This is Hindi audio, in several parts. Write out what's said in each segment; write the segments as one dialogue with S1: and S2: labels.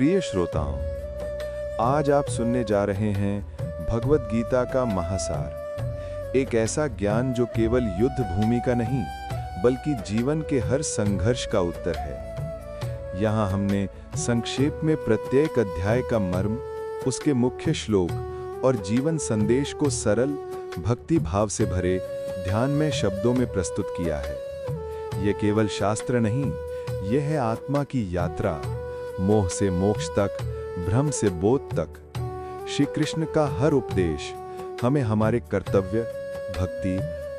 S1: प्रिय श्रोताओं, आज आप सुनने जा रहे हैं भगवद गीता का महासार। एक ऐसा ज्ञान जो केवल युद्ध भूमि का नहीं बल्कि जीवन के हर संघर्ष का उत्तर है। यहाँ हमने संक्षेप में प्रत्येक अध्याय का मर्म, उसके मुख्य श्लोक और जीवन संदेश को सरल भक्ति भाव से भरे ध्यान में शब्दों में प्रस्तुत किया है। ये केवल शास्त्र नहीं, यह है आत्मा की यात्रा, मोह से मोक्ष तक, भ्रम से बोध तक। श्री कृष्ण का हर उपदेश हमें हमारे कर्तव्य, भक्ति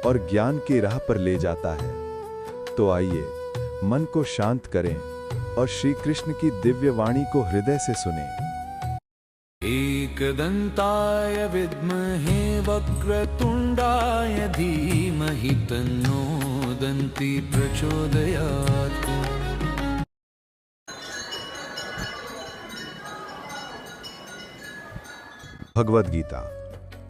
S1: और ज्ञान की राह पर ले जाता है। तो आइए मन को शांत करें और श्री कृष्ण की दिव्य वाणी को हृदय से सुनें।
S2: एकदन्ताय विद्महे वक्रतुण्डाय धीमहि तन्नो दन्ति प्रचोदयात्।
S1: भगवद गीता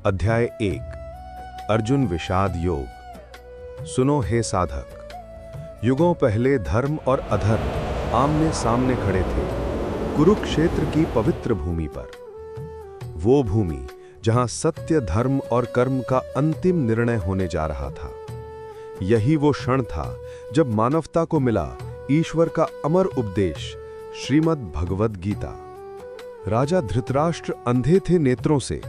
S1: अध्याय 1 अर्जुन विषाद योग। सुनो हे साधक, युगों पहले धर्म और अधर्म आमने सामने खड़े थे कुरुक्षेत्र की पवित्र भूमि पर। वो भूमि जहां सत्य, धर्म और कर्म का अंतिम निर्णय होने जा रहा था। यही वो क्षण था जब मानवता को मिला ईश्वर का अमर उपदेश, श्रीमद् भगवद गीता। राजा धृतराष्ट्र अंधे थे नेत्रों से,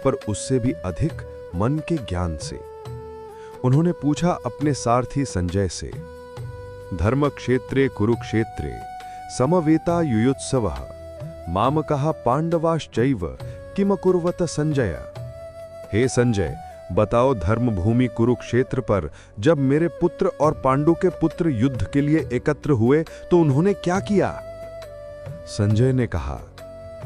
S1: पर उससे भी अधिक मन के ज्ञान से। उन्होंने पूछा अपने सारथी संजय से, धर्म क्षेत्रे कुरुक्षेत्रे समवेता युयुत्सवः मामकः पांडवाश्चैव किम कुर्वत संजय। हे संजय, बताओ धर्म भूमि कुरुक्षेत्र पर जब मेरे पुत्र और पांडु के पुत्र युद्ध के लिए एकत्र हुए तो उन्होंने क्या किया। संजय ने कहा,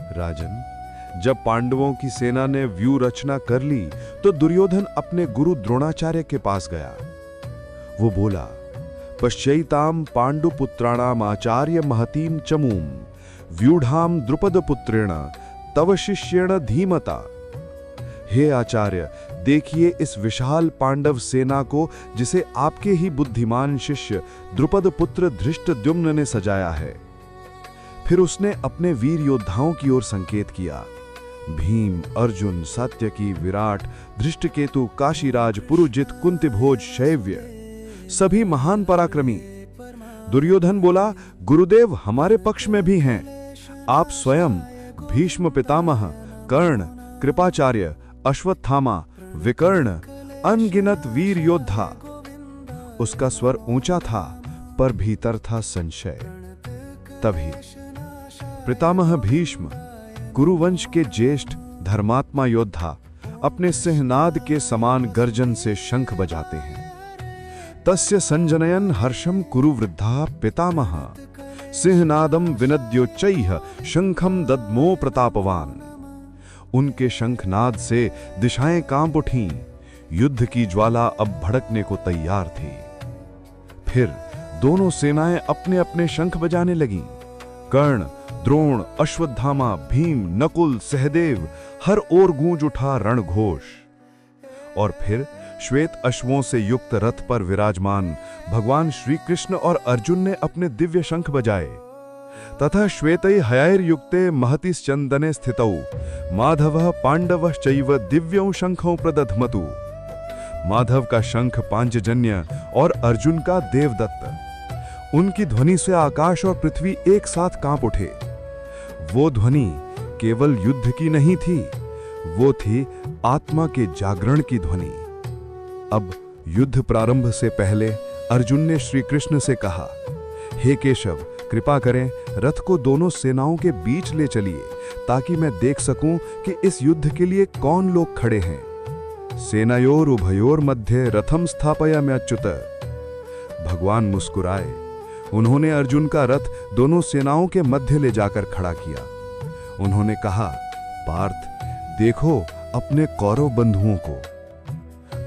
S1: राजन, जब पांडवों की सेना ने व्यू रचना कर ली तो दुर्योधन अपने गुरु द्रोणाचार्य के पास गया। वो बोला, पश्यैताम पांडुपुत्राणाम आचार्य महतीम चमूम व्यूढ़ाम द्रुपद पुत्रेण तव शिष्येण धीमता। हे आचार्य, देखिए इस विशाल पांडव सेना को जिसे आपके ही बुद्धिमान शिष्य द्रुपद पुत्र धृष्टद्युम्न ने सजाया है। फिर उसने अपने वीर योद्धाओं की ओर संकेत किया। भीम, अर्जुन, सात्यकी, विराट, धृष्टकेतु, काशीराज, पुरुजित, कुंतिभोज, शैव्य, सभी महान पराक्रमी। दुर्योधन बोला, गुरुदेव हमारे पक्ष में भी हैं। आप स्वयं, भीष्म पितामह, कर्ण, कृपाचार्य, अश्वत्थामा, विकर्ण, अनगिनत वीर योद्धा। उसका स्वर ऊंचा था पर भीतर था संशय। तभी पितामह भीष्म, कुरुवंश के ज्येष्ठ धर्मात्मा योद्धा, अपने सिंहनाद के समान गर्जन से शंख बजाते हैं। तस्य संजनयन हर्षम कुरुवृद्धा पितामह सिंहनादम विनद्योच्चैः शंखम दद्मो प्रतापवान। उनके शंखनाद से दिशाएं कांप उठीं। युद्ध की ज्वाला अब भड़कने को तैयार थी। फिर दोनों सेनाएं अपने अपने शंख बजाने लगीं। कर्ण, द्रोण, अश्वत्थामा, भीम, नकुल, सहदेव, हर ओर गूंज उठा रणघोष। और फिर श्वेत अश्वों से युक्त रथ पर विराजमान भगवान श्री कृष्ण और अर्जुन ने अपने दिव्य शंख बजाए। तथा श्वेतै हयैर्युक्ते महतिश्चंदने स्थितौ माधवः पांडवश्चैव दिव्यौ शंखौ प्रदध्मतु। माधव का शंख पांचजन्य और अर्जुन का देवदत्त। उनकी ध्वनि से आकाश और पृथ्वी एक साथ कांप उठे। वो ध्वनि केवल युद्ध की नहीं थी, वो थी आत्मा के जागरण की ध्वनि। अब युद्ध प्रारंभ से पहले अर्जुन ने श्री कृष्ण से कहा, हे केशव, कृपा करें रथ को दोनों सेनाओं के बीच ले चलिए ताकि मैं देख सकूं कि इस युद्ध के लिए कौन लोग खड़े हैं। सेनयोर उभयोर मध्य रथम स्थापयाम्यच्युत। भगवान मुस्कुराए। उन्होंने अर्जुन का रथ दोनों सेनाओं के मध्य ले जाकर खड़ा किया। उन्होंने कहा, पार्थ, देखो अपने कौरव बंधुओं को।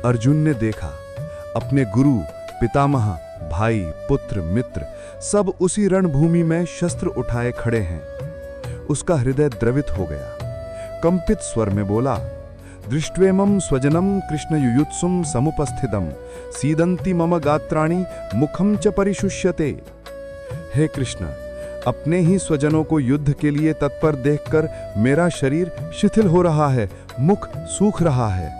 S1: अर्जुन ने देखा, अपने गुरु, पितामह, भाई, पुत्र, मित्र सब उसी रणभूमि में शस्त्र उठाए खड़े हैं। उसका हृदय द्रवित हो गया। कंपित स्वर में बोला, दृष्ट्वेमं स्वजनम कृष्ण युयुत्सुम समुपस्थितम सीदंती मम गात्राणि मुखम च परिशुष्यते। हे कृष्ण, अपने ही स्वजनों को युद्ध के लिए तत्पर देखकर मेरा शरीर शिथिल हो रहा है, मुख सूख रहा है।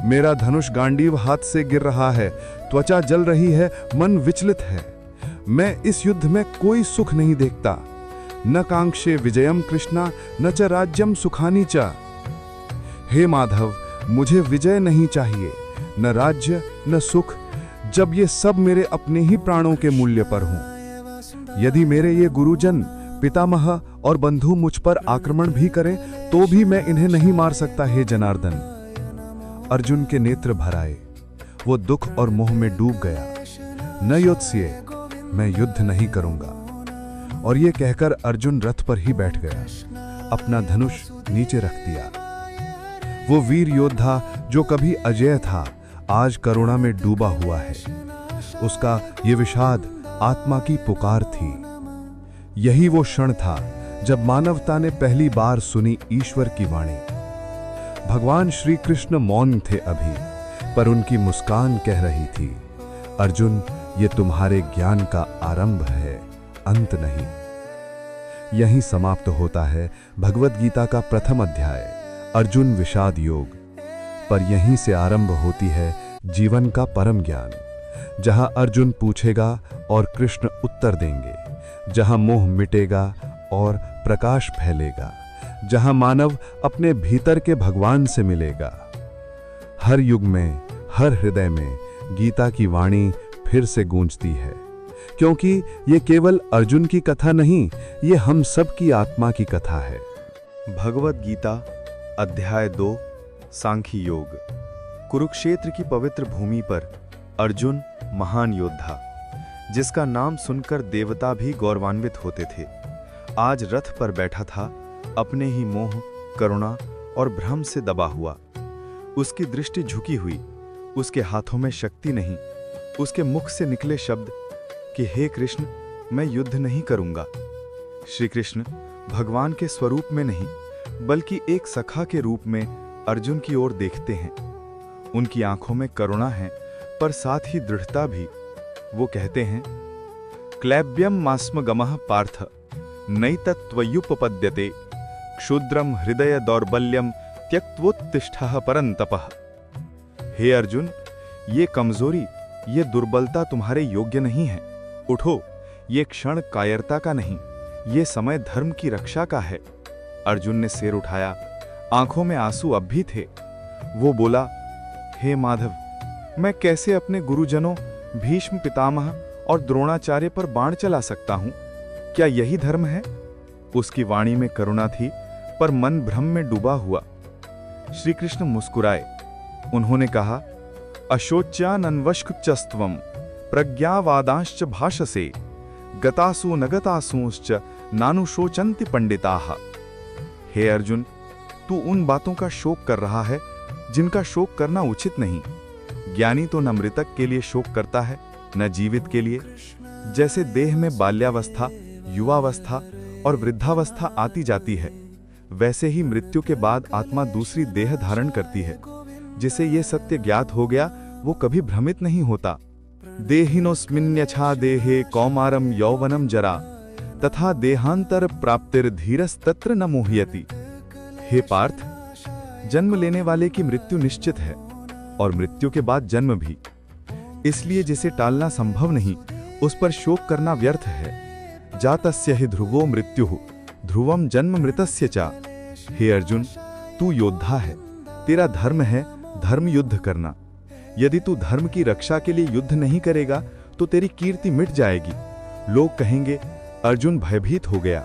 S1: मेरा धनुष गांडीव हाथ से गिर रहा है, त्वचा जल रही है, मन विचलित है। मैं इस युद्ध में कोई सुख नहीं देखता। न कांक्षे विजयम कृष्णा न च राज्यम सुखानी च। हे माधव, मुझे विजय नहीं चाहिए, न राज्य न सुख, जब ये सब मेरे अपने ही प्राणों के मूल्य पर हों। यदि मेरे ये गुरुजन, पितामह और बंधु मुझ पर आक्रमण भी करें तो भी मैं इन्हें नहीं मार सकता। हे जनार्दन। अर्जुन के नेत्र भर आए, वो दुख और मोह में डूब गया। न योत्स्ये, मैं युद्ध नहीं करूंगा। और ये कहकर अर्जुन रथ पर ही बैठ गया, अपना धनुष नीचे रख दिया। वो वीर योद्धा जो कभी अजेय था, आज करुणा में डूबा हुआ है। उसका ये विषाद आत्मा की पुकार थी। यही वो क्षण था जब मानवता ने पहली बार सुनी ईश्वर की वाणी। भगवान श्री कृष्ण मौन थे अभी, पर उनकी मुस्कान कह रही थी, अर्जुन, ये तुम्हारे ज्ञान का आरंभ है, अंत नहीं। यहीं समाप्त होता है भगवद गीता का प्रथम अध्याय, अर्जुन विषाद योग। पर यहीं से आरंभ होती है जीवन का परम ज्ञान, जहां अर्जुन पूछेगा और कृष्ण उत्तर देंगे, जहां मोह मिटेगा और प्रकाश फैलेगा, जहां मानव अपने भीतर के भगवान से मिलेगा। हर युग में, हर हृदय में गीता की वाणी फिर से गूंजती है, क्योंकि ये केवल अर्जुन की कथा नहीं, ये हम सब की आत्मा की कथा है।
S3: भगवद गीता अध्याय 2 सांख्य योग। कुरुक्षेत्र की पवित्र भूमि पर अर्जुन महान योद्धा, जिसका नाम सुनकर देवता भी गौरवान्वित होते थे, आज रथ पर बैठा था, अपने ही मोह, करुणा और भ्रम से दबा हुआ। उसकी दृष्टि झुकी हुई, उसके हाथों में शक्ति नहीं। उसके मुख से निकले शब्द कि हे कृष्ण, मैं युद्ध नहीं करूंगा। श्री कृष्ण भगवान के स्वरूप में नहीं, बल्कि एक सखा के रूप में अर्जुन की ओर देखते हैं। उनकी आंखों में करुणा है, पर साथ ही दृढ़ता भी। वो कहते हैं, क्लैब्यम मास्म गमः पार्थ नैतत्त्वयुपपद्यते क्षुद्रम हृदय दौर्बल्यम त्यक्त्वोत्तिष्ठः परन्तपः। हे अर्जुन, ये कमजोरी, ये दुर्बलता तुम्हारे योग्य नहीं है। उठो, ये क्षण कायरता का नहीं, ये समय धर्म की रक्षा का है। अर्जुन ने सिर उठाया, आंखों में आंसू अब भी थे। वो बोला, हे माधव, मैं कैसे अपने गुरुजनों भीष्म पितामह और द्रोणाचार्य पर बाण चला सकता हूं? क्या यही धर्म है? उसकी वाणी में करुणा थी, पर मन भ्रम में डूबा हुआ। श्री कृष्ण मुस्कुराए। उन्होंने कहा, अशोच्यानन्वश्कुचस्त्वं प्रज्ञावादांश्च भाषसे गतासु न गतासूंश्च नानुशोचन्ति पंडिताः। हे अर्जुन, तू उन बातों का शोक कर रहा है जिनका शोक करना उचित नहीं। ज्ञानी तो न मृतक के लिए शोक करता है, न जीवित के लिए। जैसे देह में बाल्यावस्था, युवावस्था और वृद्धावस्था आती जाती है, वैसे ही मृत्यु के बाद आत्मा दूसरी देह धारण करती है। जिसे ये सत्य ज्ञात हो गया, वो कभी भ्रमित नहीं होता। देहिनोस्मिन्यछा देहे कौमारम यौवनम जरा तथा देहांतर प्राप्तिर्धीरस्तत्र न मोह्यति। हे पार्थ, जन्म लेने वाले की मृत्यु निश्चित है और मृत्यु के बाद जन्म भी। इसलिए जिसे टालना संभव नहीं, उस पर शोक करना व्यर्थ है। जातस्य हि ध्रुवो मृत्युः ध्रुवम जन्म मृतस्य च। हे अर्जुन, तू योद्धा है, तेरा धर्म है धर्म युद्ध करना। यदि तू धर्म की रक्षा के लिए युद्ध नहीं करेगा तो तेरी कीर्ति मिट जाएगी। लोग कहेंगे, अर्जुन भयभीत हो गया।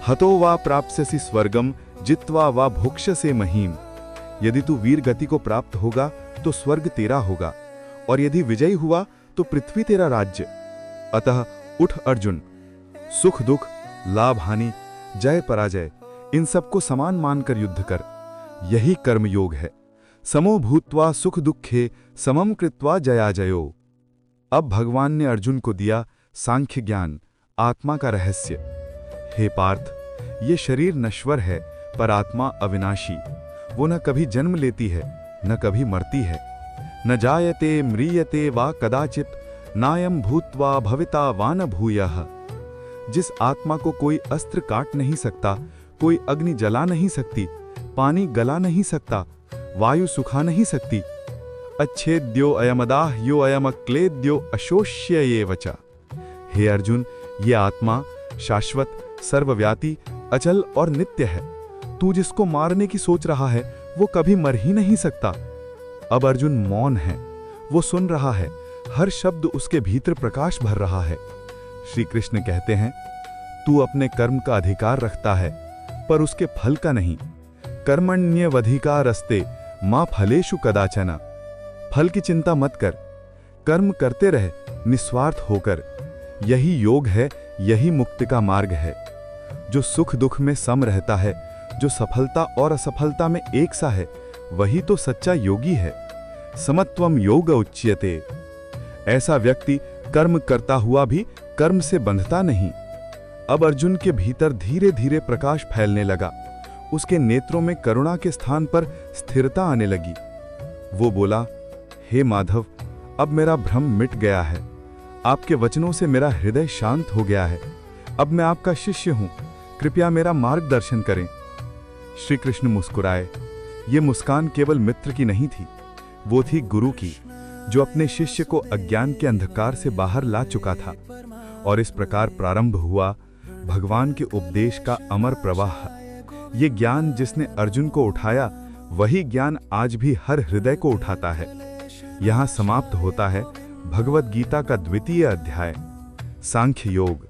S3: हतो वा प्राप्स्यसि स्वर्गम जित्वा वा भोक्ष्यसे महीम। यदि तू वीर गति को प्राप्त होगा तो स्वर्ग तेरा होगा, और यदि विजयी हुआ तो पृथ्वी तेरा राज्य। अतः उठ अर्जुन, सुख दुख, लाभ हानि, जय पराजय, इन सबको समान मानकर युद्ध कर। यही कर्म योग है। समो भूत्वा सुख दुखे समम कृत्वा जया जयो। अब भगवान ने अर्जुन को दिया सांख्य ज्ञान, आत्मा का रहस्य। हे पार्थ, ये शरीर नश्वर है, पर आत्मा अविनाशी। वो न कभी जन्म लेती है, न कभी मरती है। न जायते म्रियते वा कदाचित नायम भूत्वा भविता वा न भूयः। जिस आत्मा को कोई अस्त्र काट नहीं सकता, कोई अग्नि जला नहीं सकती, पानी गला नहीं सकता, वायु सुखा नहीं सकती। अच्छेद्यो अयमदाह यो अयमक्लेद्यो अशोष्य ये वचा। हे अर्जुन, ये आत्मा शाश्वत, सर्वव्यापी, अचल और नित्य है। तू जिसको मारने की सोच रहा है वो कभी मर ही नहीं सकता। अब अर्जुन मौन है, वो सुन रहा है, हर शब्द उसके भीतर प्रकाश भर रहा है। श्री कृष्ण कहते हैं, तू अपने कर्म का अधिकार रखता है पर उसके फल का नहीं। कर्मण्यवधिकारस्ते मां फलेषु कदाचन। फल की चिंता मत कर, कर्म करते रह निस्वार्थ होकर। यही योग है, यही मुक्ति का मार्ग है। जो सुख दुख में सम रहता है, जो सफलता और असफलता में एक सा है, वही तो सच्चा योगी है। समत्वम योग उच्यते। ऐसा व्यक्ति कर्म करता हुआ भी कर्म से बंधता नहीं। अब अर्जुन के भीतर धीरे धीरे प्रकाश फैलने लगा। उसके नेत्रों में करुणा के स्थान पर स्थिरता आने लगी। वो बोला, हे माधव, अब मेरा भ्रम मिट गया है। आपके वचनों से मेरा हृदय शांत हो गया है। अब मैं आपका शिष्य हूं, कृपया मेरा मार्गदर्शन करें। श्री कृष्ण मुस्कुराए। ये मुस्कान केवल मित्र की नहीं थी, वो थी गुरु की, जो अपने शिष्य को अज्ञान के अंधकार से बाहर ला चुका था। और इस प्रकार प्रारंभ हुआ भगवान के उपदेश का अमर प्रवाह। ये ज्ञान जिसने अर्जुन को उठाया, वही ज्ञान आज भी हर हृदय को उठाता है। यहाँ समाप्त होता है भगवद गीता का द्वितीय अध्याय, सांख्य योग।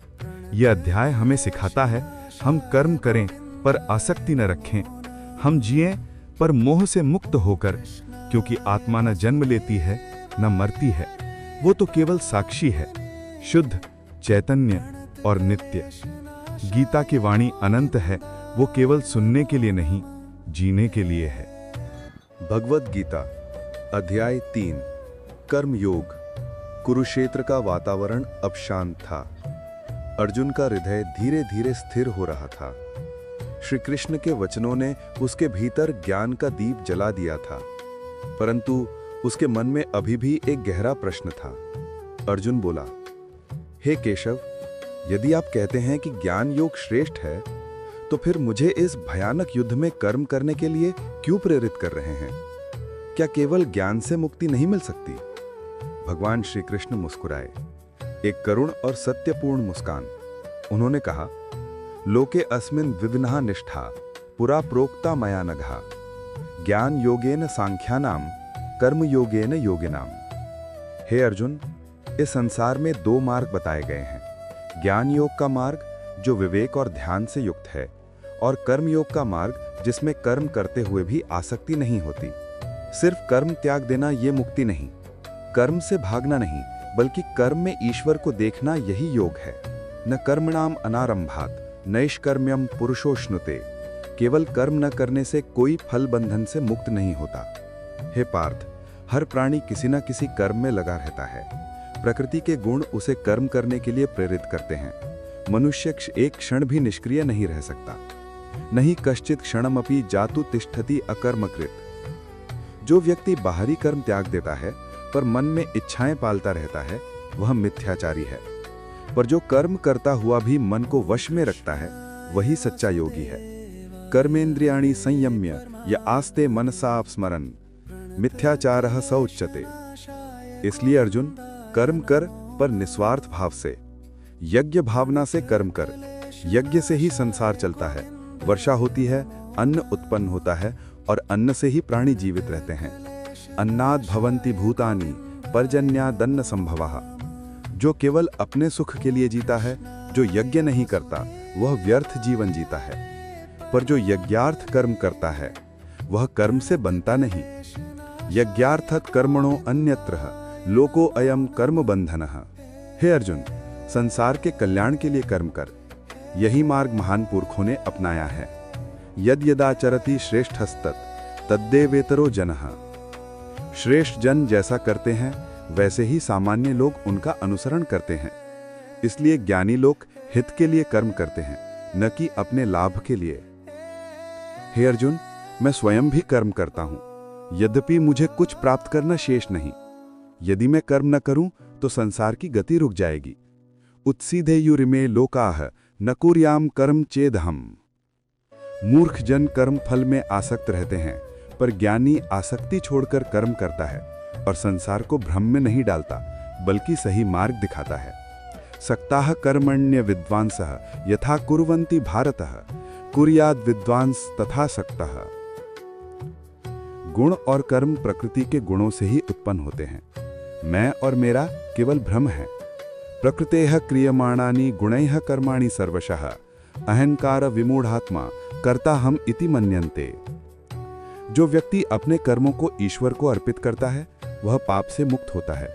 S3: यह अध्याय हमें सिखाता है, हम कर्म करें पर आसक्ति न रखें। हम जिएं पर मोह से मुक्त होकर, क्योंकि आत्मा न जन्म लेती है न मरती है। वो तो केवल साक्षी है, शुद्ध, चैतन्य और नित्य। गीता की वाणी अनंत है, वो केवल सुनने के लिए नहीं, जीने के लिए है।
S1: भगवद गीता अध्याय 3 कर्म योग। कुरुक्षेत्र का वातावरण अब शांत था। अर्जुन का हृदय धीरे धीरे स्थिर हो रहा था। श्री कृष्ण के वचनों ने उसके भीतर ज्ञान का दीप जला दिया था, परंतु उसके मन में अभी भी एक गहरा प्रश्न था। अर्जुन बोला, हे केशव, यदि आप कहते हैं कि ज्ञान योग श्रेष्ठ है, तो फिर मुझे इस भयानक युद्ध में कर्म करने के लिए क्यों प्रेरित कर रहे हैं? क्या केवल ज्ञान से मुक्ति नहीं मिल सकती? भगवान श्री कृष्ण मुस्कुराए, एक करुण और सत्यपूर्ण मुस्कान। उन्होंने कहा, लोके अस्मिन् विविनहा निष्ठा पुरा प्रोक्ता मया नघा। ज्ञान योगेन सांख्यानाम कर्म योगेन योगिनाम। हे अर्जुन, इस संसार में 2 मार्ग बताए गए हैं। ज्ञान योग का मार्ग जो विवेक और ध्यान से युक्त है, और कर्म योग का मार्ग जिसमें कर्म करते हुए भी आसक्ति नहीं होती। सिर्फ कर्म त्याग देना ये मुक्ति नहीं, कर्म से भागना नहीं, बल्कि कर्म में ईश्वर को देखना यही योग है। न कर्मणाम अनारंभात नैष्कर्म्यम पुरुषोष्णुते। केवल कर्म न करने से कोई फल बंधन से मुक्त नहीं होता। हे पार्थ, हर प्राणी किसी न किसी कर्म में लगा रहता है। प्रकृति के गुण उसे कर्म करने के लिए प्रेरित करते हैं। मनुष्य एक क्षण भी निष्क्रिय नहीं रह सकता। नहीं कश्चित क्षणमपि जातु तिष्ठति अकर्मकृत। जो व्यक्ति बाहरी कर्म त्याग देता है पर मन में इच्छाएं पालता रहता है, वह मिथ्याचारी है। पर जो कर्म करता हुआ भी मन को वश में रखता है, वही सच्चा योगी है। कर्मेंद्रियाणि संयम्य या आस्ते मनसा स्मरन् मिथ्याचारः स उच्यते। इसलिए अर्जुन, कर्म कर पर निस्वार्थ भाव से, यज्ञ भावना से कर्म कर। यज्ञ से ही संसार चलता है, वर्षा होती है, अन्न उत्पन्न होता है और अन्न से ही प्राणी जीवित रहते हैं। अन्नाद भवन्ति भूतानि पर्जन्यादन्न संभवः। जो केवल अपने सुख के लिए जीता है, जो यज्ञ नहीं करता, वह व्यर्थ जीवन जीता है। पर जो यज्ञार्थ कर्म करता है, वह कर्म से बनता नहीं। यज्ञार्थत कर्मणो अन्यत्रः लोको अयम कर्म बंधनः। हे अर्जुन, संसार के कल्याण के लिए कर्म कर। यही मार्ग महान पुरखों ने अपनाया है। यद यदाचरति श्रेष्ठस्तत् तद्देवेतरो जनः। श्रेष्ठ जन जैसा करते हैं, वैसे ही सामान्य लोग उनका अनुसरण करते हैं। इसलिए ज्ञानी लोग हित के लिए कर्म करते हैं, न कि अपने लाभ के लिए। हे अर्जुन, मैं स्वयं भी कर्म करता हूं, यद्यपि मुझे कुछ प्राप्त करना शेष नहीं। यदि मैं कर्म न करूं तो संसार की गति रुक जाएगी।
S3: उत्सीदेयुरिमे लोकाः न कुर्याम कर्म चेदहम। मूर्ख जन कर्म फल में आसक्त रहते हैं, पर ज्ञानी आसक्ति छोड़कर कर्म करता है और संसार को भ्रम में नहीं डालता, बल्कि सही मार्ग दिखाता है। सक्ताः कर्मण्य विद्वांसः यथा कुर्वन्ति भारतः कुर्याद विद्वांस तथा सक्तः। गुण और कर्म प्रकृति के गुणों से ही उत्पन्न होते हैं। मैं और मेरा केवल भ्रम है। प्रकृतेः क्रियमाणानि गुणैः कर्माणि सर्वशः अहंकार विमूढ़ात्मा कर्ता हम इति मन्यन्ते। जो व्यक्ति अपने कर्मों को ईश्वर को अर्पित करता है वह पाप से मुक्त होता है,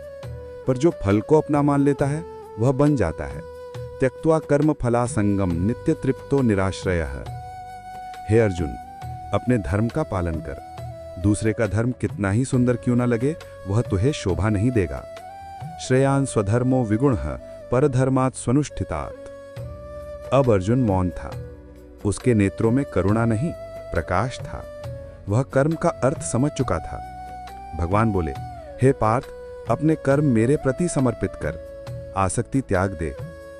S3: पर जो फल को अपना मान लेता है वह बन जाता है। त्यक्त्वा कर्म फला संगम नित्य तृप्तो निराश्रयः। हे अर्जुन, अपने धर्म का पालन कर। दूसरे का धर्म कितना ही सुंदर क्यों न लगे, वह तुझे शोभा नहीं देगा। श्रेयान स्वधर्मो विगुणः परधर्मात् स्वनुष्ठितात्। अब अर्जुन मौन था। उसके नेत्रों में करुणा नहीं, प्रकाश था। वह कर्म का अर्थ समझ चुका था। भगवान बोले, हे पार्थ, अपने कर्म मेरे प्रति समर्पित कर, आसक्ति त्याग दे।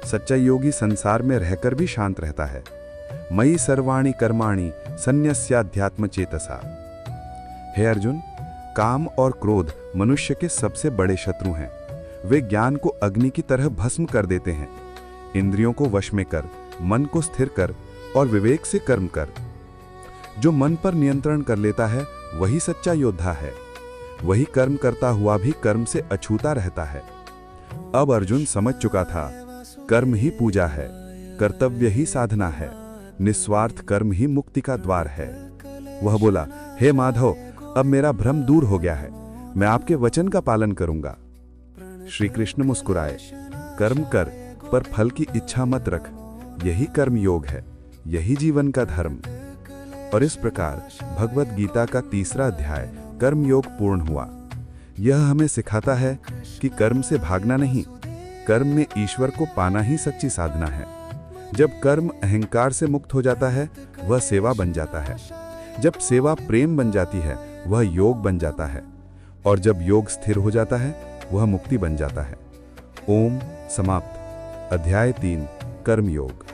S3: सच्चा योगी संसार में रहकर भी शांत रहता है। मयि सर्वाणि कर्माणि संन्यस्याध्यात्म चेतसा। हे अर्जुन, काम और क्रोध मनुष्य के सबसे बड़े शत्रु हैं। वे ज्ञान को अग्नि की तरह भस्म कर देते हैं। इंद्रियों को वश में कर, मन को स्थिर कर और विवेक से कर्म कर। जो मन पर नियंत्रण कर लेता है वही सच्चा योद्धा है। वही कर्म करता हुआ भी कर्म से अछूता रहता है। अब अर्जुन समझ चुका था, कर्म ही पूजा है, कर्तव्य ही साधना है, निस्वार्थ कर्म ही मुक्ति का द्वार है। वह बोला, हे माधव, अब मेरा भ्रम दूर हो गया है। मैं आपके वचन का पालन करूंगा। श्री कृष्ण मुस्कुराए, कर्म कर, पर फल की इच्छा मत रख। यही कर्म योग है, यही जीवन का धर्म। और इस प्रकार भगवत गीता का 3रा अध्याय कर्म योग पूर्ण हुआ। यह हमें सिखाता है कि कर्म से भागना नहीं, कर्म में ईश्वर को पाना ही सच्ची साधना है। जब कर्म अहंकार से मुक्त हो जाता है वह सेवा बन जाता है। जब सेवा प्रेम बन जाती है वह योग बन जाता है। और जब योग स्थिर हो जाता है वह मुक्ति बन जाता है। ओम समाप्त। अध्याय 3 कर्म योग।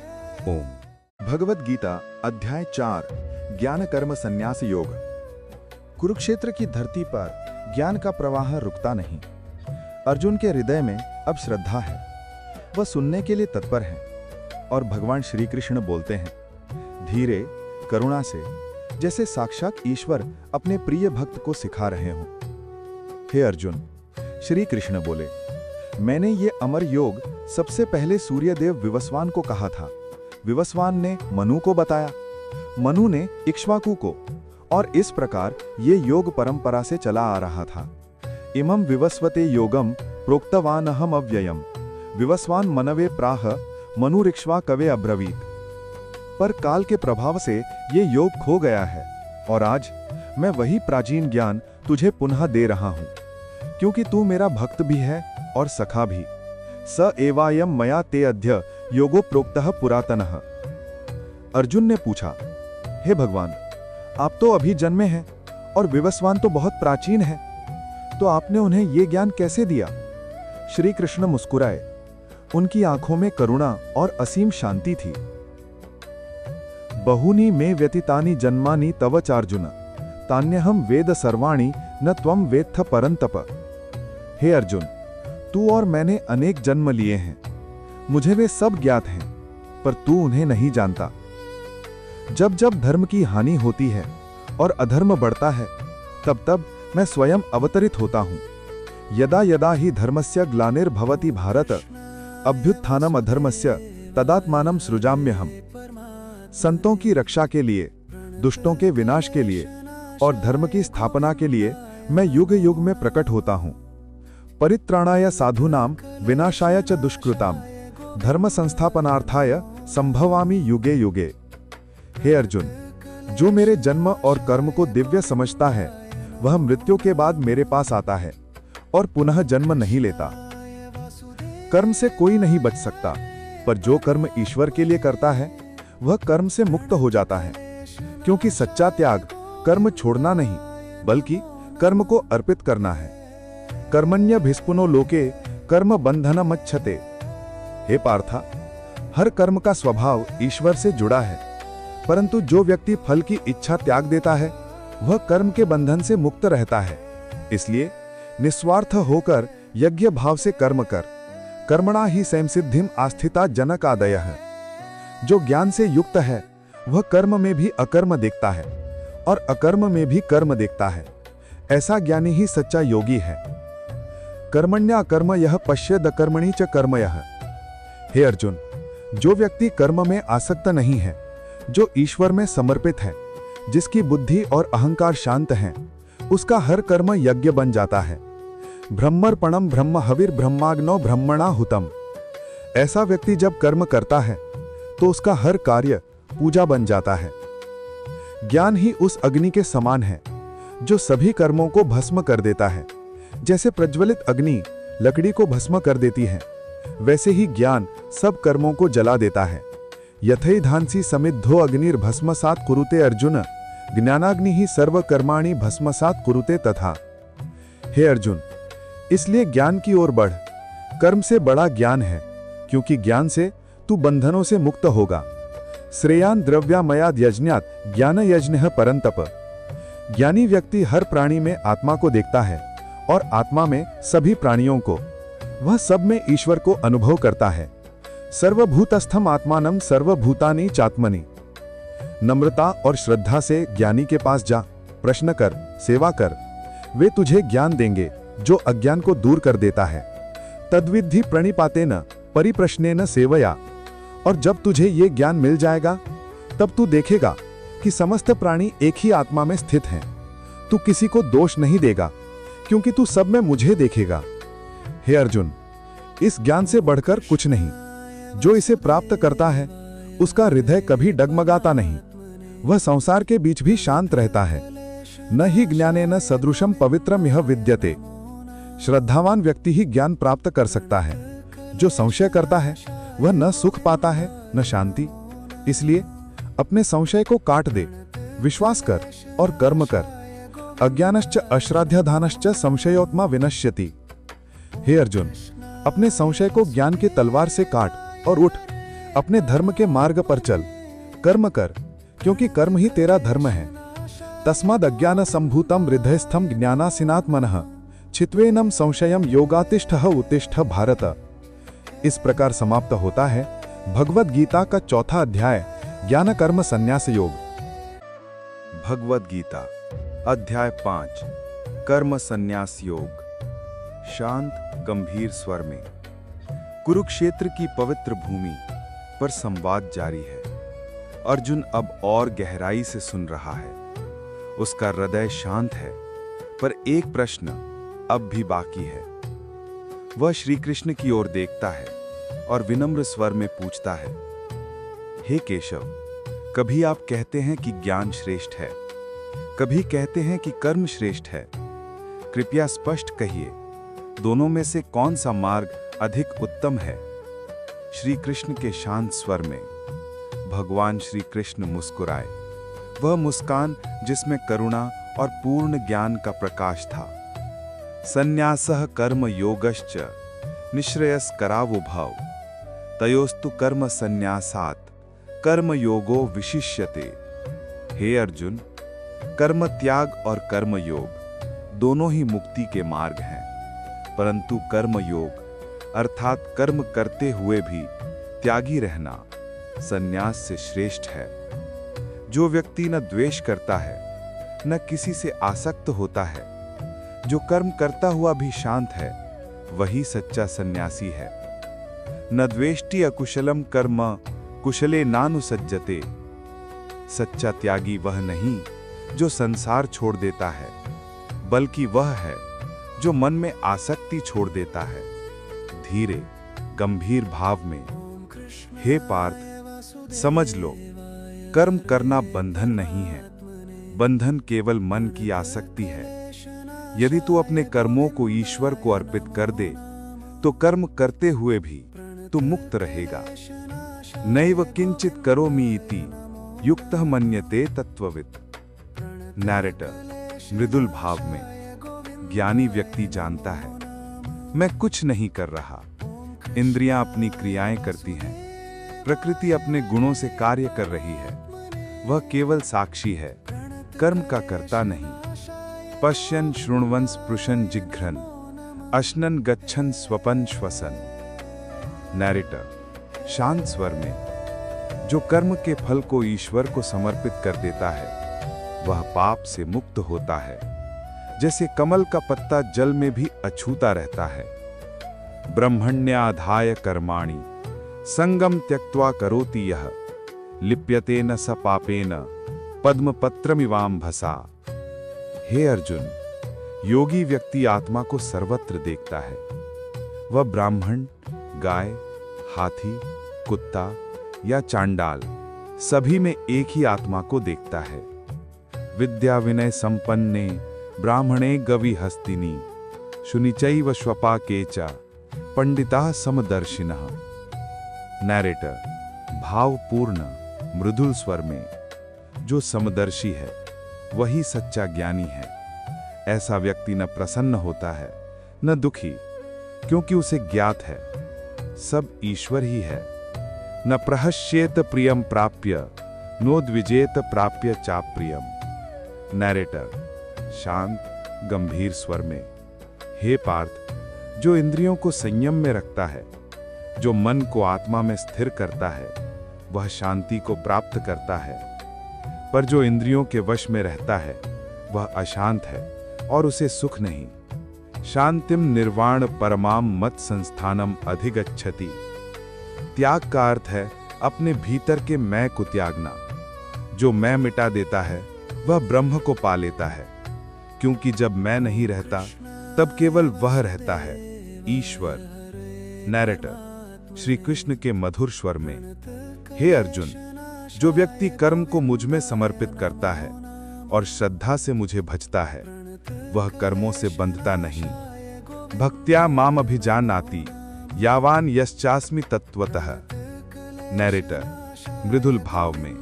S3: ओम।
S4: भगवत गीता अध्याय 4 ज्ञान कर्म संन्यास योग। कुरुक्षेत्र की धरती पर ज्ञान का प्रवाह रुकता नहीं। अर्जुन के हृदय में अब श्रद्धा है। वह सुनने के लिए तत्पर है। और भगवान श्री कृष्ण बोलते हैं धीरे, करुणा से, जैसे साक्षात ईश्वर अपने प्रिय भक्त को सिखा रहे हों। हे अर्जुन, श्री कृष्ण बोले, मैंने ये अमर योग सबसे पहले सूर्यदेव विवस्वान को कहा था। विवस्वान ने मनु को बताया, मनु ने इक्ष्वाकु को, और इस प्रकार ये योग परंपरा से चला आ रहा था। इमं विवस्वते योगम प्रोक्तवानहम अव्ययम विवस्वान मनवे प्राह मनुरिक्ष्वाकवे अब्रवीत। पर काल के प्रभाव से ये योग खो गया है और आज मैं वही प्राचीन ज्ञान तुझे पुनः दे रहा हूं, क्योंकि तू मेरा भक्त भी है और सखा भी। स एवायम मया ते अद्य योगो प्रोक्तः पुरातनः। अर्जुन ने पूछा, हे भगवान, आप तो अभी जन्मे हैं और विवस्वान तो बहुत प्राचीन है, तो आपने उन्हें ये ज्ञान कैसे दिया? श्री कृष्ण मुस्कुराए। उनकी आंखों में करुणा और असीम शांति थी। बहुनी में व्यतीतानि जन्मानि तव चार्जुन तान्यहम वेद सर्वाणि न त्वं वेत्थ परंतप। हे अर्जुन, तू और मैंने अनेक जन्म लिए हैं, मुझे वे सब ज्ञात हैं, पर तू उन्हें नहीं जानता। जब जब धर्म की हानि होती है और अधर्म बढ़ता है, तब तब मैं स्वयं अवतरित होता हूं। यदा यदा ही धर्मस्य ग्लानिर्भवति भारत अभ्युत्थानम अधर्मस्य तदात्मानं सृजाम्यहम्। संतों की रक्षा के लिए, दुष्टों के विनाश के लिए और धर्म की स्थापना के लिए मैं युग युग में प्रकट होता हूं। परित्राणाय साधूनां विनाशाय च दुष्कृतां धर्म संस्थापनार्थाय संभवामि युगे युगे। हे अर्जुन, जो मेरे जन्म और कर्म को दिव्य समझता है वह मृत्यु के बाद मेरे पास आता है और पुनः जन्म नहीं लेता। कर्म से कोई नहीं बच सकता, पर जो कर्म ईश्वर के लिए करता है वह कर्म से मुक्त हो जाता है, क्योंकि सच्चा त्याग कर्म छोड़ना नहीं बल्कि कर्म को अर्पित करना है। कर्मण्यभिस्पुनो लोके कर्म बंधनमच्छते। हे पार्था, हर कर्म का स्वभाव ईश्वर से जुड़ा है, परंतु जो व्यक्ति फल की इच्छा त्याग देता है वह कर्म के बंधन से मुक्त रहता है। इसलिए निस्वार्थ होकर यज्ञ भाव से कर्म कर, कर्मणा ही संसिद्धिम आस्थिता जनक आदयः। जो ज्ञान से युक्त है वह कर्म में भी अकर्म देखता है और अकर्म में भी कर्म देखता है। ऐसा ज्ञानी ही सच्चा योगी है। कर्मण्या कर्म यह पश्येद अकर्मणि च कर्म यह। हे अर्जुन, जो व्यक्ति कर्म में आसक्त नहीं है, जो ईश्वर में समर्पित है, जिसकी बुद्धि और अहंकार शांत हैं, उसका हर कर्म यज्ञ बन जाता है। ब्रह्मर्पणम ब्रह्म हविर ब्रह्माग्नो ब्रह्मणा हुतम। ऐसा व्यक्ति जब कर्म करता है तो उसका हर कार्य पूजा बन जाता है। ज्ञान ही उस अग्नि के समान है जो सभी कर्मों को भस्म कर देता है। जैसे प्रज्वलित अग्नि लकड़ी को भस्म कर देती है, वैसे ही ज्ञान सब कर्मों को जला देता है। यथैधांसी समिद्धो अग्निर्भस्मसात् कुरुते अर्जुन, ज्ञानाग्नि ही सर्व कर्माणि भस्मसात् कुरुते तथा। हे अर्जुन, इसलिए ज्ञान की ओर बढ़। कर्म से बड़ा ज्ञान है, क्योंकि ज्ञान से तू बंधनों से मुक्त होगा। श्रेयान द्रव्यामयाद यज्ञात ज्ञान यज्ञः परंतप। ज्ञानी व्यक्ति हर प्राणी में आत्मा को देखता है और आत्मा में सभी प्राणियों को। वह सब में ईश्वर को अनुभव करता है। सर्वभूतस्थम आत्मानं सर्वभूतानि चात्मनि। नम्रता और श्रद्धा से ज्ञानी के पास जा, प्रश्न कर, सेवा कर। वे तुझे ज्ञान देंगे जो अज्ञान को दूर कर देता है। तद्विद्धि प्रणिपातेन परिप्रश्नेन सेवया। और जब तुझे ये ज्ञान मिल जाएगा तब तू देखेगा कि समस्त प्राणी एक ही आत्मा में स्थित हैं। तू किसी को दोष नहीं देगा, क्योंकि तू सब में मुझे देखेगा। हे अर्जुन, इस ज्ञान से बढ़कर कुछ नहीं। जो इसे प्राप्त करता है उसका हृदय कभी डगमगाता नहीं। वह संसार के बीच भी शांत रहता है। न ही ज्ञानेन सदृशम पवित्रम यह विद्यते। श्रद्धावान व्यक्ति ही ज्ञान प्राप्त कर सकता है। जो संशय करता है वह न सुख पाता है न शांति। इसलिए अपने संशय को काट दे, विश्वास कर और कर्म कर। अज्ञानश्च अश्राद्धधानश्च संशयोत्मा विनश्यति। हे अर्जुन, अपने संशय को ज्ञान के तलवार से काट और उठ। अपने धर्म के मार्ग पर चल, कर्म कर, क्योंकि कर्म ही तेरा धर्म है। तस्माद् अज्ञान संभूतम हृदयस्थम ज्ञानासिनात् मनः छित्वेनम संशयम योगातिष्ठः उत्तिष्ठ भारत। इस प्रकार समाप्त होता है भगवद गीता का चौथा अध्याय, ज्ञान कर्म संन्यास योग।
S3: भगवद गीता अध्याय 5, कर्म संन्यास योग। शांत गंभीर स्वर में कुरुक्षेत्र की पवित्र भूमि पर संवाद जारी है। अर्जुन अब और गहराई से सुन रहा है। उसका हृदय शांत है, पर एक प्रश्न अब भी बाकी है। वह श्री कृष्ण की ओर देखता है और विनम्र स्वर में पूछता है, हे केशव, कभी आप कहते हैं कि ज्ञान श्रेष्ठ है, कभी कहते हैं कि कर्म श्रेष्ठ है। कृपया स्पष्ट कहिए, दोनों में से कौन सा मार्ग अधिक उत्तम है? श्री कृष्ण के शांत स्वर में भगवान श्री कृष्ण मुस्कुराए। वह मुस्कान जिसमें करुणा और पूर्ण ज्ञान का प्रकाश था। संन्यासः कर्म योगश्च निःश्रेयस्करावुभौ तयोस्तु कर्म संन्यासात् कर्म योगो विशिष्यते। हे अर्जुन, कर्म त्याग और कर्म योग दोनों ही मुक्ति के मार्ग हैं, परंतु कर्म योग अर्थात कर्म करते हुए भी त्यागी रहना संन्यास से श्रेष्ठ है। जो व्यक्ति न द्वेष करता है न किसी से आसक्त होता है, जो कर्म करता हुआ भी शांत है, वही सच्चा सन्यासी है। न द्वेष्टि अकुशलम कर्म कुशले नानुसज्जते। सच्चा त्यागी वह नहीं जो संसार छोड़ देता है, बल्कि वह है जो मन में आसक्ति छोड़ देता है। धीरे गंभीर भाव में, हे पार्थ, समझ लो, कर्म करना बंधन नहीं है। बंधन केवल मन की आसक्ति है। यदि तू अपने कर्मों को ईश्वर को अर्पित कर दे तो कर्म करते हुए भी तू मुक्त रहेगा। नैव किंचित करोमि इति युक्तः मन्यते तत्ववित्। नैरेटर मृदुल भाव में, ज्ञानी व्यक्ति जानता है मैं कुछ नहीं कर रहा, इंद्रियां अपनी क्रियाएं करती हैं, प्रकृति अपने गुणों से कार्य कर रही है। वह केवल साक्षी है, कर्म का कर्ता नहीं। पश्यन् शृण्वन् स्पृशन् जिघ्रन् अश्नन् गच्छन् स्वपन् श्वसन्। नैरेटर शांत स्वर में, जो कर्म के फल को ईश्वर को समर्पित कर देता है वह पाप से मुक्त होता है। जैसे कमल का पत्ता जल में भी अछूता रहता है। ब्रह्मण्याधाय कर्माणि संगम त्यक्त्वा करोति यः लिप्यते न स पापेन पद्मपत्रमिवाम्भसा। हे अर्जुन, योगी व्यक्ति आत्मा को सर्वत्र देखता है। वह ब्राह्मण, गाय, हाथी, कुत्ता या चांडाल सभी में एक ही आत्मा को देखता है। विद्या विनय संपन्ने ब्राह्मणे गवि हस्तिनी शुनिचैव श्वपाके च पंडिताः समदर्शिनः। नैरेटर भावपूर्ण मृदुल स्वर में, जो समदर्शी है वही सच्चा ज्ञानी है। ऐसा व्यक्ति न प्रसन्न होता है न दुखी, क्योंकि उसे ज्ञात है सब ईश्वर ही है। न प्रहस्येत प्रियम प्राप्य नोद्विजेत प्राप्य चाप्रियम। नैरेटर शांत गंभीर स्वर में, हे पार्थ, जो इंद्रियों को संयम में रखता है, जो मन को आत्मा में स्थिर करता है, वह शांति को प्राप्त करता है। पर जो इंद्रियों के वश में रहता है वह अशांत है और उसे सुख नहीं। शांतिम निर्वाण परमाम मत संस्थानम अधिगच्छति। त्याग का अर्थ है अपने भीतर के मैं को त्यागना। जो मैं मिटा देता है वह ब्रह्म को पा लेता है, क्योंकि जब मैं नहीं रहता तब केवल वह रहता है, ईश्वर। नैरेटर श्री कृष्ण के मधुर स्वर में, हे अर्जुन, जो व्यक्ति कर्म को मुझ में समर्पित करता है और श्रद्धा से मुझे भजता है वह कर्मों से बंधता नहीं। भक्त्या माम अभिजानाति यावान यश्चास्मि तत्वतः। नैरेटर मृदुल भाव में,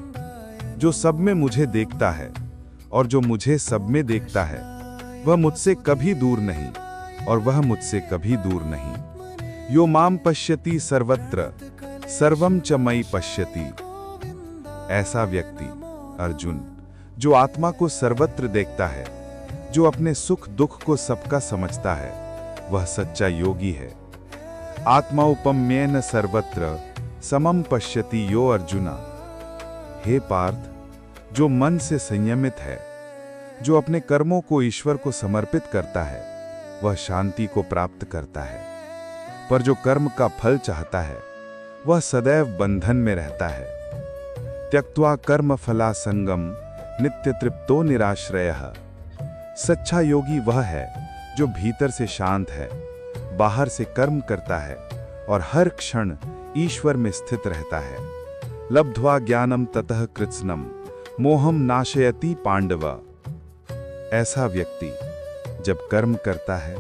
S3: जो सब में मुझे देखता है और जो मुझे सब में देखता है वह मुझसे कभी दूर नहीं और वह मुझसे कभी दूर नहीं। यो माम पश्यति सर्वत्र सर्वम च मयि पश्यति। ऐसा व्यक्ति अर्जुन, जो आत्मा को सर्वत्र देखता है, जो अपने सुख दुख को सबका समझता है, वह सच्चा योगी है। आत्मा उपम्येन सर्वत्र समम पश्यति यो अर्जुना। हे पार्थ, जो मन से संयमित है, जो अपने कर्मों को ईश्वर को समर्पित करता है, वह शांति को प्राप्त करता है। पर जो कर्म का फल चाहता है वह सदैव बंधन में रहता है। त्यक्त्वा कर्म फला संगम नित्य तृप्तो निराश्रयः। सच्चा योगी वह है जो भीतर से शांत है, बाहर से कर्म करता है और हर क्षण ईश्वर में स्थित रहता है। लब्ध्वा ज्ञानम ततः कृत्स्नम मोहम नाशयति पांडव। ऐसा व्यक्ति जब कर्म करता है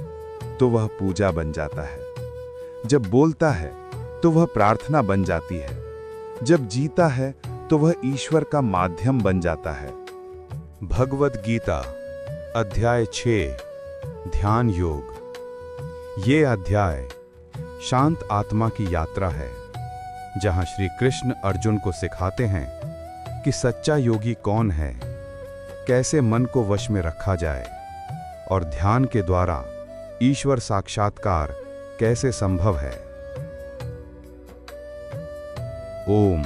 S3: तो वह पूजा बन जाता है, जब बोलता है तो वह प्रार्थना बन जाती है, जब जीता है तो वह ईश्वर का माध्यम बन जाता है।
S1: भगवद गीता अध्याय 6 ध्यान योग। ये अध्याय शांत आत्मा की यात्रा है, जहां श्री कृष्ण अर्जुन को सिखाते हैं कि सच्चा योगी कौन है, कैसे मन को वश में रखा जाए और ध्यान के द्वारा ईश्वर साक्षात्कार कैसे संभव है। ओम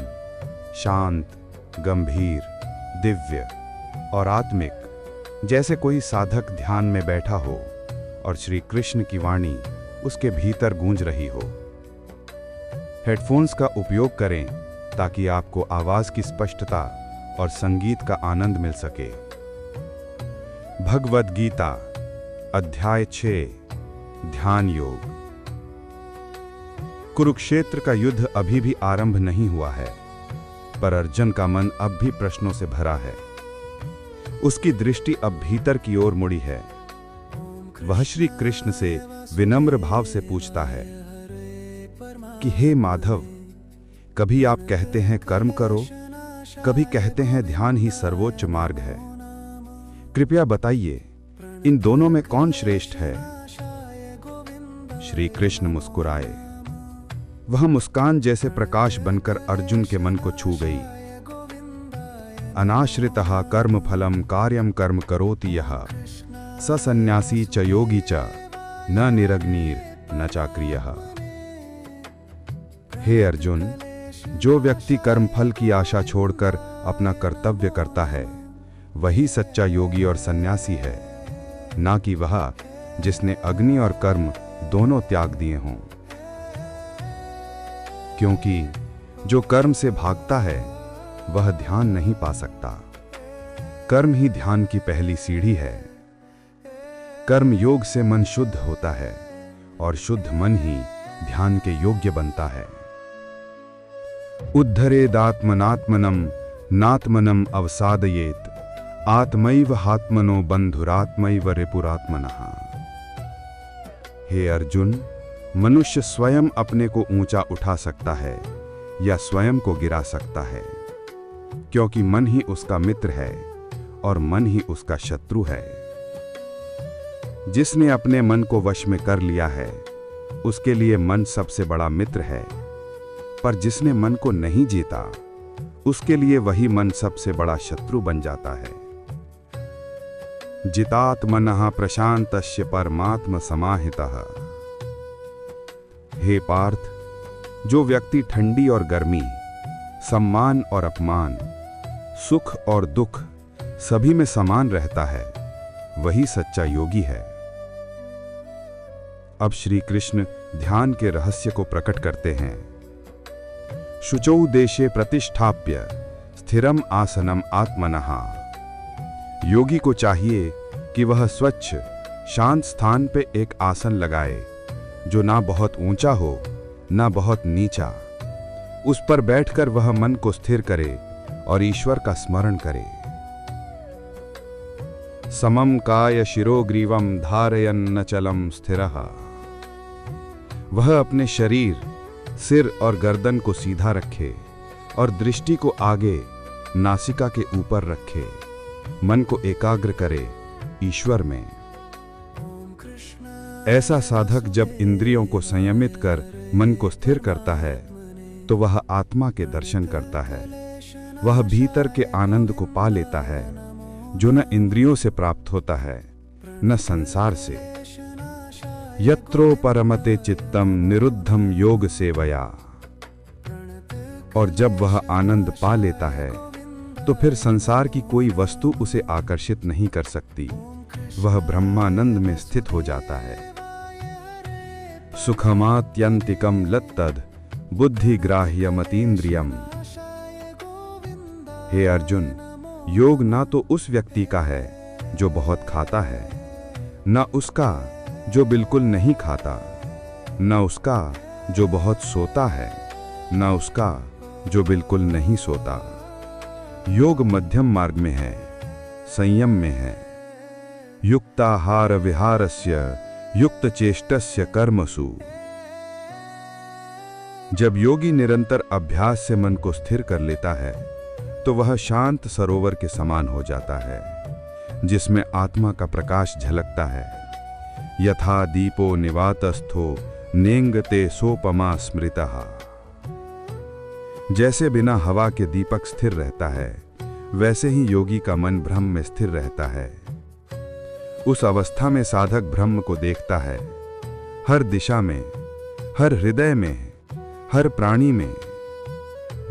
S1: शांत, गंभीर, दिव्य और आत्मिक, जैसे कोई साधक ध्यान में बैठा हो और श्री कृष्ण की वाणी उसके भीतर गूंज रही हो। हेडफोन्स का उपयोग करें ताकि आपको आवाज की स्पष्टता और संगीत का आनंद मिल सके। भगवद गीता अध्याय 6 ध्यान योग। कुरुक्षेत्र का युद्ध अभी भी आरंभ नहीं हुआ है, पर अर्जुन का मन अब भी प्रश्नों से भरा है। उसकी दृष्टि अब भीतर की ओर मुड़ी है। वह श्री कृष्ण से विनम्र भाव से पूछता है कि हे माधव, कभी आप कहते हैं कर्म करो, कभी कहते हैं ध्यान ही सर्वोच्च मार्ग है। कृपया बताइए, इन दोनों में कौन श्रेष्ठ है? श्री कृष्ण मुस्कुराए
S3: वह मुस्कान जैसे प्रकाश बनकर अर्जुन के मन को छू गई। अनाश्रितः कर्म फलम कार्यम कर्म करोति यः स सन्यासी च योगी च न निरग्निर न चाक्रियः। हे अर्जुन, जो व्यक्ति कर्मफल की आशा छोड़कर अपना कर्तव्य करता है वही सच्चा योगी और सन्यासी है, ना कि वह जिसने अग्नि और कर्म दोनों त्याग दिए हों। क्योंकि जो कर्म से भागता है वह ध्यान नहीं पा सकता। कर्म ही ध्यान की पहली सीढ़ी है। कर्म योग से मन शुद्ध होता है और शुद्ध मन ही ध्यान के योग्य बनता है। उद्धरेदात्मनात्मनम नात्मनम अवसादयेत आत्मैव हात्मनो बंधुरात्मैव रिपुरात्मनः। हे अर्जुन, मनुष्य स्वयं अपने को ऊंचा उठा सकता है या स्वयं को गिरा सकता है, क्योंकि मन ही उसका मित्र है और मन ही उसका शत्रु है। जिसने अपने मन को वश में कर लिया है उसके लिए मन सबसे बड़ा मित्र है, पर जिसने मन को नहीं जीता उसके लिए वही मन सबसे बड़ा शत्रु बन जाता है। जितात्मनः प्रशांतस्य परमात्म समाहितः। हे पार्थ, जो व्यक्ति ठंडी और गर्मी, सम्मान और अपमान, सुख और दुख सभी में समान रहता है वही सच्चा योगी है। अब श्री कृष्ण ध्यान के रहस्य को प्रकट करते हैं। शुचौ देशे प्रतिष्ठाप्य स्थिरम आसनम आत्मनः। योगी को चाहिए कि वह स्वच्छ शांत स्थान पे एक आसन लगाए जो ना बहुत ऊंचा हो ना बहुत नीचा। उस पर बैठकर वह मन को स्थिर करे और ईश्वर का स्मरण करे। समम काय शिरोग्रीवम धारयन्न चलम स्थिरः। वह अपने शरीर, सिर और गर्दन को सीधा रखे और दृष्टि को आगे नासिका के ऊपर रखे। मन को एकाग्र करे ईश्वर में। ऐसा साधक जब इंद्रियों को संयमित कर मन को स्थिर करता है तो वह आत्मा के दर्शन करता है। वह भीतर के आनंद को पा लेता है जो न इंद्रियों से प्राप्त होता है न संसार से। यत्रो परमते चित्तम निरुद्धम योग सेवया। और जब वह आनंद पा लेता है तो फिर संसार की कोई वस्तु उसे आकर्षित नहीं कर सकती। वह ब्रह्मानंद में स्थित हो जाता है। सुखमात्यंतिकम लत्तद बुद्धिग्राह्यमतीन्द्रियम। हे अर्जुन, योग ना तो उस व्यक्ति का है जो बहुत खाता है, न उसका जो बिल्कुल नहीं खाता, न उसका जो बहुत सोता है, न उसका जो बिल्कुल नहीं सोता। योग मध्यम मार्ग में है, संयम में है। युक्ताहार विहारस्य युक्त चेष्टस्य कर्मसु। जब योगी निरंतर अभ्यास से मन को स्थिर कर लेता है तो वह शांत सरोवर के समान हो जाता है जिसमें आत्मा का प्रकाश झलकता है। यथा दीपो निवातस्थो नेंगते सोपमा स्मृतः। जैसे बिना हवा के दीपक स्थिर रहता है वैसे ही योगी का मन ब्रह्म में स्थिर रहता है। उस अवस्था में साधक ब्रह्म को देखता है, हर दिशा में, हर हृदय में, हर प्राणी में।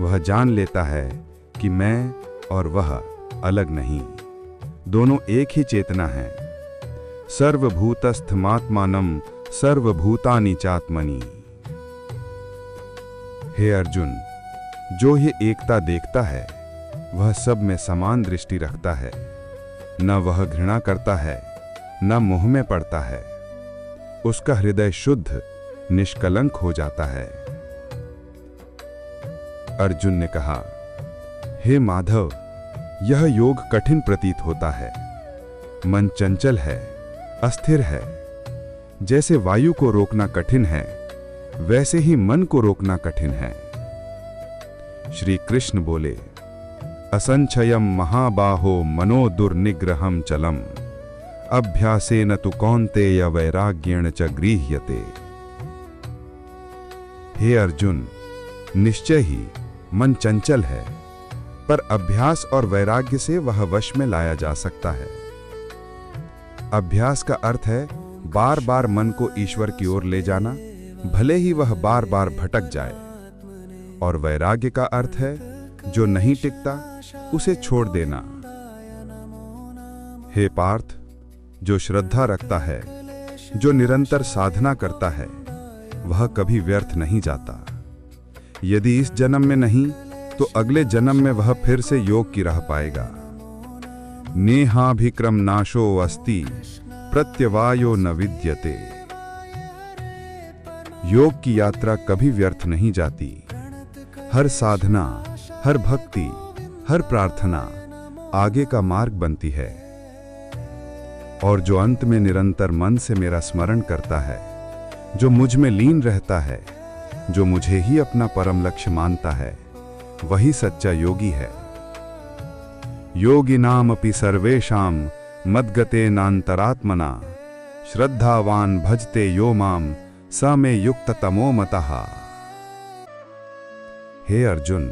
S3: वह जान लेता है कि मैं और वह अलग नहीं, दोनों एक ही चेतना है। सर्वभूतस्थमात्मानं सर्वभूतानि चात्मनि। हे अर्जुन, जो ये एकता देखता है वह सब में समान दृष्टि रखता है। न वह घृणा करता है न मोह में पड़ता है। उसका हृदय शुद्ध निष्कलंक हो जाता है। अर्जुन ने कहा, हे माधव, यह योग कठिन प्रतीत होता है। मन चंचल है, अस्थिर है। जैसे वायु को रोकना कठिन है वैसे ही मन को रोकना कठिन है। श्री कृष्ण बोले, असंचयम महाबाहो मनो दुर्निग्रहम चलम अभ्यासेन तु कौन्तेय वैराग्येण च गृह्यते। हे अर्जुन, निश्चय ही मन चंचल है, पर अभ्यास और वैराग्य से वह वश में लाया जा सकता है। अभ्यास का अर्थ है बार बार मन को ईश्वर की ओर ले जाना, भले ही वह बार बार भटक जाए। और वैराग्य का अर्थ है जो नहीं टिकता उसे छोड़ देना। हे पार्थ, जो श्रद्धा रखता है, जो निरंतर साधना करता है, वह कभी व्यर्थ नहीं जाता। यदि इस जन्म में नहीं तो अगले जन्म में वह फिर से योग की राह पाएगा। नेहाभिक्रम नाशो अस्ति प्रत्यवायो न विद्यते। योग की यात्रा कभी व्यर्थ नहीं जाती। हर साधना, हर भक्ति, हर प्रार्थना आगे का मार्ग बनती है। और जो अंत में निरंतर मन से मेरा स्मरण करता है, जो मुझ में लीन रहता है, जो मुझे ही अपना परम लक्ष्य मानता है, वही सच्चा योगी है। योगिनामपि सर्वेषां मद्गतेनान्तरात्मना श्रद्धावान भजते यो माम स मे युक्ततमो मतः। हे अर्जुन,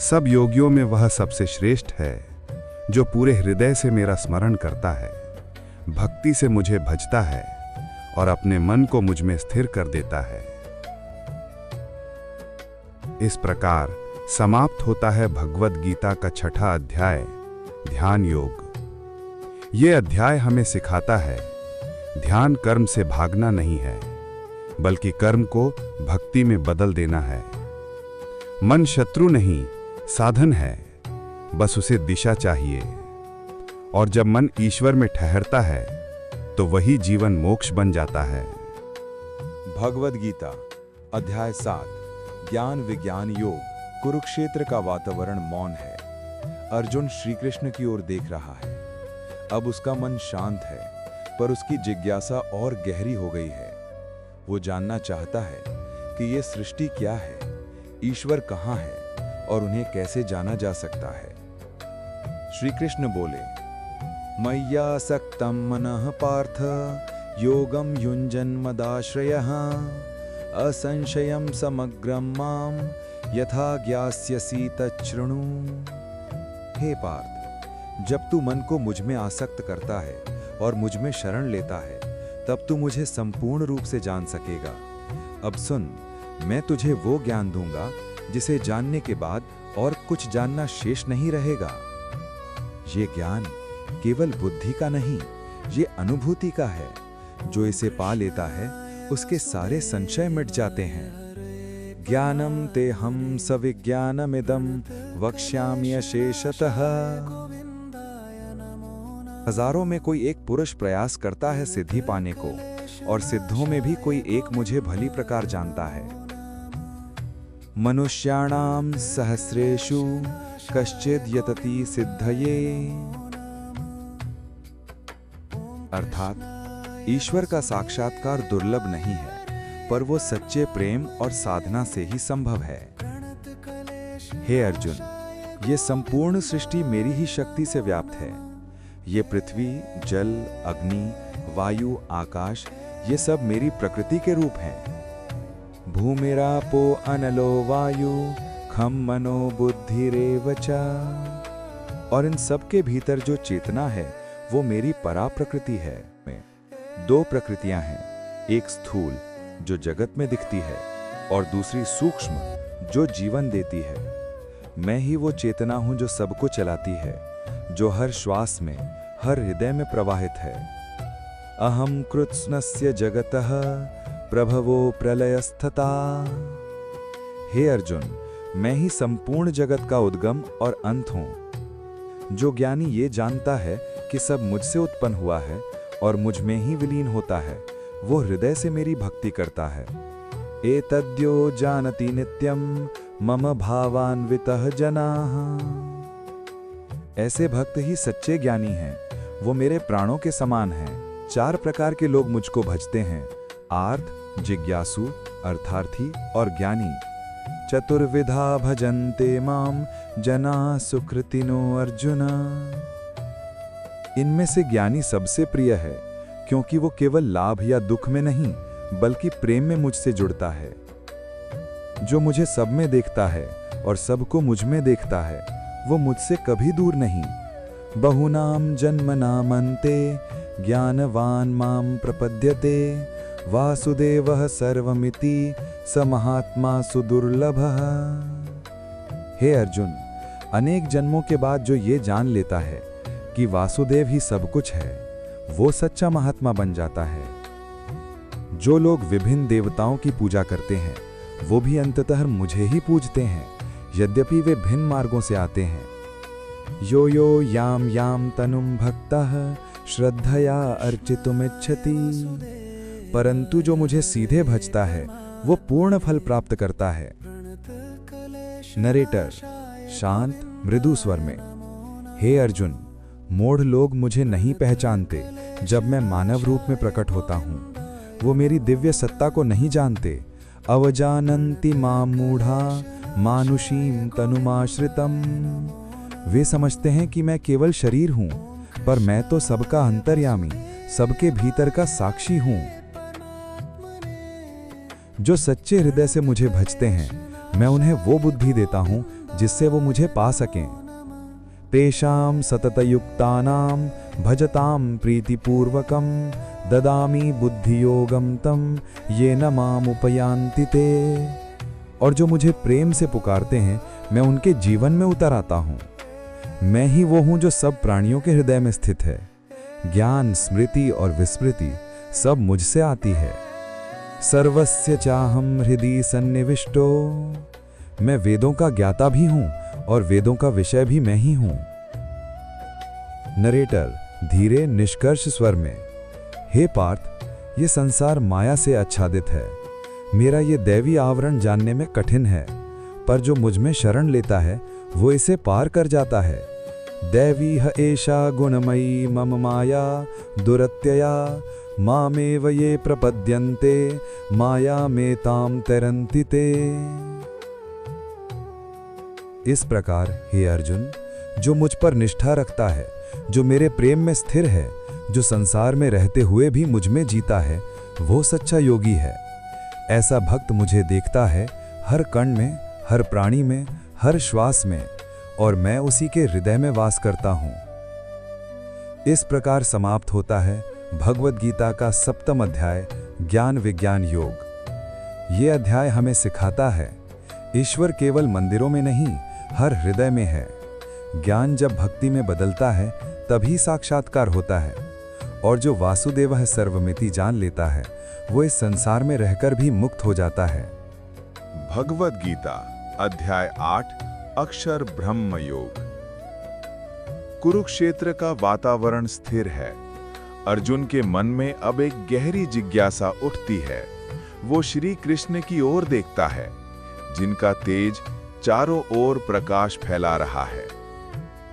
S3: सब योगियों में वह सबसे श्रेष्ठ है जो पूरे हृदय से मेरा स्मरण करता है, भक्ति से मुझे भजता है और अपने मन को मुझ में स्थिर कर देता है। इस प्रकार समाप्त होता है भगवद गीता का 6वां अध्याय, ध्यान योग। ये अध्याय हमें सिखाता है ध्यान कर्म से भागना नहीं है, बल्कि कर्म को भक्ति में बदल देना है। मन शत्रु नहीं, साधन है, बस उसे दिशा चाहिए। और जब मन ईश्वर में ठहरता है तो वही जीवन मोक्ष बन जाता है।
S4: भगवद गीता अध्याय 7, ज्ञान विज्ञान योग। कुरुक्षेत्र का वातावरण मौन है। अर्जुन श्री कृष्ण की ओर देख रहा है। अब उसका मन शांत है, पर उसकी जिज्ञासा और गहरी हो गई है। वो जानना चाहता है कि ये सृष्टि क्या है, ईश्वर कहाँ है और उन्हें कैसे जाना जा सकता है। श्री कृष्ण बोले, मय्यासक्तं मनः पार्थ योगं युञ्जन् मदाश्रयः असंशयं समग्रं मां यथा ज्ञास्यसि तच्छृणु। हे पार्थ, जब तू मन को मुझ में आसक्त करता है और मुझ में शरण लेता है, तब तू मुझे संपूर्ण रूप से जान सकेगा। अब सुन, मैं तुझे वो ज्ञान दूंगा जिसे जानने के बाद और कुछ जानना शेष नहीं रहेगा। ये ज्ञान केवल बुद्धि का नहीं, ये अनुभूति का है। जो इसे पा लेता है उसके सारे संशय मिट जाते हैं। ज्ञानम ते हम सविज्ञानमिदं वक्ष्यामि अशेषतः। हजारों में कोई एक पुरुष प्रयास करता है सिद्धि पाने को, और सिद्धों में भी कोई एक मुझे भली प्रकार जानता है। मनुष्याणाम सहस्रेषु कश्चिद यतति सिद्धये। अर्थात ईश्वर का साक्षात्कार दुर्लभ नहीं है, पर वो सच्चे प्रेम और साधना से ही संभव है। हे अर्जुन, ये संपूर्ण सृष्टि मेरी ही शक्ति से व्याप्त है। ये पृथ्वी, जल, अग्नि, वायु, आकाश, ये सब मेरी प्रकृति के रूप हैं। भूमिरापो अनलो वायु खम मनो बुद्धिरेव च। और इन सब के भीतर जो चेतना है वो मेरी परा प्रकृति है। दो प्रकृतियां हैं, एक स्थूल जो जगत में दिखती है और दूसरी सूक्ष्म जो जीवन देती है। मैं ही वो चेतना हूं जो सबको चलाती है, जो हर श्वास में, हर हृदय में प्रवाहित है। अहम कृत्स्नस्य जगतः प्रभवो प्रलयस्थता। हे अर्जुन, मैं ही संपूर्ण जगत का उद्गम और अंत हूं। जो ज्ञानी ये जानता है कि सब मुझसे उत्पन्न हुआ है और मुझ में ही विलीन होता है, वो हृदय से मेरी भक्ति करता है। एतद्यो जानति नित्यं मम भावान्वितः जनाः। ऐसे भक्त ही सच्चे ज्ञानी हैं, वो मेरे प्राणों के समान हैं। 4 प्रकार के लोग मुझको भजते हैं, आर्त, जिज्ञासु, अर्थार्थी और ज्ञानी। चतुर्विधा भजन्ते माम जनाः सुकृतिनो अर्जुन। इनमें से ज्ञानी सबसे प्रिय है, क्योंकि वो केवल लाभ या दुख में नहीं, बल्कि प्रेम में मुझसे जुड़ता है। जो मुझे सब में देखता है और सबको मुझ में देखता है, वो मुझसे कभी दूर नहीं। बहुनाम जन्मनामन्ते ज्ञानवान माम प्रपद्यते वासुदेवः सर्वमिति स महात्मा सुदुर्लभः। हे अर्जुन, अनेक जन्मों के बाद जो ये जान लेता है कि वासुदेव ही सब कुछ है, वो सच्चा महात्मा बन जाता है। जो लोग विभिन्न देवताओं की पूजा करते हैं, वो भी अंततः मुझे ही पूजते हैं, यद्यपि वे भिन्न मार्गों से आते हैं। यो यो याम याम तनुम भक्तः श्रद्धया अर्चितुमिच्छति। परंतु जो मुझे सीधे भजता है, वो पूर्ण फल प्राप्त करता है। नरेटर शांत मृदु स्वर में। हे अर्जुन, मूढ़ लोग मुझे नहीं पहचानते जब मैं मानव रूप में प्रकट होता हूँ। वो मेरी दिव्य सत्ता को नहीं जानते। अवजानन्ति माम मूढ़ा मानुषीम तनुमाश्रितम। वे समझते हैं कि मैं केवल शरीर हूँ, पर मैं तो सबका अंतर्यामी, सबके भीतर का साक्षी हूँ। जो सच्चे हृदय से मुझे भजते हैं, मैं उन्हें वो बुद्धि देता हूँ जिससे वो मुझे पा सकें। तेषां सततयुक्तानां भजतां प्रीतिपूर्वकं ददामि बुद्धियोगं तं येन मामुपयान्ति ते। और जो मुझे प्रेम से पुकारते हैं, मैं उनके जीवन में उतर आता हूँ। मैं ही वो हूँ जो सब प्राणियों के हृदय में स्थित है। ज्ञान, स्मृति और विस्मृति सब मुझसे आती है। सर्वस्य चाहं हृदि सन्निविष्टो। मैं वेदों का ज्ञाता भी हूँ और वेदों का विषय भी मैं ही हूँ। नरेटर धीरे निष्कर्ष स्वर में। हे पार्थ, ये संसार माया से आच्छादित है। मेरा ये दैवी आवरण जानने में कठिन है, पर जो मुझ में शरण लेता है, वो इसे पार कर जाता है। दैवी ह एषा गुणमयी मम माया दुरत्यया मामेव ये प्रपद्यन्ते माया में ताम तरन्ति ते। इस प्रकार हे अर्जुन, जो मुझ पर निष्ठा रखता है, जो मेरे प्रेम में स्थिर है, जो संसार में रहते हुए भी मुझ में जीता है, वो सच्चा योगी है। ऐसा भक्त मुझे देखता है हर कण में, हर प्राणी में, हर श्वास में, और मैं उसी के हृदय में वास करता हूँ। इस प्रकार समाप्त होता है भगवद गीता का 7वां अध्याय ज्ञान विज्ञान योग। ये अध्याय हमें सिखाता है ईश्वर केवल मंदिरों में नहीं, हर हृदय में है। ज्ञान जब भक्ति में बदलता है, तभी साक्षात्कार होता है। और जो वासुदेवः सर्वमिति जान लेता है, वो इस संसार में रहकर भी मुक्त हो जाता है।
S3: भगवद गीता अध्याय 8 अक्षर ब्रह्म योग। कुरुक्षेत्र का वातावरण स्थिर है। अर्जुन के मन में अब एक गहरी जिज्ञासा उठती है। वो श्री कृष्ण की ओर देखता है, जिनका तेज चारों ओर प्रकाश फैला रहा है।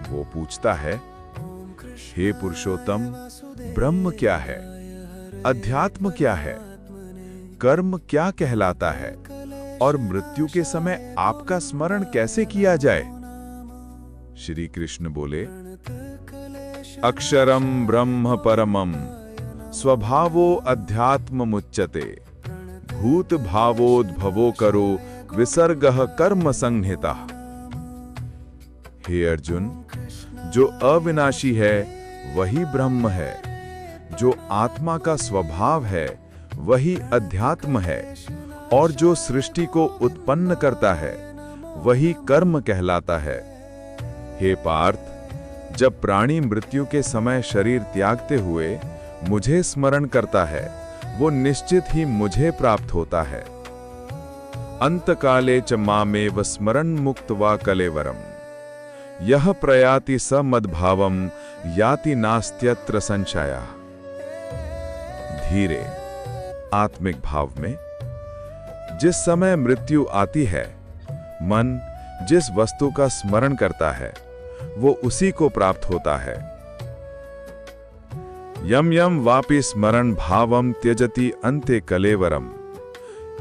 S3: वो पूछता है, हे पुरुषोत्तम, ब्रह्म क्या है? अध्यात्म क्या है? कर्म क्या कहलाता है? और मृत्यु के समय आपका स्मरण कैसे किया जाए? श्री कृष्ण बोले, अक्षरम ब्रह्म परमम स्वभावो अध्यात्म मुच्यते भूत भावोद्भवो करो विसर्गः कर्म संहिता। हे अर्जुन, जो अविनाशी है वही ब्रह्म है। जो आत्मा का स्वभाव है वही अध्यात्म है। और जो सृष्टि को उत्पन्न करता है वही कर्म कहलाता है। हे पार्थ, जब प्राणी मृत्यु के समय शरीर त्यागते हुए मुझे स्मरण करता है, वो निश्चित ही मुझे प्राप्त होता है। अंतकाले च मामेव स्मरन् मुक्त्वा कलेवरम यह प्रयाति स मद्भावम याति नास्त्यत्र संशयः। धीरे आत्मिक भाव में, जिस समय मृत्यु आती है, मन जिस वस्तु का स्मरण करता है, वो उसी को प्राप्त होता है। यम यम वापि स्मरण भावम त्यजति अन्ते कलेवरम।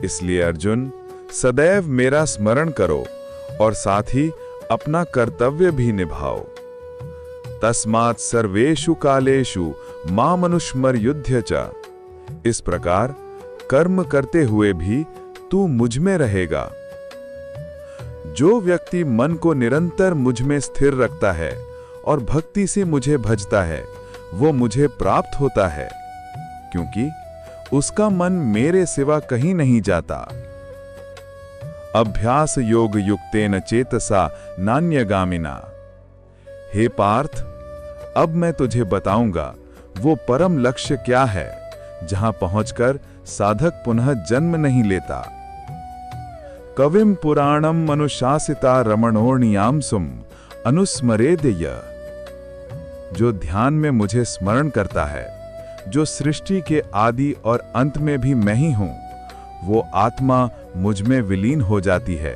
S3: इसलिए अर्जुन, सदैव मेरा स्मरण करो और साथ ही अपना कर्तव्य भी निभाओ। तस्मात् सर्वेषु कालेषु मामनुस्मर्युध्य च। इस प्रकार कर्म करते हुए भी तू मुझ में रहेगा जो व्यक्ति मन को निरंतर मुझ में स्थिर रखता है और भक्ति से मुझे भजता है, वो मुझे प्राप्त होता है, क्योंकि उसका मन मेरे सिवा कहीं नहीं जाता। अभ्यास योग युक्तेन चेतसा नान्यगामिना। हे पार्थ, अब मैं तुझे बताऊंगा वो परम लक्ष्य क्या है, जहां पहुंचकर साधक पुनः जन्म नहीं लेता। कविम पुराणम अनुशासिता रमणोर्णियामसुम अनुस्मरेद्य। जो ध्यान में मुझे स्मरण करता है, जो सृष्टि के आदि और अंत में भी मैं ही हूं, वो आत्मा मुझ में विलीन हो जाती है।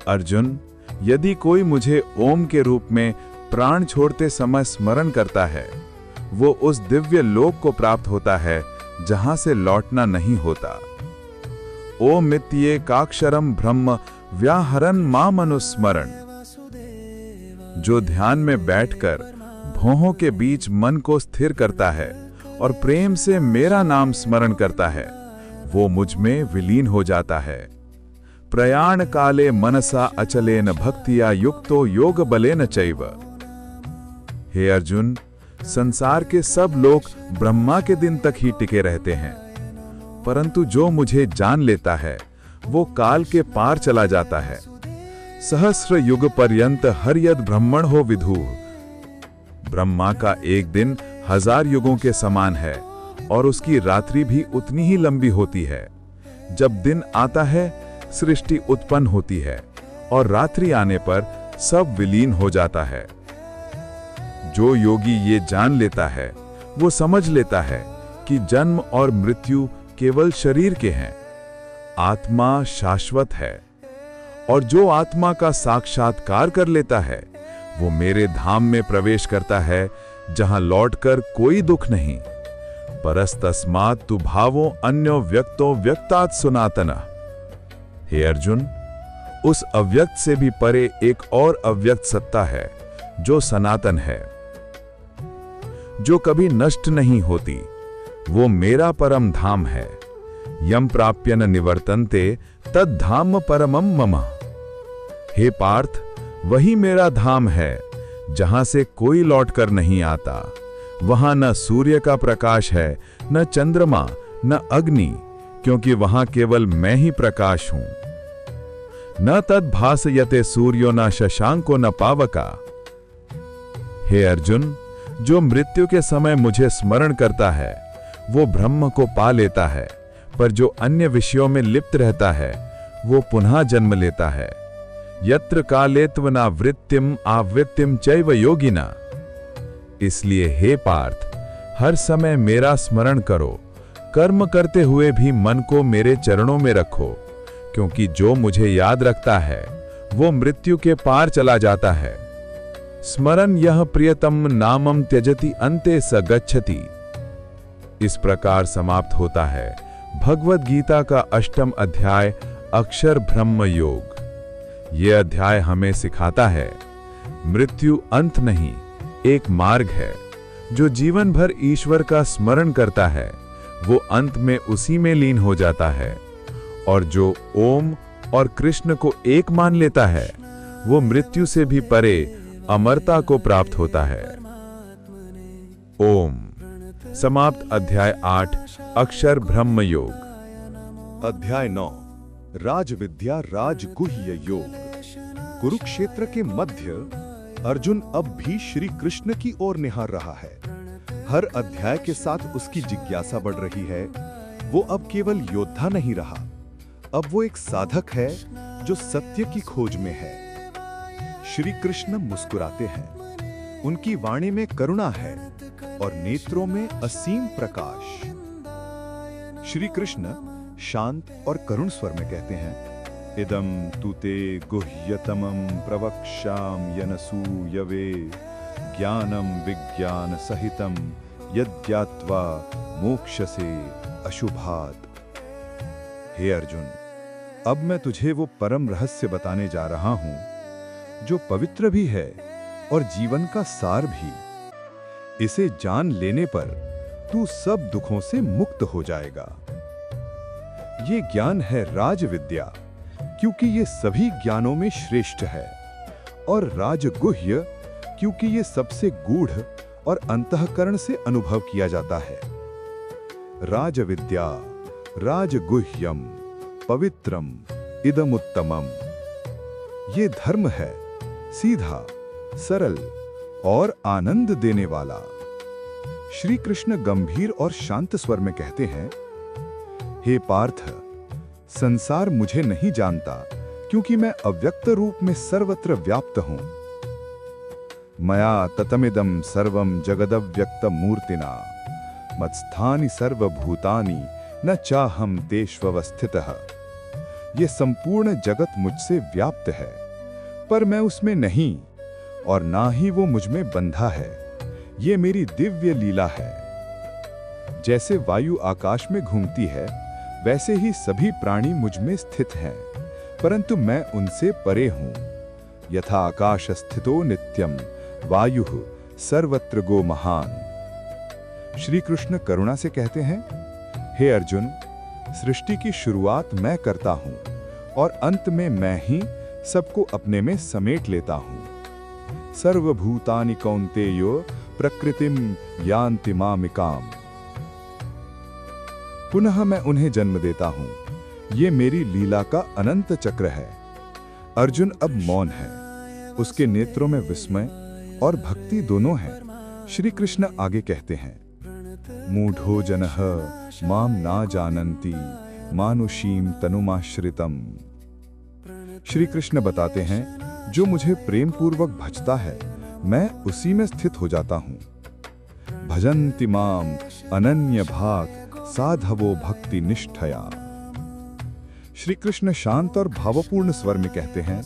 S3: अर्जुन, यदि कोई मुझे ओम के रूप में प्राण छोड़ते समय स्मरण करता है, वो उस दिव्य लोक को प्राप्त होता है जहां से लौटना नहीं होता। ओम मित्येकाक्षरम ब्रह्म व्याहरन माम अनुस्मरण। जो ध्यान में बैठकर भौहों के बीच मन को स्थिर करता है और प्रेम से मेरा नाम स्मरण करता है, वो मुझ में विलीन हो जाता है। प्रयाण काले मनसा अचलेन भक्तिया युक्तो योग बलेन चैव। हे अर्जुन, संसार के सब लोग ब्रह्मा के दिन तक ही टिके रहते हैं, परंतु जो मुझे जान लेता है वो काल के पार चला जाता है। सहस्र युग पर्यंत हर्यद ब्रह्मण हो विधु। ब्रह्मा का एक दिन 1000 युगों के समान है और उसकी रात्रि भी उतनी ही लंबी होती है। जब दिन आता है, सृष्टि उत्पन्न होती है और रात्रि आने पर सब विलीन हो जाता है। जो योगी ये जान लेता है, वो समझ लेता है कि जन्म और मृत्यु केवल शरीर के हैं, आत्मा शाश्वत है। और जो आत्मा का साक्षात्कार कर लेता है, वो मेरे धाम में प्रवेश करता है, जहां लौटकर कोई दुख नहीं। परस्तस्मात् तु भावो अन्यो व्यक्तो व्यक्तात् सनातनः। हे अर्जुन, उस अव्यक्त से भी परे एक और अव्यक्त सत्ता है जो सनातन है, जो कभी नष्ट नहीं होती। वो मेरा परम धाम है। यम प्राप्य न निवर्तन्ते तद धाम परमम मम। हे पार्थ, वही मेरा धाम है जहां से कोई लौटकर नहीं आता। वहां न सूर्य का प्रकाश है, न चंद्रमा, न अग्नि, क्योंकि वहां केवल मैं ही प्रकाश हूं। न तद भासयते सूर्यो न शशांको न पावका। हे अर्जुन, जो मृत्यु के समय मुझे स्मरण करता है, वो ब्रह्म को पा लेता है, पर जो अन्य विषयों में लिप्त रहता है, वो पुनः जन्म लेता है। यत्र कालेत्वना वृत्तिम आवृत्तिम चैव योगिना। इसलिए हे पार्थ, हर समय मेरा स्मरण करो। कर्म करते हुए भी मन को मेरे चरणों में रखो, क्योंकि जो मुझे याद रखता है, वो मृत्यु के पार चला जाता है। स्मरण यह प्रियतम नामम त्यजति अन्ते स गच्छति। इस प्रकार समाप्त होता है भगवद गीता का 8वां अध्याय अक्षर ब्रह्म योग। यह अध्याय हमें सिखाता है, मृत्यु अंत नहीं, एक मार्ग है। जो जीवन भर ईश्वर का स्मरण करता है, वो अंत में उसी में लीन हो जाता है। और जो ओम और कृष्ण को एक मान लेता है, वो मृत्यु से भी परे अमरता को प्राप्त होता है। ओम। समाप्त अध्याय 8 अक्षर ब्रह्म योग।
S1: अध्याय 9 राज विद्या राजगुह्य योग। कुरुक्षेत्र के मध्य अर्जुन अब भी श्री कृष्ण की ओर निहार रहा है। हर अध्याय के साथ उसकी जिज्ञासा बढ़ रही है। वो अब केवल योद्धा नहीं रहा, अब वो एक साधक है जो सत्य की खोज में है। श्री कृष्ण मुस्कुराते हैं, उनकी वाणी में करुणा है और नेत्रों में असीम प्रकाश। श्री कृष्ण शांत और करुण स्वर में कहते हैं, इदम तुते गुह्यतमं प्रवक्ष्याम यनसूयवे ज्ञानम विज्ञान सहितम यद्ज्ञात्वा मोक्षसे अशुभात्। हे अर्जुन, अब मैं तुझे वो परम रहस्य बताने जा रहा हूं जो पवित्र भी है और जीवन का सार भी। इसे जान लेने पर तू सब दुखों से मुक्त हो जाएगा। ये ज्ञान है राज विद्या,
S4: क्योंकि ये सभी ज्ञानों में श्रेष्ठ है, और राजगुह्य क्योंकि ये सबसे गूढ़ और अंतःकरण से अनुभव किया जाता है। राजविद्या राजगुह्यम पवित्रम इदमुत्तमम। ये धर्म है सीधा, सरल और आनंद देने वाला। श्री कृष्ण गंभीर और शांत स्वर में कहते हैं, हे पार्थ, संसार मुझे नहीं जानता क्योंकि मैं अव्यक्त रूप में सर्वत्र व्याप्त हूं। मया ततमिदं सर्वं जगदव्यक्त मूर्तिना मत्स्थानि सर्वभूतानि न चाहम तेष्वस्थितः। ये संपूर्ण जगत मुझसे व्याप्त है, पर मैं उसमें नहीं और ना ही वो मुझ में बंधा है। ये मेरी दिव्य लीला है। जैसे वायु आकाश में घूमती है, वैसे ही सभी प्राणी मुझ में स्थित हैं, परंतु मैं उनसे परे हूं। यथा आकाश स्थितो नित्यम वायुः सर्वत्र गो महान। श्री कृष्ण करुणा से कहते हैं, हे अर्जुन, सृष्टि की शुरुआत मैं करता हूं और अंत में मैं ही सबको अपने में समेट लेता हूं। सर्वभूतानि कौन्तेयो प्रकृतिम यान्ति मामिकाम। पुनः मैं उन्हें जन्म देता हूं। ये मेरी लीला का अनंत चक्र है। अर्जुन अब मौन है। उसके नेत्रों में विस्मय और भक्ति दोनों हैं। श्री कृष्ण आगे कहते हैं, मूढ़ो जनः माम ना जानन्ति मानुषीम तनुमाश्रितम। श्री कृष्ण बताते हैं, जो मुझे प्रेम पूर्वक भजता है, मैं उसी में स्थित हो जाता हूं। भजन्ति माम अनन्य भाग साधवो भक्ति निष्ठया। श्री कृष्ण शांत और भावपूर्ण स्वर में कहते हैं,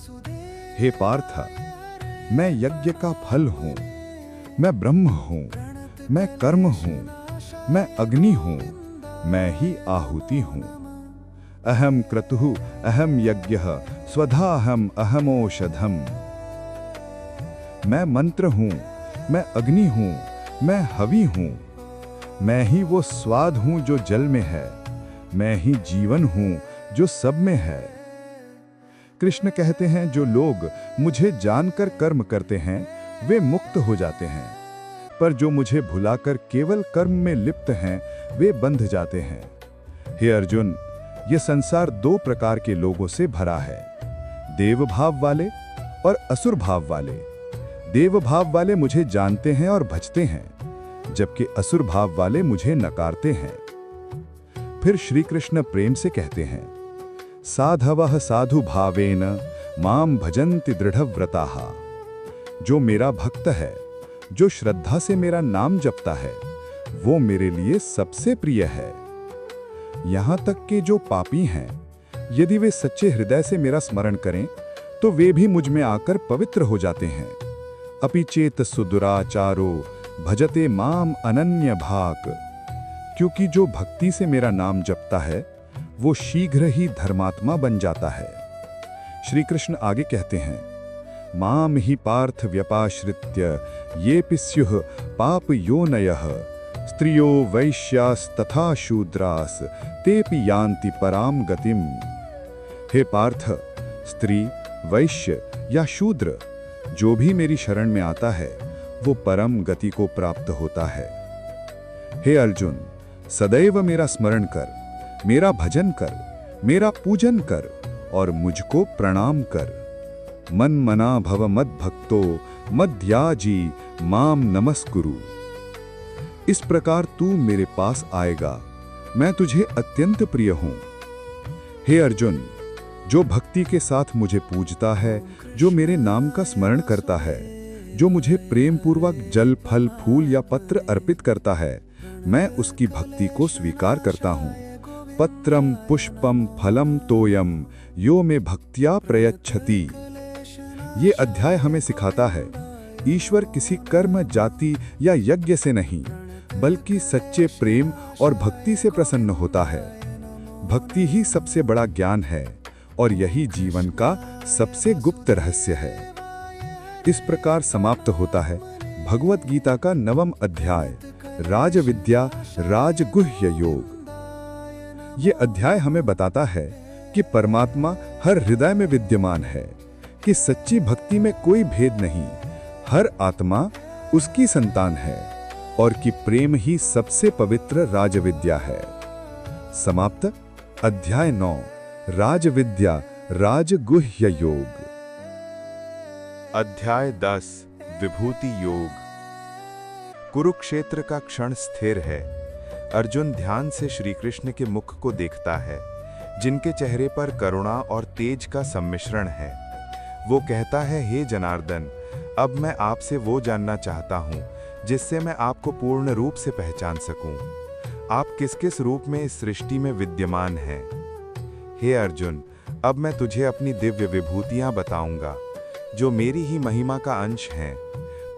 S4: हे पार्थ, मैं यज्ञ का फल हूं, मैं ब्रह्म हूं, मैं कर्म हूं, मैं अग्नि हूं, मैं ही आहुति हूं। अहम क्रतुः अहम यज्ञः स्वधा अहम अहमोषधम्। मैं मंत्र हूं, मैं अग्नि हूं, मैं हवि हूं, मैं ही वो स्वाद हूं जो जल में है, मैं ही जीवन हूं जो सब में है। कृष्ण कहते हैं, जो लोग मुझे जानकर कर्म करते हैं वे मुक्त हो जाते हैं, पर जो मुझे भुलाकर केवल कर्म में लिप्त हैं वे बंध जाते हैं। हे अर्जुन, ये संसार दो प्रकार के लोगों से भरा है, देव भाव वाले और असुर भाव वाले। देव भाव वाले मुझे जानते हैं और भजते हैं, जबकि असुर भाव वाले मुझे नकारते हैं। फिर श्री कृष्ण प्रेम से कहते हैं, साधवः साधु भावेन माम भजन्ति दृढ़व्रताः। जो मेरा भक्त है, जो श्रद्धा से मेरा नाम जपता है, वो मेरे लिए सबसे प्रिय है। यहां तक कि जो पापी हैं, यदि वे सच्चे हृदय से मेरा स्मरण करें तो वे भी मुझ में आकर पवित्र हो जाते हैं। अपि चेत सुदुराचारो भजते माम अनन्य भाग। क्योंकि जो भक्ति से मेरा नाम जपता है वो शीघ्र ही धर्मात्मा बन जाता है। श्री कृष्ण आगे कहते हैं, माम ही पार्थ व्यपाश्रित्य ये स्युः पाप योनयः स्त्रियो वैश्यास्तथा शूद्रास तेपि यान्ति पराम गतिम। हे पार्थ, स्त्री, वैश्य या शूद्र जो भी मेरी शरण में आता है वो परम गति को प्राप्त होता है। हे अर्जुन, सदैव मेरा स्मरण कर, मेरा भजन कर, मेरा पूजन कर और मुझको प्रणाम कर। मन मना भव मद भक्तो मद्याजी माम नमस्कुरु। इस प्रकार तू मेरे पास आएगा, मैं तुझे अत्यंत प्रिय हूं। हे अर्जुन, जो भक्ति के साथ मुझे पूजता है, जो मेरे नाम का स्मरण करता है, जो मुझे प्रेम पूर्वक जल, फल, फूल या पत्र अर्पित करता है, मैं उसकी भक्ति को स्वीकार करता हूं। पत्रम पुष्पम फलम तोयम यो में भक्त्या प्रयच्छति। ये अध्याय हमें सिखाता है, ईश्वर किसी कर्म, जाति या यज्ञ से नहीं, बल्कि सच्चे प्रेम और भक्ति से प्रसन्न होता है। भक्ति ही सबसे बड़ा ज्ञान है और यही जीवन का सबसे गुप्त रहस्य है। इस प्रकार समाप्त होता है भगवत गीता का 9वां अध्याय, राजविद्या राजगुह्य योग। ये अध्याय हमें बताता है
S3: कि परमात्मा हर हृदय में विद्यमान है, कि सच्ची भक्ति में कोई भेद नहीं, हर आत्मा उसकी संतान है और कि प्रेम ही सबसे पवित्र राजविद्या है। समाप्त। अध्याय 9 राजविद्या राजगुह्य योग।
S4: अध्याय 10 विभूति योग। कुरुक्षेत्र का क्षण स्थिर है। अर्जुन ध्यान से श्री कृष्ण के मुख को देखता है, जिनके चेहरे पर करुणा और तेज का सम्मिश्रण है। वो कहता है, हे जनार्दन, अब मैं आपसे वो जानना चाहता हूँ जिससे मैं आपको पूर्ण रूप से पहचान सकूं। आप किस किस रूप में इस सृष्टि में विद्यमान हैं? हे अर्जुन, अब मैं तुझे अपनी दिव्य विभूतियां बताऊंगा, जो मेरी ही महिमा का अंश हैं।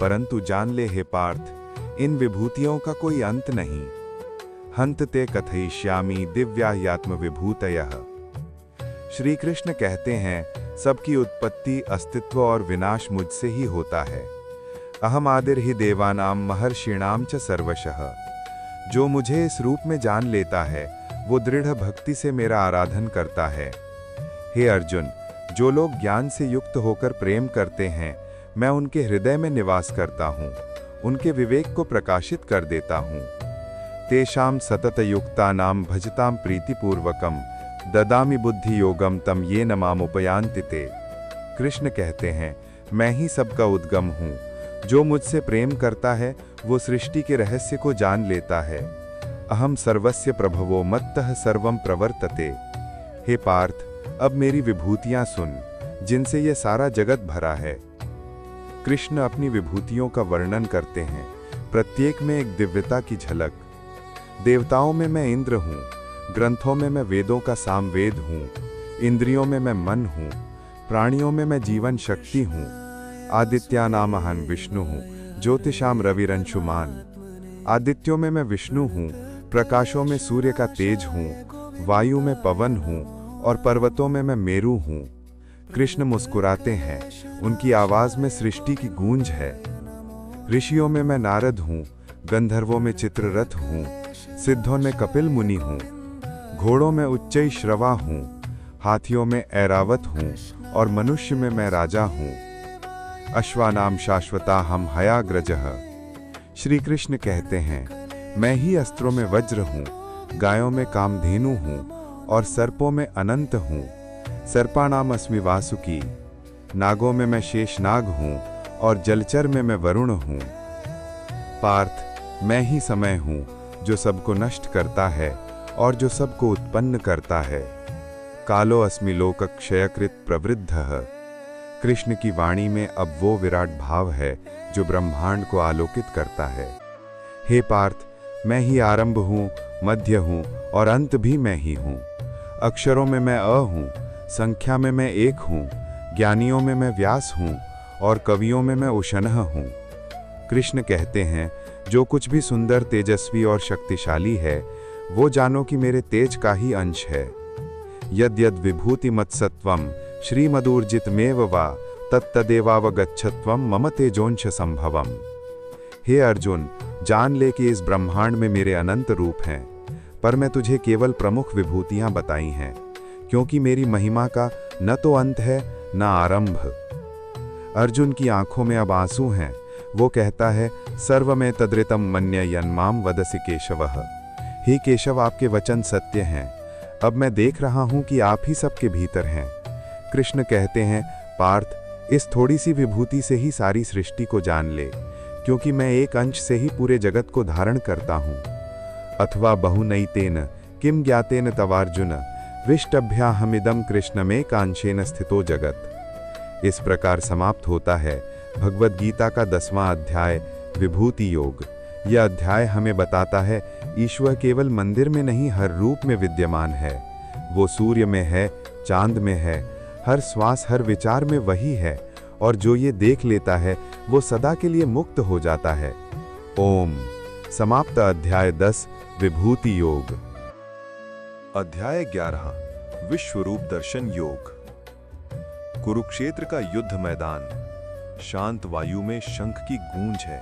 S4: परंतु जान ले हे पार्थ, इन विभूतियों का कोई अंत नहीं। हंत ते कथयिष्यामि दिव्याह्यात्म विभूतयः। श्री कृष्ण कहते हैं, सबकी उत्पत्ति, अस्तित्व और विनाश मुझसे ही होता है। अहम आदिर ही देवानाम महर्षिणाम च सर्वशः। जो मुझे इस रूप में जान लेता है, वो दृढ़ भक्ति से मेरा आराधन करता है। हे अर्जुन, जो लोग ज्ञान से युक्त होकर प्रेम करते हैं, मैं उनके हृदय में निवास करता हूँ, उनके विवेक को प्रकाशित कर देता हूँ। तेषाम सतत युक्तानाम भजताम प्रीतिपूर्वकम ददामि बुद्धि योगम तम ये न मामुपयान्ति ते। कृष्ण कहते हैं, मैं ही सबका उद्गम हूँ। जो मुझसे प्रेम करता है, वो सृष्टि के रहस्य को जान लेता है। अहम सर्वस्य प्रभवो मत्तः सर्वम प्रवर्तते। हे पार्थ, अब मेरी विभूतियां सुन, जिनसे ये सारा जगत भरा है। कृष्ण अपनी विभूतियों का वर्णन करते हैं, प्रत्येक में एक दिव्यता की झलक। देवताओं में मैं इंद्र हूँ, ग्रंथों में मैं वेदों का सामवेद हूँ, इंद्रियों में मैं मन हूँ, प्राणियों में मैं जीवन शक्ति हूँ। आदित्यानाम अहं विष्णु हूँ, ज्योतिषाम रविरंशुमान। आदित्यों में मैं विष्णु हूँ, प्रकाशों में सूर्य का तेज हूँ, वायु में पवन हूँ और पर्वतों में मैं मेरु हूँ। कृष्ण मुस्कुराते हैं, उनकी आवाज में सृष्टि की गूंज है। ऋषियों में मैं नारद हूँ, गंधर्वों में चित्ररथ हूँ, सिद्धों में कपिल मुनि हूँ, घोड़ों में उच्चई श्रवा हूँ, हाथियों में ऐरावत हूँ और मनुष्य में मैं राजा हूँ। अश्वानाम शाश्वता हम हयाग्रजः। श्री कृष्ण कहते हैं, मैं ही अस्त्रों में वज्र हूँ, गायों में कामधेनु हूँ और सर्पों में अनंत हूँ। सर्पानाम अस्मि वासुकी। नागों में मैं शेषनाग हूँ और जलचर में मैं वरुण हूँ। पार्थ, मैं ही समय हूँ, जो सबको नष्ट करता है और जो सबको उत्पन्न करता है। कालो अस्मि लोक क्षयकृत प्रवृद्धः। कृष्ण की वाणी में अब वो विराट भाव है जो ब्रह्मांड को आलोकित करता है। हे पार्थ, मैं ही आरंभ हूँ, मध्य हूँ और अंत भी मैं ही हूँ। अक्षरों में मैं अ हूँ, संख्या में मैं एक हूँ, ज्ञानियों में मैं व्यास हूँ और कवियों में मैं उशनः हूँ। कृष्ण कहते हैं, जो कुछ भी सुंदर, तेजस्वी और शक्तिशाली है, वो जानो कि मेरे तेज का ही अंश है। यद्यद् विभूति मत्सत्वम श्रीमदूर्जितमेव वा तत्तदेवावगच्छत्वम मम तेजोंश संभवम। हे अर्जुन, जान ले कि इस ब्रह्मांड में मेरे अनंत रूप हैं, पर मैं तुझे केवल प्रमुख विभूतियां बताई हैं, क्योंकि मेरी महिमा का न तो अंत है न आरंभ। अर्जुन की आंखों में अब आंसू हैं। वो कहता है, सर्व में तद्रितम मन्य यन्माम वदसि केशवः। हे केशव, आपके वचन सत्य हैं। अब मैं देख रहा हूं कि आप ही सबके भीतर हैं। कृष्ण कहते हैं, पार्थ, इस थोड़ी सी विभूति से ही सारी सृष्टि को जान ले, क्योंकि मैं एक अंश से ही पूरे जगत को धारण करता हूँ। अथवा बहुनैतेन किम ज्ञातेन तवार्जुन विष्टभ्याहमिदं कृष्ण में कांशेन स्थितो जगत। इस प्रकार समाप्त होता है भगवद गीता का 10वां अध्याय विभूति योग। यह अध्याय हमें बताता है, ईश्वर केवल मंदिर में नहीं, हर रूप में विद्यमान है। वो सूर्य में है, चांद में है, हर श्वास, हर विचार में वही है, और जो ये देख लेता है वो सदा के लिए मुक्त हो जाता है। ओम। समाप्त। अध्याय 10 विभूति योग।
S1: अध्याय 11 विश्वरूप दर्शन योग। कुरुक्षेत्र का युद्ध मैदान। शांत वायु में शंख की गूंज है।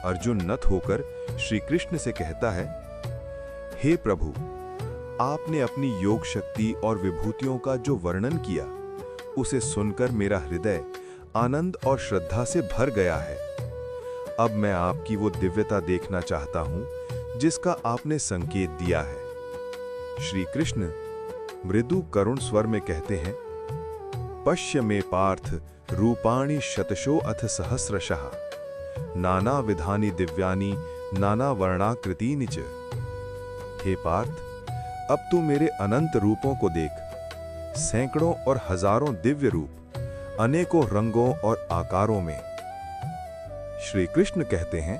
S1: अर्जुन नत होकर श्री कृष्ण से कहता है, हे प्रभु,
S4: आपने अपनी योग शक्ति और विभूतियों का जो वर्णन किया, उसे सुनकर मेरा हृदय आनंद और श्रद्धा से भर गया है। अब मैं आपकी वो दिव्यता देखना चाहता हूं जिसका आपने संकेत दिया है। श्री कृष्ण मृदु करुण स्वर में कहते हैं, पश्य में पार्थ रूपाणि शतशो अथ सहस्रशः नाना विधानि दिव्यानि नाना वर्णाकृतीनि च। हे पार्थ, अब तू मेरे अनंत रूपों को देख, सैकड़ों और हजारों दिव्य रूप, अनेकों रंगों और आकारों में। श्री कृष्ण कहते हैं,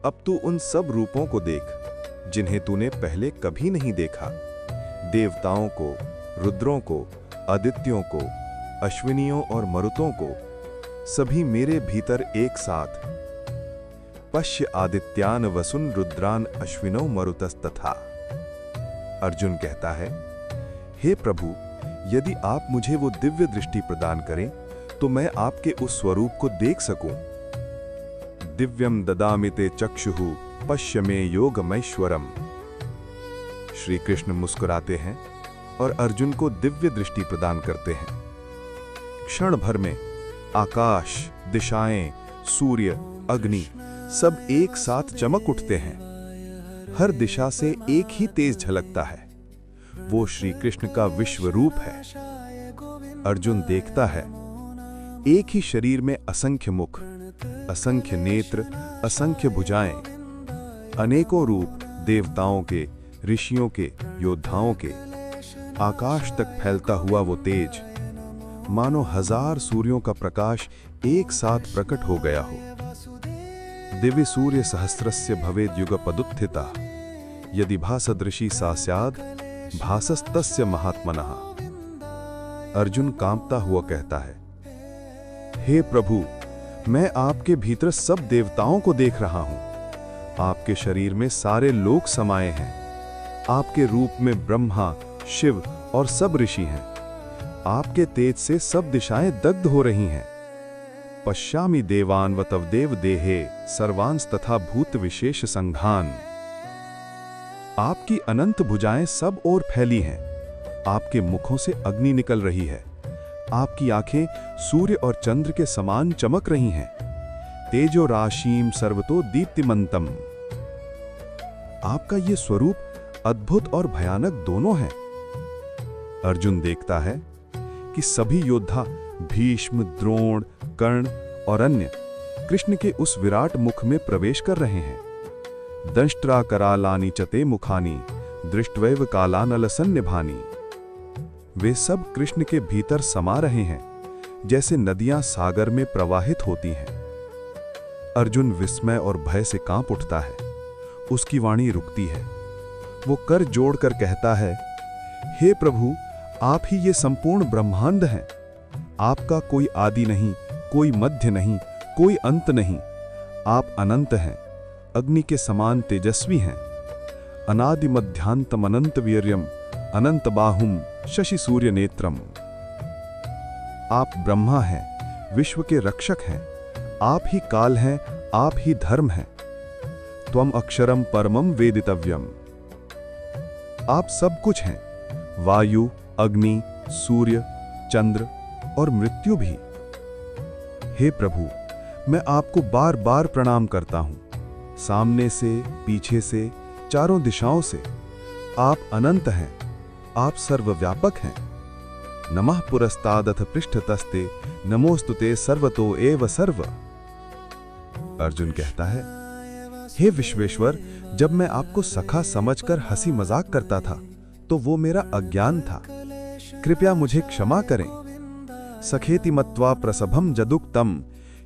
S4: अब तू उन सब रूपों को देख जिन्हें तूने पहले कभी नहीं देखा। देवताओं को, रुद्रों को, आदित्यों को, अश्विनियों और मरुतों को, सभी मेरे भीतर एक साथ। पश्य आदित्यान वसुन रुद्रान अश्विनौ मरुतस्तथा। अर्जुन कहता है, हे प्रभु, यदि आप मुझे वो दिव्य दृष्टि प्रदान करें तो मैं आपके उस स्वरूप को देख सकूं। दिव्यम ददामि ते चक्षुः पश्य मे योगमैश्वरम। श्री कृष्ण मुस्कुराते हैं और अर्जुन को दिव्य दृष्टि प्रदान करते हैं। क्षण भर में आकाश, दिशाएं, सूर्य, अग्नि सब एक साथ चमक उठते हैं। हर दिशा से एक ही तेज झलकता है। वो श्री कृष्ण का विश्व रूप है। अर्जुन देखता है, एक ही शरीर में असंख्य मुख, असंख्य नेत्र, असंख्य भुजाएं, अनेकों रूप, देवताओं के, ऋषियों के, योद्धाओं के। आकाश तक फैलता हुआ वो तेज मानो हजार सूर्यों का प्रकाश एक साथ प्रकट हो गया हो। दिव्य सूर्य सहस्रस्य भवेद् युगपदुत्थिता यदि भासदृशी सा स्याद् भासस्तस्य महात्मनः। अर्जुन कांपता हुआ कहता है, हे प्रभु, मैं आपके भीतर सब देवताओं को देख रहा हूं। आपके शरीर में सारे लोक समाये हैं। आपके रूप में ब्रह्मा, शिव और सब ऋषि हैं। आपके तेज से सब दिशाएं दग्ध हो रही हैं। पश्यामि देवान व तव देव देहे सर्वांस तथा भूत विशेष संघान। आपकी अनंत भुजाएं सब ओर फैली हैं। आपके मुखों से अग्नि निकल रही है। आपकी आंखें सूर्य और चंद्र के समान चमक रही हैं। तेजो राशीम सर्वतो दीप्तिमंतम। आपका ये स्वरूप अद्भुत और भयानक दोनों है। अर्जुन देखता है कि सभी योद्धा भीष्म, द्रोण, कर्ण और अन्य कृष्ण के उस विराट मुख में प्रवेश कर रहे हैं। दंष्ट्रा करालानि चते मुखानि दृष्ट्वैव कालानलसन्निभानि। वे सब कृष्ण के भीतर समा रहे हैं, जैसे नदियां सागर में प्रवाहित होती हैं। अर्जुन विस्मय और भय से कांप उठता है। उसकी वाणी रुकती है। वो कर जोड़कर कहता है, हे प्रभु, आप ही ये संपूर्ण ब्रह्मांड हैं। आपका कोई आदि नहीं, कोई मध्य नहीं, कोई अंत नहीं। आप अनंत हैं, अग्नि के समान तेजस्वी हैं। अनादि मध्यांतम अनंत वीर्यम अनंत बाहुम शशि सूर्य नेत्रम। आप ब्रह्मा हैं, विश्व के रक्षक हैं। आप ही काल हैं, आप ही धर्म हैं। त्वम अक्षरम परमम वेदितव्यम। आप सब कुछ हैं, वायु, अग्नि, सूर्य, चंद्र और मृत्यु भी। हे प्रभु, मैं आपको बार बार प्रणाम करता हूं। सामने से, पीछे से, चारों दिशाओं से। आप अनंत हैं, आप सर्वव्यापक हैं। नमः पुरस्तादथ पृष्ठतस्ते नमोस्तुते सर्वतो एव सर्व। अर्जुन कहता है, हे विश्वेश्वर, जब मैं आपको सखा समझकर हंसी मजाक करता था तो वो मेरा अज्ञान था। कृपया मुझे क्षमा करें। सखेति मत्वा प्रसभम जदुक्तम।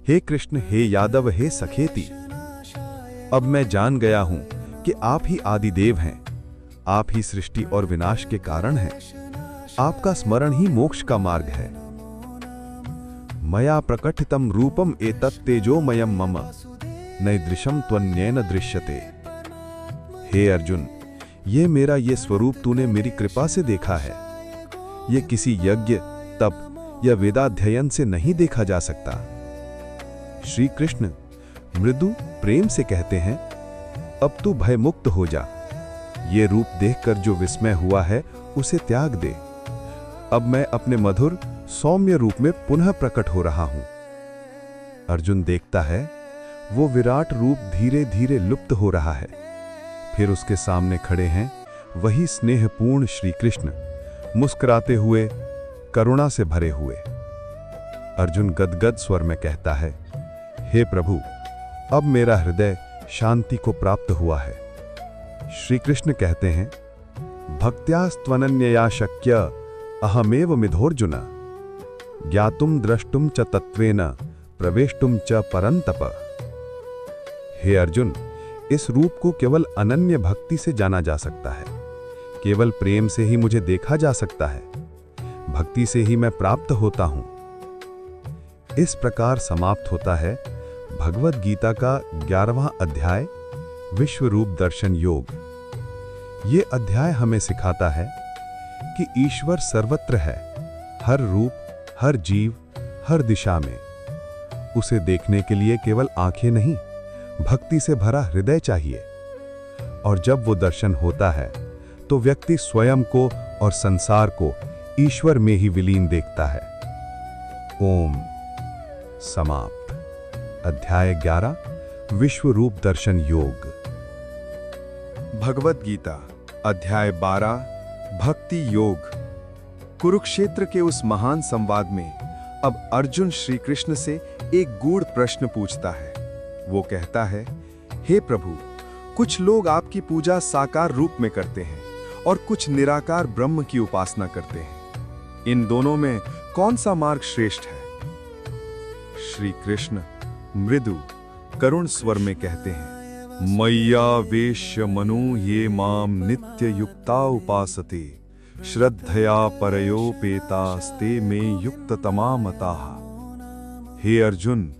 S4: हे कृष्ण, हे यादव, हे सखेति। अब मैं जान गया हूं कि आप ही आदिदेव हैं। आप ही सृष्टि और विनाश के कारण हैं। आपका स्मरण ही मोक्ष का मार्ग है। मया प्रकटितम रूपम एतत् तेजोमयम मम नैदृशम त्वन्येन दृश्यते। हे अर्जुन, ये मेरा ये स्वरूप तूने मेरी कृपा से देखा है। ये किसी यज्ञ, तप या वेदाध्ययन से नहीं देखा जा सकता। श्री कृष्ण मृदु प्रेम से कहते हैं, अब तू भयमुक्त हो जा।
S1: ये रूप देखकर जो विस्मय हुआ है उसे त्याग दे। अब मैं अपने मधुर सौम्य रूप में पुनः प्रकट हो रहा हूं। अर्जुन देखता है वो विराट रूप धीरे धीरे लुप्त हो रहा है। फिर उसके सामने खड़े हैं वही स्नेहपूर्ण श्री कृष्ण, मुस्कुराते हुए, करुणा से भरे हुए। अर्जुन गदगद स्वर में कहता है, हे प्रभु, अब मेरा हृदय शांति को प्राप्त हुआ है। श्री कृष्ण कहते हैं, भक्त्यास्त्वनन्यया शक्य अहमेव मिथोर्जुन, ज्ञातुम द्रष्टुम च तत्वेन प्रवेष्टुम च परंतप। हे अर्जुन, इस रूप को केवल अनन्य भक्ति से जाना जा सकता है। केवल प्रेम से ही मुझे देखा जा सकता है। भक्ति से ही मैं प्राप्त होता हूं। इस प्रकार समाप्त होता है भगवद गीता का 11वां अध्याय, विश्व रूप दर्शन योग। ये अध्याय हमें सिखाता है कि ईश्वर सर्वत्र है, हर रूप, हर जीव, हर दिशा में। उसे देखने के लिए केवल आंखें नहीं, भक्ति से भरा हृदय चाहिए। और जब वो दर्शन होता है तो व्यक्ति स्वयं को और संसार को ईश्वर में ही विलीन देखता है। ओम। समाप्त। अध्याय 11, विश्व रूप दर्शन योग।
S4: भगवत गीता अध्याय 12, भक्ति योग। कुरुक्षेत्र के उस महान संवाद में अब अर्जुन श्री कृष्ण से एक गूढ़ प्रश्न पूछता है। वो कहता है, हे प्रभु, कुछ लोग आपकी पूजा साकार रूप में करते हैं और कुछ निराकार ब्रह्म की उपासना करते हैं। इन दोनों में कौन सा मार्ग श्रेष्ठ है? श्री कृष्ण मृदु करुण स्वर में कहते हैं, मय्या वेश्य मनु ये माम नित्य युक्ता उपासते, श्रद्धया परयोपेतास्ते में युक्त तमामताः। हे अर्जुन,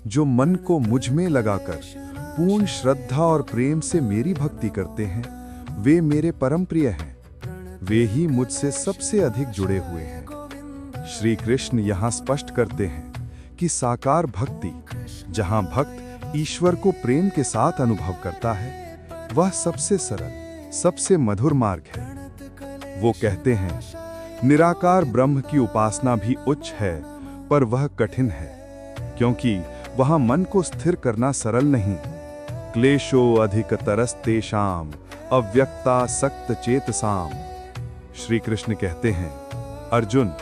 S4: जो मन को मुझ में लगाकर पूर्ण श्रद्धा और प्रेम से मेरी भक्ति करते हैं, वे मेरे परम प्रिय हैं। वे ही मुझसे सबसे अधिक जुड़े हुए हैं। श्री कृष्ण यहाँ स्पष्ट करते हैं कि साकार भक्ति, जहाँ भक्त ईश्वर को प्रेम के साथ अनुभव करता है, वह सबसे सरल, सबसे मधुर मार्ग है। वो कहते हैं, निराकार ब्रह्म की उपासना भी उच्च है, पर वह कठिन है, क्योंकि वहां मन को स्थिर करना सरल नहीं। क्लेशो अधिक तरस्तेषाम अव्यक्ता सक्त चेतसाम। श्री कृष्ण कहते हैं, अर्जुन,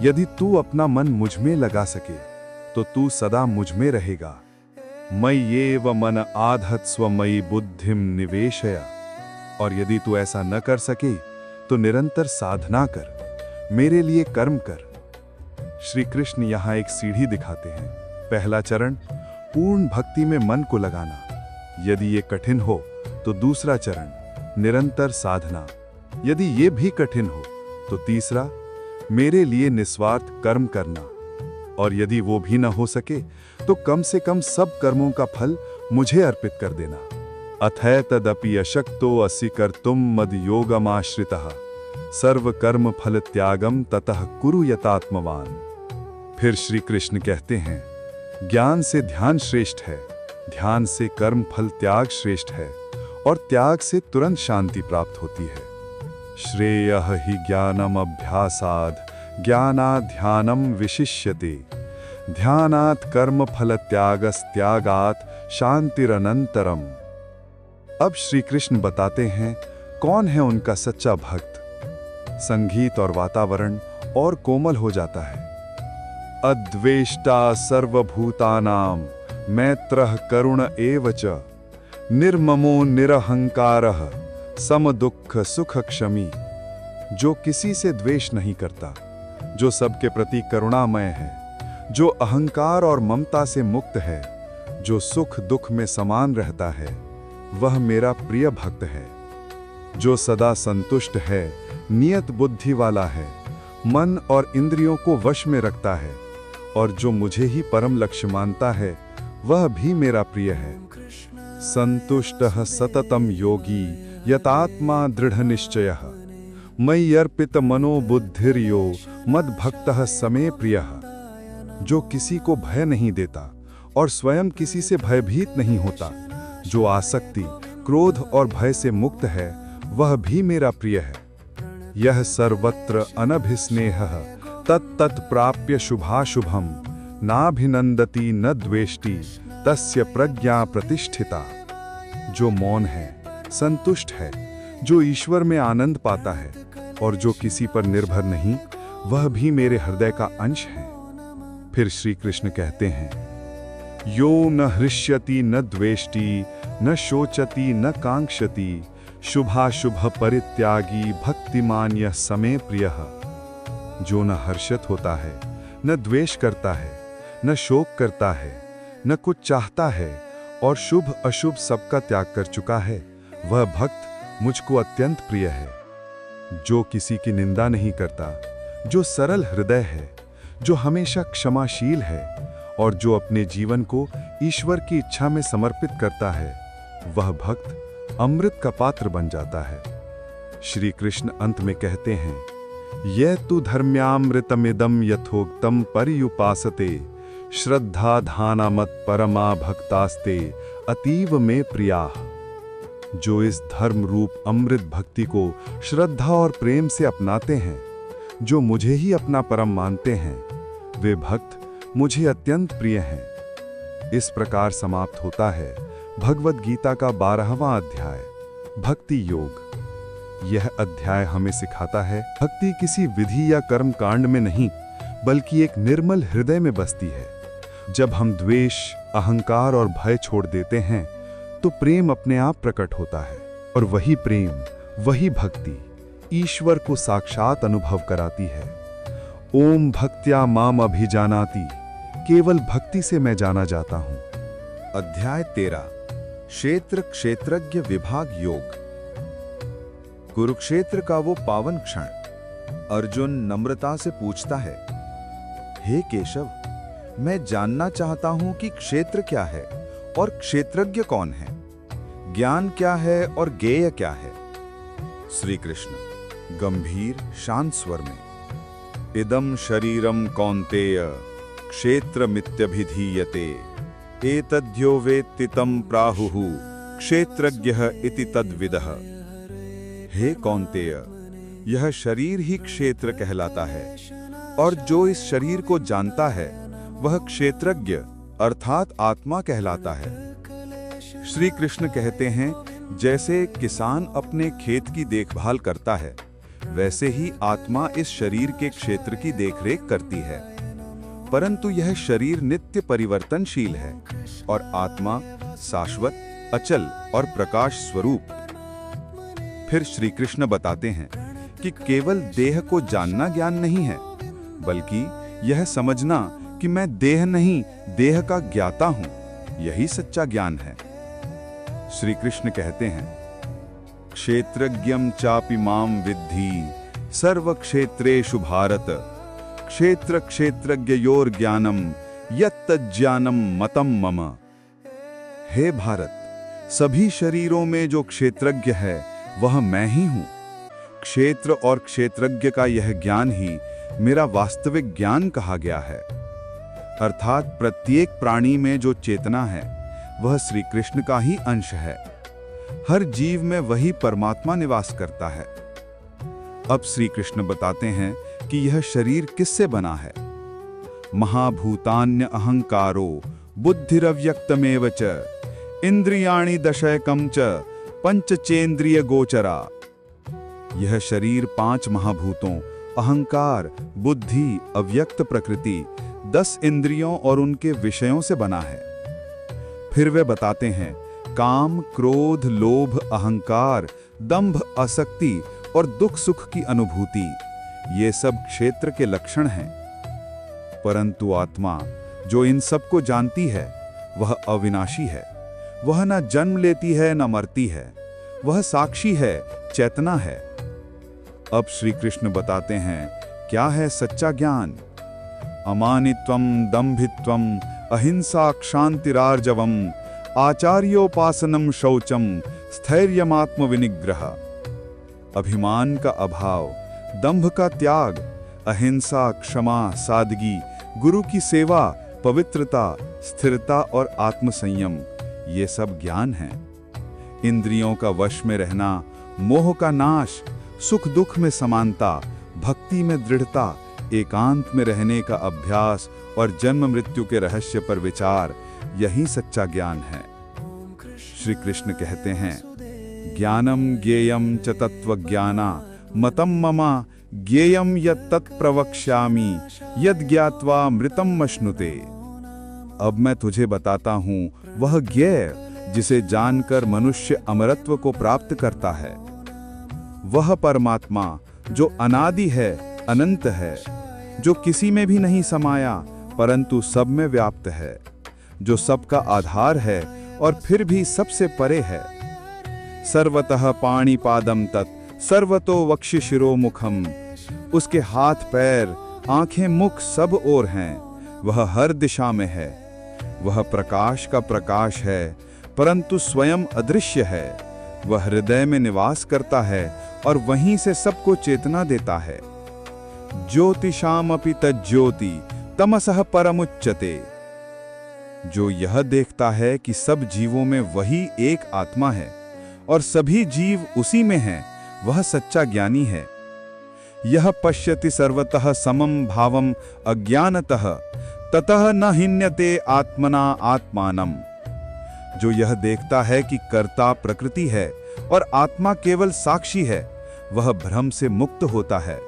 S4: यदि तू अपना मन मुझ में लगा सके तो तू सदा मुझ में रहेगा। मय्येव मन आधत्स्व मयि बुद्धिम निवेशय। और यदि तू ऐसा न कर सके तो निरंतर साधना कर, मेरे लिए कर्म कर। श्री कृष्ण यहाँ एक सीढ़ी दिखाते हैं। पहला चरण, पूर्ण भक्ति में मन को लगाना। यदि ये कठिन हो तो दूसरा चरण, निरंतर साधना। यदि ये भी कठिन हो तो तीसरा, मेरे लिए निस्वार्थ कर्म करना। और यदि वो भी न हो सके तो कम से कम सब कर्मों का फल मुझे अर्पित कर देना। अथैतदपि अशक्तो असि कर्तुम मद योगमाश्रितः, सर्व कर्म फल त्यागम ततः कुरु यतात्मवान। फिर श्री कृष्ण कहते हैं, ज्ञान से ध्यान श्रेष्ठ है, ध्यान से कर्म फल त्याग श्रेष्ठ है, और त्याग से तुरंत शांति प्राप्त होती है। श्रेयः हि ज्ञानम अभ्यासाद ज्ञानात् ध्यानम विशिष्यते, ध्यानात् कर्म फल त्यागस्त्यागात् शांतिरनंतरम। अब श्री कृष्ण बताते हैं कौन है उनका सच्चा भक्त। संगीत और वातावरण और कोमल हो जाता है। अद्वेष्टा सर्वभूतानां मैत्रः करुण एव च, निर्ममो निरहंकारः समदुःख सुख क्षमी। जो किसी से द्वेष नहीं करता, जो सबके प्रति करुणामय है, जो अहंकार और ममता से मुक्त है, जो सुख दुख में समान रहता है, वह मेरा प्रिय भक्त है। जो सदा संतुष्ट है, नियत बुद्धि वाला है, मन और इंद्रियों को वश में रखता है, और जो मुझे ही परम लक्ष्य मानता है, वह भी मेरा प्रिय है। संतुष्टः सततम योगी यतात्मा दृढ़ निश्चयः, मयि अर्पित मनो बुद्धिर्यो मद्भक्तः समे प्रियः। जो किसी को भय नहीं देता और स्वयं किसी से भयभीत नहीं होता, जो आसक्ति, क्रोध और भय से मुक्त है,
S3: वह भी मेरा प्रिय है। यह सर्वत्र अनभिस्नेहः तत्तत् प्राप्य शुभाशुभम नाभिनंदति न द्वेष्टि तस्य प्रज्ञा प्रतिष्ठिता। जो मौन है, संतुष्ट है, जो ईश्वर में आनंद पाता है और जो किसी पर निर्भर नहीं, वह भी मेरे हृदय का अंश है। फिर श्री कृष्ण कहते हैं, यो न हृष्यति न द्वेष्टि न शोचति न कांक्षति शुभाशुभ परित्यागी भक्तिमान यह समे प्रियः। जो न हर्षित होता है, न द्वेष करता है, न शोक करता है, न कुछ चाहता है और शुभ अशुभ सबका त्याग कर चुका है, वह भक्त मुझको अत्यंत प्रिय है। जो किसी की निंदा नहीं करता, जो सरल हृदय है, जो हमेशा क्षमाशील है और जो अपने जीवन को ईश्वर की इच्छा में समर्पित करता है, वह भक्त अमृत का पात्र बन जाता है। श्री कृष्ण अंत में कहते हैं, यह तु धर्म्यामृतमिदं यथोक्तं पर्युपासते श्रद्धा धाना मत परमा भक्तास्ते अतीव में प्रियाः। जो इस धर्म रूप अमृत भक्ति को श्रद्धा और प्रेम से अपनाते हैं, जो मुझे ही अपना परम मानते हैं, वे भक्त मुझे अत्यंत प्रिय हैं। इस प्रकार समाप्त होता है भगवद गीता का 12वां अध्याय, भक्ति योग। यह अध्याय हमें सिखाता है, भक्ति किसी विधि या कर्म कांड में नहीं, बल्कि एक निर्मल हृदय में बसती है। जब हम द्वेष, अहंकार और भय छोड़ देते हैं, तो प्रेम अपने आप प्रकट होता है और वही प्रेम, वही भक्ति ईश्वर को साक्षात अनुभव कराती है। ओम भक्त्या माम अभिजानाति, केवल भक्ति से मैं जाना जाता हूं।
S4: अध्याय 13, क्षेत्र क्षेत्रज्ञ विभाग योग। कुरुक्षेत्र का वो पावन क्षण। अर्जुन नम्रता से पूछता है, हे केशव, मैं जानना चाहता हूं कि क्षेत्र क्या है और क्षेत्रज्ञ कौन है, ज्ञान क्या है और ज्ञेय क्या है। श्री कृष्ण गंभीर शांत स्वर में, इदं शरीरम कौन्तेय क्षेत्रमित्यभिधीयते एतद्यो वेत्ति तं प्राहुः क्षेत्रज्ञः इति तद्विदः। हे कौन्तेय, यह शरीर ही क्षेत्र कहलाता है और जो इस शरीर को जानता है वह क्षेत्रज्ञ अर्थात आत्मा कहलाता है। श्री कृष्ण कहते हैं, जैसे किसान अपने खेत की देखभाल करता है, वैसे ही आत्मा इस शरीर के क्षेत्र की देखरेख करती है। परंतु यह शरीर नित्य परिवर्तनशील है और आत्मा शाश्वत, अचल और प्रकाश स्वरूप। फिर श्री कृष्ण बताते हैं कि केवल देह को जानना ज्ञान नहीं है, बल्कि यह समझना कि मैं देह नहीं, देह का ज्ञाता हूं, यही सच्चा ज्ञान है। श्री कृष्ण कहते हैं, क्षेत्रज्ञं चापि मां विद्धि सर्व क्षेत्रेषु भारत क्षेत्र क्षेत्रज्ञयोर ज्ञानम यत्तज्ज्ञानम मतम मम। हे भारत, सभी शरीरों में जो क्षेत्रज्ञ है वह मैं ही हूं। क्षेत्र और क्षेत्रज्ञ का यह ज्ञान ही मेरा वास्तविक ज्ञान कहा गया है। अर्थात प्रत्येक प्राणी में जो चेतना है वह श्री कृष्ण का ही अंश है। हर जीव में वही परमात्मा निवास करता है। अब श्री कृष्ण बताते हैं कि यह शरीर किससे बना है। महाभूतान्य अहंकारो बुद्धिरव्यक्तमेव च इंद्रियाणि दशैकं च पंचचेंद्रिय गोचरा। यह शरीर 5 महाभूतों अहंकार, बुद्धि, अव्यक्त प्रकृति, 10 इंद्रियों और उनके विषयों से बना है। फिर वे बताते हैं, काम, क्रोध, लोभ, अहंकार, दंभ, आसक्ति और दुख सुख की अनुभूति, ये सब क्षेत्र के लक्षण हैं। परंतु आत्मा जो इन सब को जानती है वह अविनाशी है। वह न जन्म लेती है न मरती है, वह साक्षी है, चेतना है। अब श्री कृष्ण बताते हैं क्या है सच्चा ज्ञान। अमानित्वम दंभित्वम अहिंसा क्षांतिरार्जवम आचार्योपासनम शौचम स्थैर्यमात्म विनिग्रह। अभिमान का अभाव, दंभ का त्याग, अहिंसा, क्षमा, सादगी, गुरु की सेवा, पवित्रता, स्थिरता और आत्मसंयम, ये सब ज्ञान हैं। इंद्रियों का वश में रहना,
S3: मोह का नाश, सुख दुख में समानता, भक्ति में दृढ़ता, एकांत में रहने का अभ्यास और जन्म मृत्यु के रहस्य पर विचार, यही सच्चा ज्ञान है। श्री कृष्ण कहते हैं, ज्ञानम ज्ञेयम च तत्वज्ञाना मतम ममा ज्ञेयम यत् तत्प्रवक्ष्यामि यद् ज्ञात्वा मृतम मश्नुते। अब मैं तुझे बताता हूँ वह ज्ञेय जिसे जानकर मनुष्य अमरत्व को प्राप्त करता है। वह परमात्मा जो अनादि है, अनंत है, जो किसी में भी नहीं समाया परंतु सब में व्याप्त है, जो सबका आधार है और फिर भी सबसे परे है। सर्वतः पाणिपादम तत् सर्वतो वक्षशिरो मुखम। उसके हाथ पैर आंखें मुख सब ओर हैं, वह हर दिशा में है। वह प्रकाश का प्रकाश है परंतु स्वयं अदृश्य है। वह हृदय में निवास करता है और वहीं से सबको चेतना देता है। ज्योतिषामपि तज्ज्योति तमसः परमुच्यते। जो यह देखता है कि सब जीवों में वही एक आत्मा है और सभी जीव उसी में हैं, वह सच्चा ज्ञानी है। यह पश्यति सर्वतः समम भावम अज्ञानतः ततः न हिन्यते आत्मना आत्मानम। जो यह देखता है कि कर्ता प्रकृति है और आत्मा केवल साक्षी है, वह भ्रम से मुक्त होता है।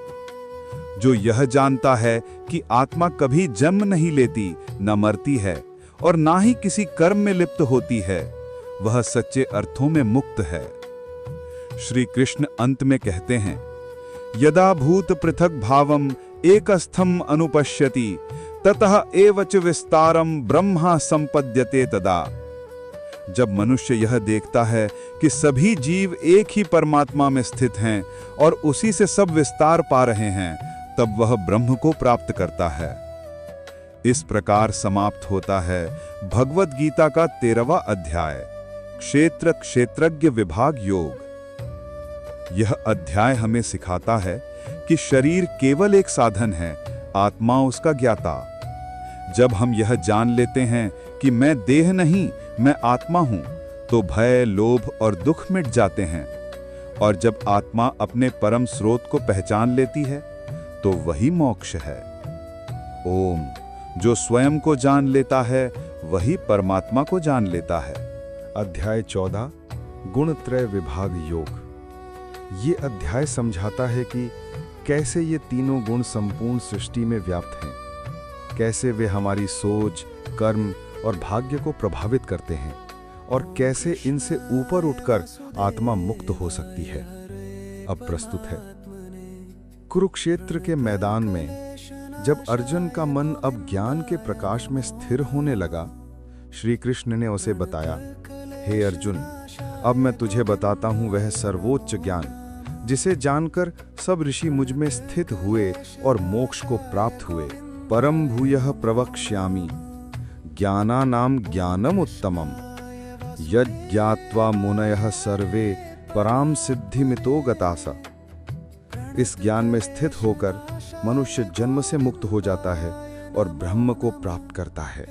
S3: जो यह जानता है कि आत्मा कभी जन्म नहीं लेती, न मरती है और ना ही किसी कर्म में लिप्त होती है, वह सच्चे अर्थों में मुक्त है। श्री कृष्ण अंत में कहते हैं, यदा भूत पृथक भावम एकस्थम अनुपश्यति ततः एव च विस्तारम ब्रह्मा संपद्यते तदा। जब मनुष्य यह देखता है कि सभी जीव एक ही परमात्मा में स्थित हैं और उसी से सब विस्तार पा रहे हैं, तब वह ब्रह्म को प्राप्त करता है। इस प्रकार समाप्त होता है भगवद गीता का 13वां अध्याय, क्षेत्र क्षेत्रज्ञ विभाग योग। यह अध्याय हमें सिखाता है कि शरीर केवल एक साधन है, आत्मा उसका ज्ञाता। जब हम यह जान लेते हैं कि मैं देह नहीं, मैं आत्मा हूं, तो भय, लोभ और दुख मिट जाते हैं। और जब आत्मा अपने परम स्रोत को पहचान लेती है, तो वही मोक्ष है। ओम। जो स्वयं को जान लेता है, वही परमात्मा को जान लेता है।
S4: अध्याय 14 गुणत्रय विभाग योग। ये अध्याय समझाता है कि कैसे ये तीनों गुण संपूर्ण सृष्टि में व्याप्त हैं, कैसे वे हमारी सोच, कर्म और भाग्य को प्रभावित करते हैं और कैसे इनसे ऊपर उठकर आत्मा मुक्त हो सकती है। अब प्रस्तुत है। कुरुक्षेत्र के मैदान में जब अर्जुन का मन अब ज्ञान के प्रकाश में स्थिर होने लगा, श्री कृष्ण ने उसे बताया, हे अर्जुन, अब मैं तुझे बताता हूं वह सर्वोच्च ज्ञान जिसे जानकर सब ऋषि मुझ में स्थित हुए और मोक्ष को प्राप्त हुए। परम भूयः प्रवक्ष्यामि ज्ञानानां ज्ञानम उत्तमम यज्ञात्वा मुनयः सर्वे पराम सिद्धिमितो गतासा। इस ज्ञान में स्थित होकर मनुष्य जन्म से मुक्त हो जाता है और ब्रह्म को प्राप्त करता है।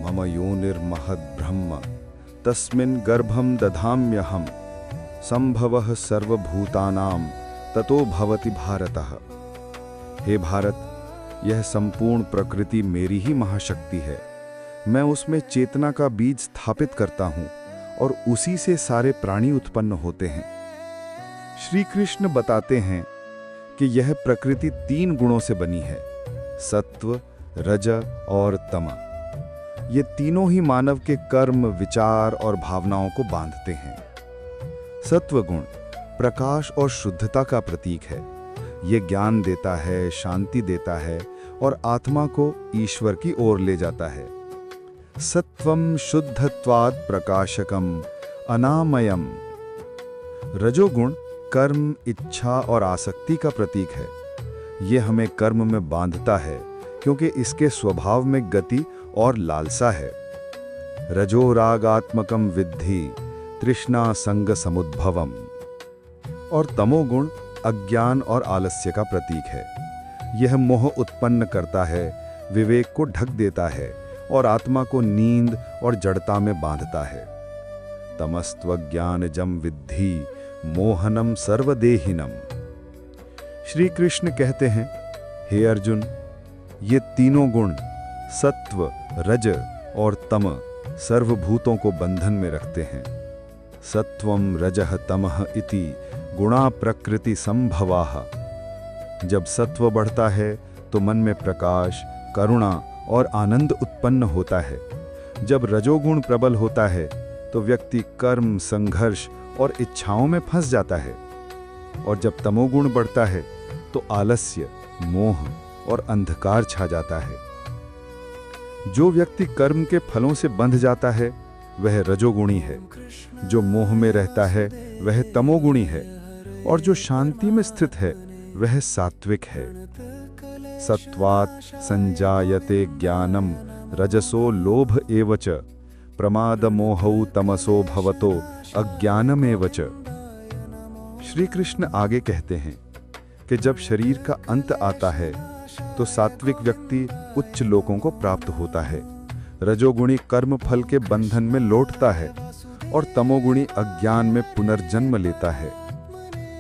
S4: मम योनिर्महद् ब्रह्म तस्मिन् गर्भं दधाम्यहम् संभवः सर्वभूतानां ततो भवति भारतः। हे भारत, यह संपूर्ण प्रकृति मेरी ही महाशक्ति है। मैं उसमें चेतना का बीज स्थापित करता हूं और उसी से सारे प्राणी उत्पन्न होते हैं। श्री कृष्ण बताते हैं कि यह प्रकृति 3 गुणों से बनी है, सत्व, रज और तम। ये तीनों ही मानव के कर्म, विचार और भावनाओं को बांधते हैं। सत्व गुण प्रकाश और शुद्धता का प्रतीक है। ये ज्ञान देता है, शांति देता है और आत्मा को ईश्वर की ओर ले जाता है। सत्वम शुद्धत्वात् प्रकाशकम अनामयम। रजोगुण कर्म, इच्छा और आसक्ति का प्रतीक है। ये हमें कर्म में बांधता है क्योंकि इसके स्वभाव में गति और लालसा है। रजो रागात्मकम विद्धि तृष्णा संग समुद्भवम। और तमोगुण अज्ञान और आलस्य का प्रतीक है। यह मोह उत्पन्न करता है, विवेक को ढक देता है और आत्मा को नींद और जड़ता में बांधता है। तमस्त्वज्ञानजं विद्धि
S1: मोहनम सर्वदेहिनम। श्री कृष्ण कहते हैं, हे अर्जुन, ये तीनों गुण सत्व, रज और तम सर्वभूतों को बंधन में रखते हैं। सत्वम रजः तमः इति गुणा प्रकृति संभवाः। जब सत्व बढ़ता है तो मन में प्रकाश, करुणा और आनंद उत्पन्न होता है। जब रजोगुण प्रबल होता है तो व्यक्ति कर्म, संघर्ष और इच्छाओं में फंस जाता है। और जब तमोगुण बढ़ता है तो आलस्य, मोह और अंधकार छा जाता है। जो व्यक्ति कर्म के फलों से बंध जाता है वह रजोगुणी है। जो मोह में रहता है वह तमोगुणी है। और जो शांति में स्थित है वह सात्विक है। सत्वात् संजायते ज्ञानम रजसो लोभ एवच प्रमाद मोहौ तमसो भवतो अज्ञानमेवच। श्री कृष्ण आगे कहते हैं कि जब शरीर का अंत आता है तो सात्विक व्यक्ति उच्च लोकों को प्राप्त होता है, रजोगुणी कर्म फल के बंधन में लौटता है और तमोगुणी अज्ञान में पुनर्जन्म लेता है।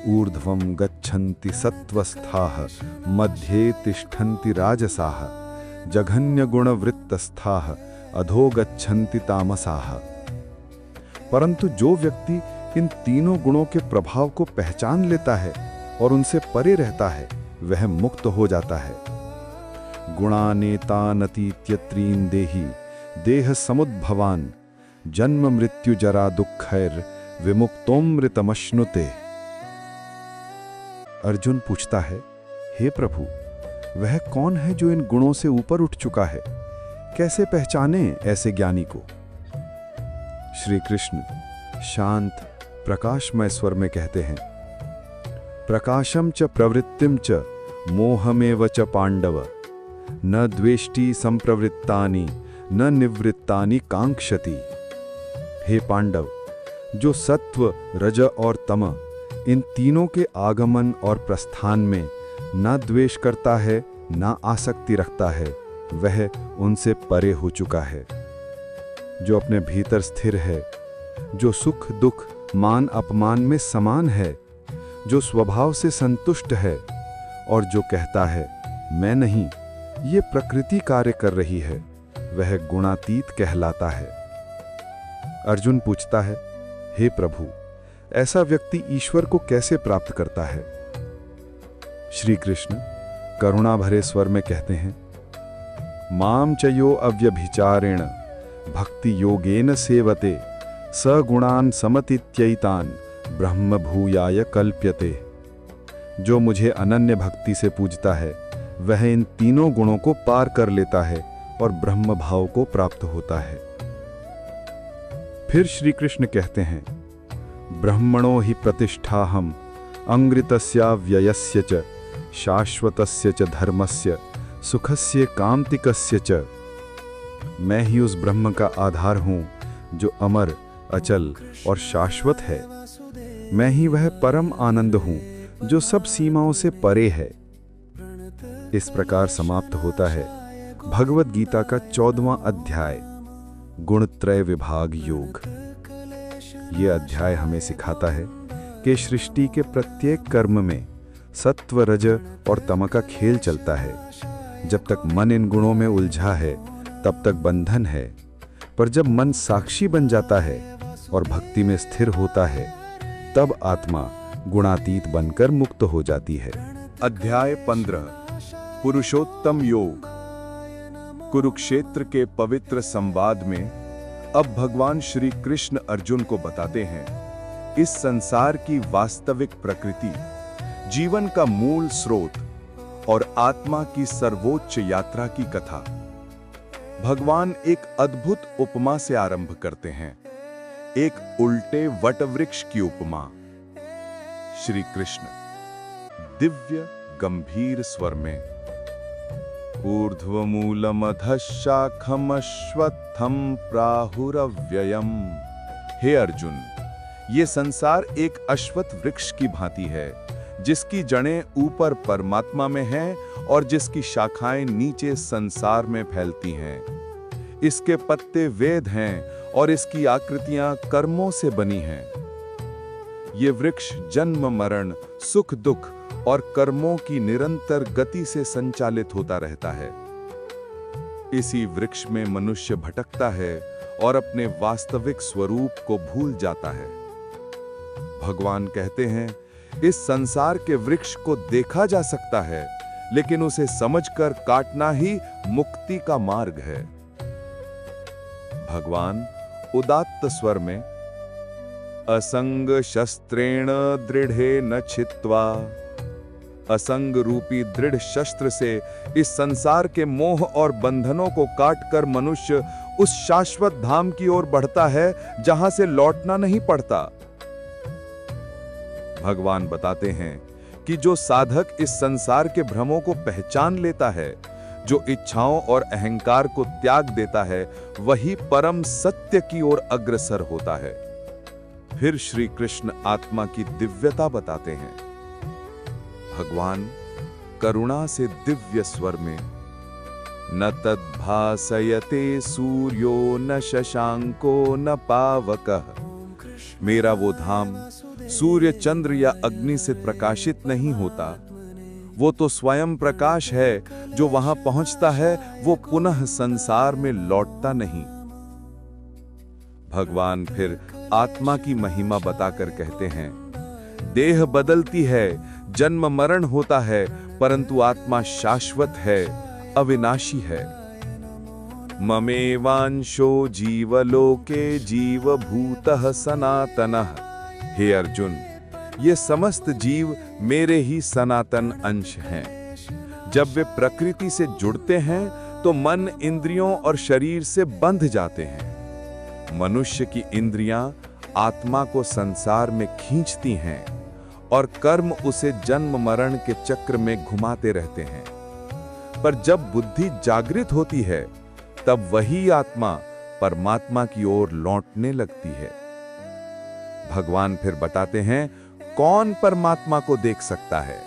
S1: ऊर्ध्वं गच्छन्ति सत्वस्थाः मध्ये तिष्ठन्ति राजसाः जघन्य गुणवृत्तस्थाः अधो गच्छन्ति तामसाः। परंतु जो व्यक्ति इन तीनों गुणों के प्रभाव को पहचान लेता है और उनसे परे रहता है वह मुक्त हो जाता है। गुणानेतानतीत्यत्रीन् देहि देह समुद्भवान् जन्म मृत्यु जरा दुःखैर विमुक्तोमृतमश्नुते। अर्जुन पूछता है, हे प्रभु, वह कौन है जो इन गुणों से ऊपर उठ चुका है? कैसे पहचाने ऐसे ज्ञानी को? श्री कृष्ण शांत प्रकाशमय स्वर में कहते हैं, प्रकाशम च प्रवृत्तिम च मोहमेव च पांडव न द्वेष्टि संप्रवृत्तानि न निवृत्तानि कांक्षति। हे पांडव, जो सत्व, रज और तम इन तीनों के आगमन और प्रस्थान में ना द्वेष करता है ना आसक्ति रखता है, वह उनसे परे हो चुका है। जो अपने भीतर स्थिर है, जो सुख दुख मान अपमान में समान है, जो स्वभाव से संतुष्ट है और जो कहता है मैं नहीं, ये प्रकृति कार्य कर रही है, वह गुणातीत कहलाता है। अर्जुन पूछता है, हे प्रभु, ऐसा व्यक्ति ईश्वर को कैसे प्राप्त करता है? श्री कृष्ण करुणा भरे स्वर में कहते हैं, माम चयो अव्यभिचारेण भक्ति योगेन सेवते सगुणान समतीत्यैतान ब्रह्म भूयाय कल्प्यते। जो मुझे अनन्य भक्ति से पूजता है वह इन तीनों गुणों को पार कर लेता है और ब्रह्म भाव को प्राप्त होता है। फिर श्री कृष्ण कहते हैं, ब्रह्मणो हि प्रतिष्ठाहम अंग्रितस्य व्ययस्य च शाश्वतस्य च धर्मस्य सुखस्य कांतिकस्य च। मैं ही उस ब्रह्म का आधार हूं जो अमर, अचल और शाश्वत है। मैं ही वह परम आनंद हूं जो सब सीमाओं से परे है। इस प्रकार समाप्त होता है भगवद गीता का 14वां अध्याय, गुणत्रय विभाग योग। ये अध्याय हमें सिखाता है कि सृष्टि के प्रत्येक कर्म में सत्व, रज और तम का खेल चलता है। जब तक मन इन गुणों में उलझा है तब तक बंधन है, पर जब मन साक्षी बन जाता है और भक्ति में स्थिर होता है तब आत्मा गुणातीत बनकर मुक्त हो जाती है।
S3: अध्याय 15 पुरुषोत्तम योग। कुरुक्षेत्र के पवित्र संवाद में अब भगवान श्री कृष्ण अर्जुन को बताते हैं इस संसार की वास्तविक प्रकृति, जीवन का मूल स्रोत और आत्मा की सर्वोच्च यात्रा की कथा। भगवान एक अद्भुत उपमा से आरंभ करते हैं, एक उल्टे वटवृक्ष की उपमा। श्री कृष्ण दिव्य गंभीर स्वर में, ऊर्ध्वमूलमधः शाखम् अश्वत्थं प्राहुरव्ययम्। हे अर्जुन, ये संसार एक अश्वत्थ वृक्ष की भांति है जिसकी जड़ें ऊपर परमात्मा में हैं और जिसकी शाखाएं नीचे संसार में फैलती हैं। इसके पत्ते वेद हैं और इसकी आकृतियां कर्मों से बनी हैं। ये वृक्ष जन्म मरण, सुख दुख और कर्मों की निरंतर गति से संचालित होता रहता है। इसी वृक्ष में मनुष्य भटकता है और अपने वास्तविक स्वरूप को भूल जाता है। भगवान कहते हैं, इस संसार के वृक्ष को देखा जा सकता है, लेकिन उसे समझकर काटना ही मुक्ति का मार्ग है। भगवान उदात्त स्वर में, असंग शस्त्रेण दृढ़े न छित्वा, असंग रूपी दृढ़ शस्त्र से इस संसार के मोह और बंधनों को काटकर मनुष्य उस शाश्वत धाम की ओर बढ़ता है जहां से लौटना नहीं पड़ता। भगवान बताते हैं कि जो साधक इस संसार के भ्रमों को पहचान लेता है, जो इच्छाओं और अहंकार को त्याग देता है, वही परम सत्य की ओर अग्रसर होता है। फिर श्री कृष्ण आत्मा की दिव्यता बताते हैं। भगवान करुणा से दिव्य स्वर में, न तद्भासयते सूर्यो न शशांको न पावकः, मेरा वो धाम सूर्य चंद्र या अग्नि से प्रकाशित नहीं होता, वो तो स्वयं प्रकाश है। जो वहां पहुंचता है वो पुनः संसार में लौटता नहीं। भगवान फिर आत्मा की महिमा बताकर कहते हैं, देह बदलती है, जन्म मरण होता है, परंतु आत्मा शाश्वत है, अविनाशी है। ममेवांशो जीवलोके जीवभूतः सनातनः, हे अर्जुन, ये समस्त जीव मेरे ही सनातन अंश हैं। जब वे प्रकृति से जुड़ते हैं तो मन इंद्रियों और शरीर से बंध जाते हैं। मनुष्य की इंद्रियां आत्मा को संसार में खींचती हैं और कर्म उसे जन्म मरण के चक्र में घुमाते रहते हैं। पर जब बुद्धि जागृत होती है, तब वही आत्मा परमात्मा की ओर लौटने लगती है। भगवान फिर बताते हैं, कौन परमात्मा को देख सकता है?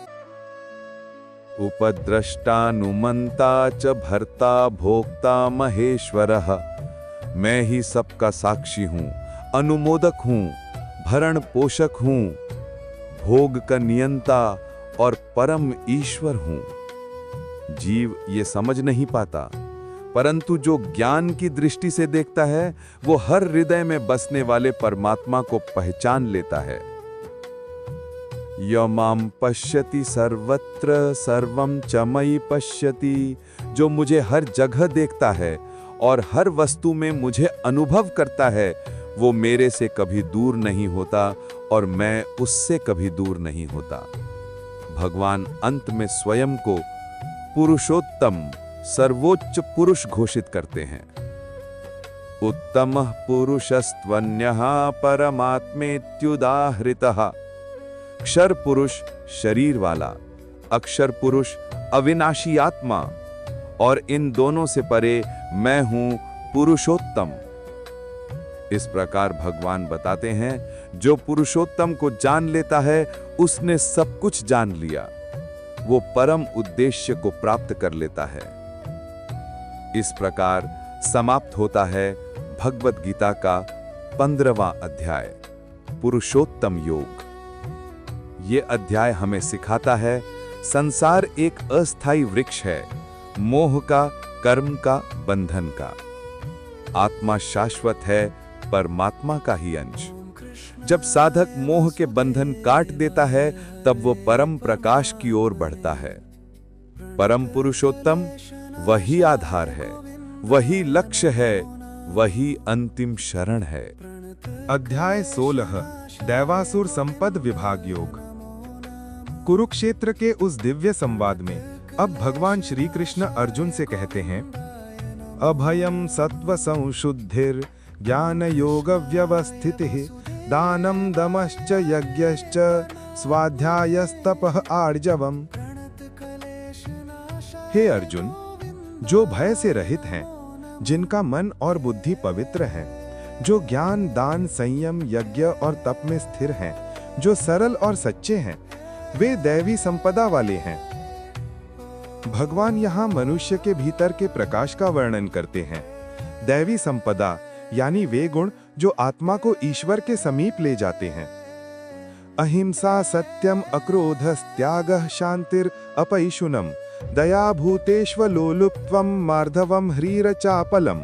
S3: उपद्रष्टानुमंता च भर्ता भोक्ता महेश्वरः, मैं ही सबका साक्षी हूं, अनुमोदक हूं, भरण पोषक हूं, भोग का नियंता और परम ईश्वर हूं। जीव ये समझ नहीं पाता, परंतु जो ज्ञान की दृष्टि से देखता है, वो हर हृदय में बसने वाले परमात्मा को पहचान लेता है। य मां पश्यति सर्वत्र सर्वं च मयि पश्यति, जो मुझे हर जगह देखता है और हर वस्तु में मुझे अनुभव करता है, वो मेरे से कभी दूर नहीं होता और मैं उससे कभी दूर नहीं होता। भगवान अंत में स्वयं को पुरुषोत्तम, सर्वोच्च पुरुष घोषित करते हैं। उत्तमः पुरुषस्त्वन्यः परमात्मेत्युदाहृतः, क्षर पुरुष शरीर वाला, अक्षर पुरुष अविनाशी आत्मा, और इन दोनों से परे मैं हूं पुरुषोत्तम। इस प्रकार भगवान बताते हैं, जो पुरुषोत्तम को जान लेता है, उसने सब कुछ जान लिया, वो परम उद्देश्य को प्राप्त कर लेता है। इस प्रकार समाप्त होता है भगवत गीता का 15वां अध्याय, पुरुषोत्तम योग। ये अध्याय हमें सिखाता है, संसार एक अस्थायी वृक्ष है, मोह का, कर्म का, बंधन का। आत्मा शाश्वत है, परमात्मा का ही अंश। जब साधक मोह के बंधन काट देता है, तब वो परम प्रकाश की ओर बढ़ता है। परम पुरुषोत्तम वही आधार है, वही लक्ष्य है, वही अंतिम शरण है।
S1: अध्याय 16, दैवासुर संपद विभाग योग। कुरुक्षेत्र के उस दिव्य संवाद में अब भगवान श्री कृष्ण अर्जुन से कहते हैं, अभयम सत्व संशुद्धिर ज्ञान योग व्यवस्थितिः दानम दमश्च यज्ञश्च स्वाध्यायस्तपः आर्जवम्। हे अर्जुन, जो भय से रहित हैं, जिनका मन और बुद्धि पवित्र है, जो ज्ञान, दान, संयम, यज्ञ और तप में स्थिर हैं, जो सरल और सच्चे हैं, वे दैवी संपदा वाले हैं। भगवान यहाँ मनुष्य के भीतर के प्रकाश का वर्णन करते हैं। दैवी संपदा यानी वे गुण जो आत्मा को ईश्वर के समीप ले जाते हैं।
S4: अहिंसा सत्यम अक्रोधस्त्यागः शांतिर अपैशुनम दया भूतेष्वलोलुप्त्वम मार्धवम ह्रीरचापलम।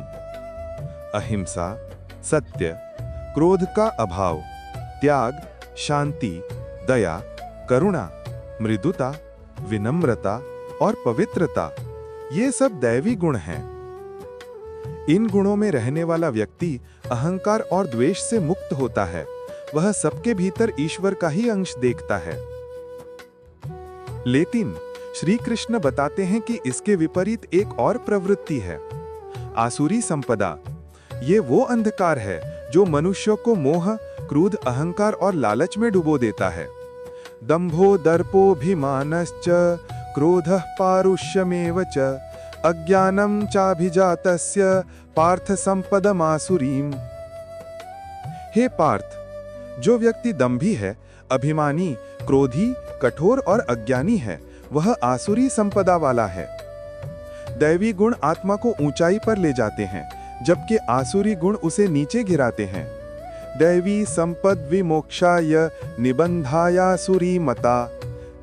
S4: अहिंसा, सत्य, क्रोध का अभाव, त्याग, शांति, दया, करुणा, मृदुता, विनम्रता और पवित्रता, ये सब दैवी गुण हैं। इन गुणों में रहने वाला व्यक्ति अहंकार और द्वेष से मुक्त होता है। वह सबके भीतर ईश्वर का ही अंश देखता है। लेकिन श्री कृष्ण बताते हैं कि इसके विपरीत एक और प्रवृत्ति है, आसुरी संपदा। ये वो अंधकार है जो मनुष्यों को मोह, क्रोध, अहंकार और लालच में डुबो देता है। दंभो दर्पोभिमानश्च क्रोधः पारुष्यमेव च अज्ञानं चाभिजातस्य पार्थ संपदमासुरीम। हे पार्थ, जो व्यक्ति दंभी है, अभिमानी, क्रोधी, कठोर और अज्ञानी है, वह आसुरी संपदा वाला है। दैवी गुण आत्मा को ऊंचाई पर ले जाते हैं, जबकि आसुरी गुण उसे नीचे गिराते हैं। दैवी संपद विमोक्षाय निबंधायासुरी मता।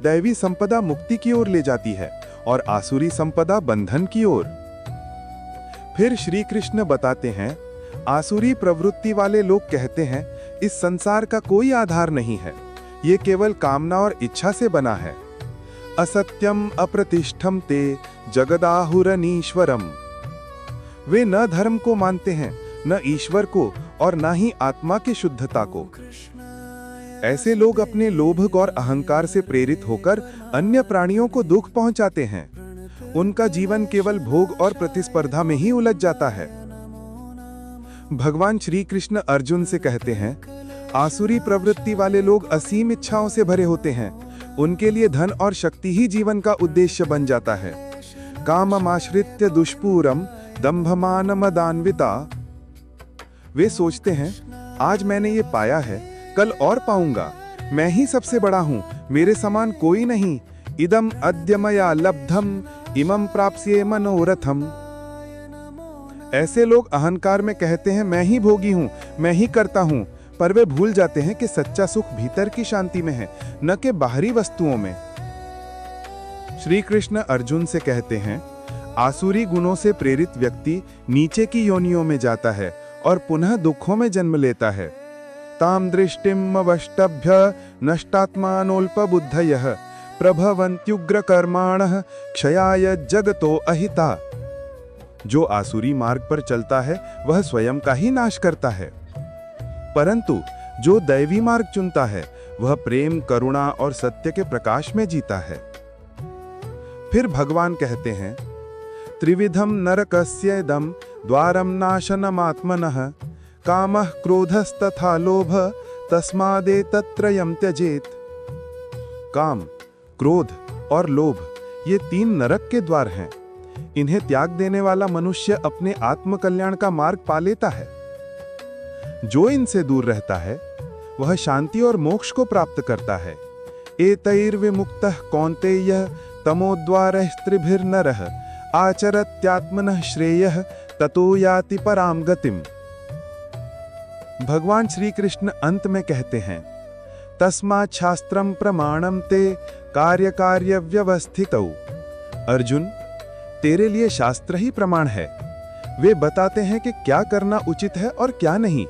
S4: दैवी संपदा मुक्ति की ओर ले जाती है और आसुरी संपदा बंधन की ओर। फिर श्री कृष्ण बताते हैं, आसुरी प्रवृत्ति वाले लोग कहते हैं, इस संसार का कोई आधार नहीं है, ये केवल कामना और इच्छा से बना है। असत्यम अप्रतिष्ठम ते जगदाहुरनीश्वरम। वे न धर्म को मानते हैं, न ईश्वर को और न ही आत्मा की शुद्धता को। ऐसे लोग अपने लोभ और अहंकार से प्रेरित होकर अन्य प्राणियों को दुख पहुंचाते हैं। उनका जीवन केवल भोग और प्रतिस्पर्धा में ही उलझ जाता है। भगवान श्री कृष्ण अर्जुन से कहते हैं, आसुरी प्रवृत्ति वाले लोग असीम इच्छाओं से भरे होते हैं। उनके लिए धन और शक्ति ही जीवन का उद्देश्य बन जाता है। काममाश्रित्य दुष्पूरम दंभमानमदान्विता। वे सोचते हैं, आज मैंने ये पाया है, कल और पाऊंगा, मैं ही सबसे बड़ा हूं, मेरे समान कोई नहीं। इदम अद्य मया लब्धम इमं प्राप्स्ये मनोरथम। ऐसे लोग अहंकार में कहते हैं, मैं ही भोगी हूं, मैं ही करता हूं, पर वे भूल जाते हैं कि सच्चा सुख भीतर की शांति में है, न कि बाहरी वस्तुओं में। श्री कृष्ण अर्जुन से कहते हैं, आसुरी गुणों से प्रेरित व्यक्ति नीचे की योनियों में जाता है और पुनः दुखों में जन्म लेता है। ताम दृष्टिम अवष्टभ्य नष्टात्मानोल्पबुद्धयः प्रभवन्त्युग्र कर्माणः क्षयाय जगतो अहिता। जो आसुरी मार्ग पर चलता है वह स्वयं का ही नाश करता है, परंतु जो दैवी मार्ग चुनता है वह प्रेम, करुणा और सत्य के प्रकाश में जीता है। फिर भगवान कहते हैं, त्रिविधम नरकस्येदं द्वारम नाशनमात्मनः कामः क्रोधस्तथा लोभ तस्मादेतत्त्रयं त्यजेत। काम, क्रोध और लोभ ये तीन नरक के द्वार हैं। इन्हें त्याग देने वाला मनुष्य अपने आत्मकल्याण का मार्ग पा लेता है। जो इनसे दूर रहता है वह शांति और मोक्ष को प्राप्त करता है। एतैर्विमुक्तः कौन्तेय तमोद्वारैस्त्रिभिर्नरः आचरत्यात्मनः श्रेयः ततो याति पराम गतिम। भगवान श्री कृष्ण अंत में कहते हैं, तस्मात् शास्त्रम प्रमाणम ते कार्य कार्य व्यवस्थितौ। अर्जुन, तेरे लिए शास्त्र ही प्रमाण है। वे बताते हैं कि क्या करना उचित है और क्या नहीं,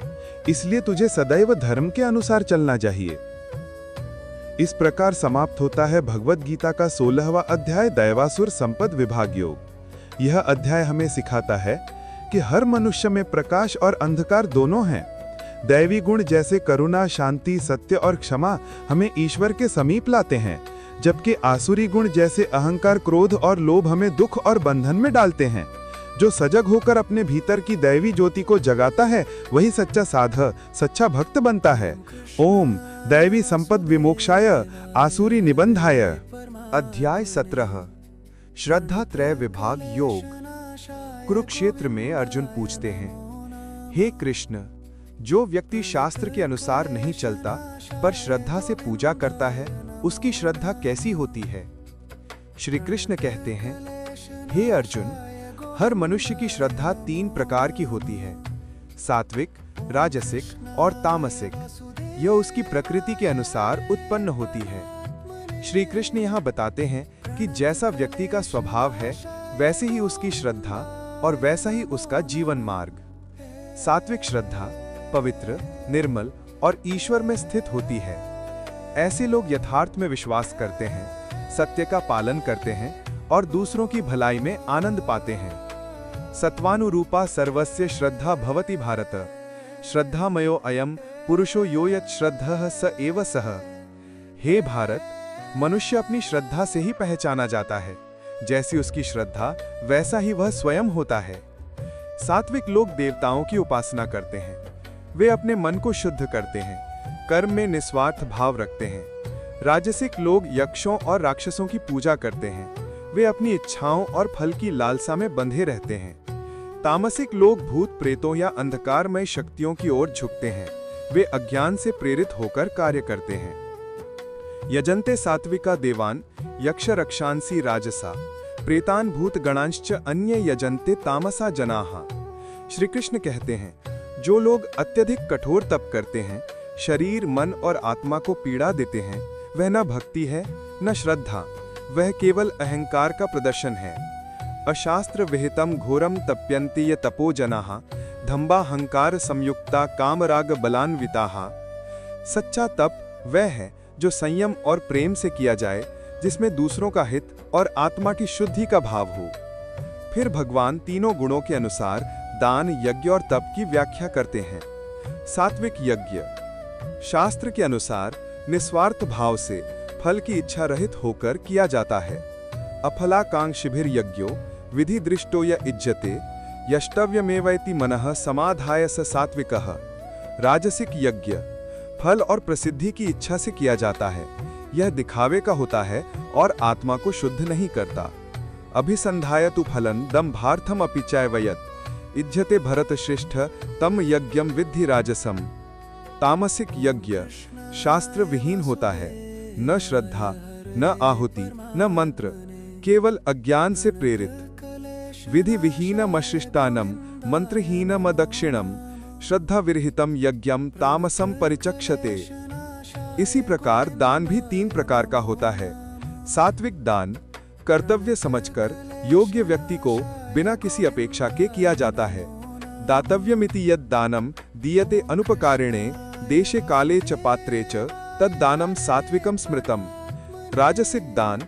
S4: इसलिए तुझे सदैव धर्म के अनुसार चलना चाहिए। इस प्रकार समाप्त होता है भगवद गीता का 16वां अध्याय, दैवासुर संपद विभाग योग। यह अध्याय हमें सिखाता है कि हर मनुष्य में प्रकाश और अंधकार दोनों हैं। दैवी गुण जैसे करुणा, शांति, सत्य और क्षमा हमें ईश्वर के समीप लाते हैं, जबकि आसुरी गुण जैसे अहंकार, क्रोध और लोभ हमें दुख और बंधन में डालते हैं। जो सजग होकर अपने भीतर की दैवी ज्योति को जगाता है वही सच्चा साधक, सच्चा भक्त बनता है। ओम दैवी संपद विमोक्षाय आसुरी निबंधाय।
S5: अध्याय 17 श्रद्धा त्रय विभाग योग। कुरुक्षेत्र में अर्जुन पूछते हैं, हे कृष्ण, जो व्यक्ति शास्त्र के अनुसार नहीं चलता पर श्रद्धा से पूजा करता है, उसकी श्रद्धा कैसी होती है? श्री कृष्ण कहते हैं, हे अर्जुन, हर मनुष्य की श्रद्धा 3 प्रकार की होती है, सात्विक, राजसिक और तामसिक। यह उसकी प्रकृति के अनुसार उत्पन्न होती है। श्री कृष्ण यहाँ बताते हैं कि जैसा व्यक्ति का स्वभाव है वैसे ही उसकी श्रद्धा और वैसा ही उसका जीवन मार्ग। सात्विक श्रद्धा पवित्र, निर्मल और ईश्वर में स्थित होती है। ऐसे लोग यथार्थ में विश्वास करते हैं, सत्य का पालन करते हैं और दूसरों की भलाई में आनंद पाते हैं। सत्वानुरूपा सर्वस्य श्रद्धा भवति भारत, श्रद्धामयो अयम पुरुषो यो यत् श्रद्धः स एव सः। हे भारत, मनुष्य अपनी श्रद्धा से ही पहचाना जाता है। जैसी उसकी श्रद्धा वैसा ही वह स्वयं होता है। सात्विक लोग देवताओं की उपासना करते हैं। वे अपने मन को शुद्ध करते हैं, कर्म में निस्वार्थ भाव रखते हैं। राजसिक लोग यक्षों और राक्षसों की पूजा करते हैं। वे अपनी इच्छाओं और फल की लालसा में बंधे रहते हैं। तामसिक लोग भूत प्रेतों या अंधकारमय शक्तियों की ओर झुकते हैं। वे अज्ञान से प्रेरित होकर कार्य करते हैं। यजन्ते सात्विका देवान यक्ष रक्षांसी राजसा, प्रेतान भूत गणांश्च अन्य यजन्ते तामसा जनाः। श्री कृष्ण कहते हैं, जो लोग अत्यधिक कठोर तप करते हैं, शरीर मन और आत्मा को पीड़ा देते हैं, वह न भक्ति है न श्रद्धा, वह केवल अहंकार का प्रदर्शन है। अशास्त्र विहितम घोरम तप्यन्ति ये तपो जनाः, धम्बाहंकार संयुक्ता कामराग बलान्विताः। सच्चा तप वह है जो संयम और प्रेम से किया जाए, जिसमें दूसरों का हित और आत्मा की शुद्धि का भाव हो। फिर भगवान तीनों गुणों के अनुसार दान, यज्ञ और तप की व्याख्या करते हैं। सात्विक यज्ञ शास्त्र के अनुसार निस्वार्थ भाव से फल की इच्छा रहित होकर किया जाता है। अफलाकांक्षिभिर यज्ञो विधि दृष्टो य इज्जते यष्टव्यमेवैति मनः समाधाय स सात्विकः। राजसिक यज्ञ फल और प्रसिद्धि की इच्छा से किया जाता है। यह दिखावे का होता है और आत्मा को शुद्ध नहीं करता। अभिसंधाय तु फलं दम्भार्थम अपि चैवयत् इज्जते भरत श्रेष्ठ तम यज्ञम विद्धि राजसम। तामसिक यज्ञ शास्त्र विहीन होता है, न श्रद्धा न आहुति न मंत्र, केवल अज्ञान से प्रेरित। विधि विहीनमशिष्टानम मंत्रहीनमदक्षिणम श्रद्धा विरहितम यज्ञम तामसम परिचक्षते। इसी प्रकार दान भी 3 प्रकार का होता है। सात्विक दान कर्तव्य समझकर योग्य व्यक्ति को बिना किसी अपेक्षा के किया जाता है। दातव्यमिति यद दानम दीयते अनुपकारिणे देशे काले च पात्रे च तद दानम सात्विकम स्मृतम। राजसिक दान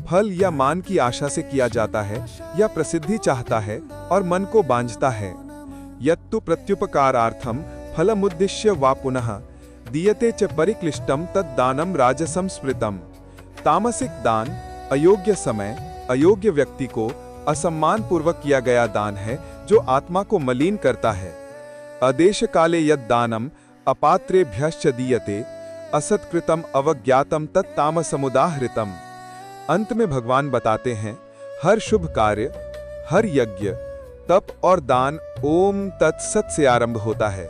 S5: फल या मान की आशा से किया जाता है या प्रसिद्धि चाहता है और मन को बांझता है। यत्तु प्रत्युपकारार्थम फलमुद्दिश्य वा पुनः दीयते च परिक्लिष्टम तद दानम राजसम स्मृतम। तामसिक दान अयोग्य समय अयोग्य व्यक्ति को असम्मान पूर्वक किया गया दान है, जो आत्मा को मलिन करता है। अदेश काले यद दानम अपात्रेभ्यश्च दीयते असत्कृतम अवज्ञातम तत् तामसमुदाहृतम। अंत में भगवान बताते हैं, हर शुभ कार्य, हर यज्ञ, तप और दान ओम तत्सत से आरंभ होता है।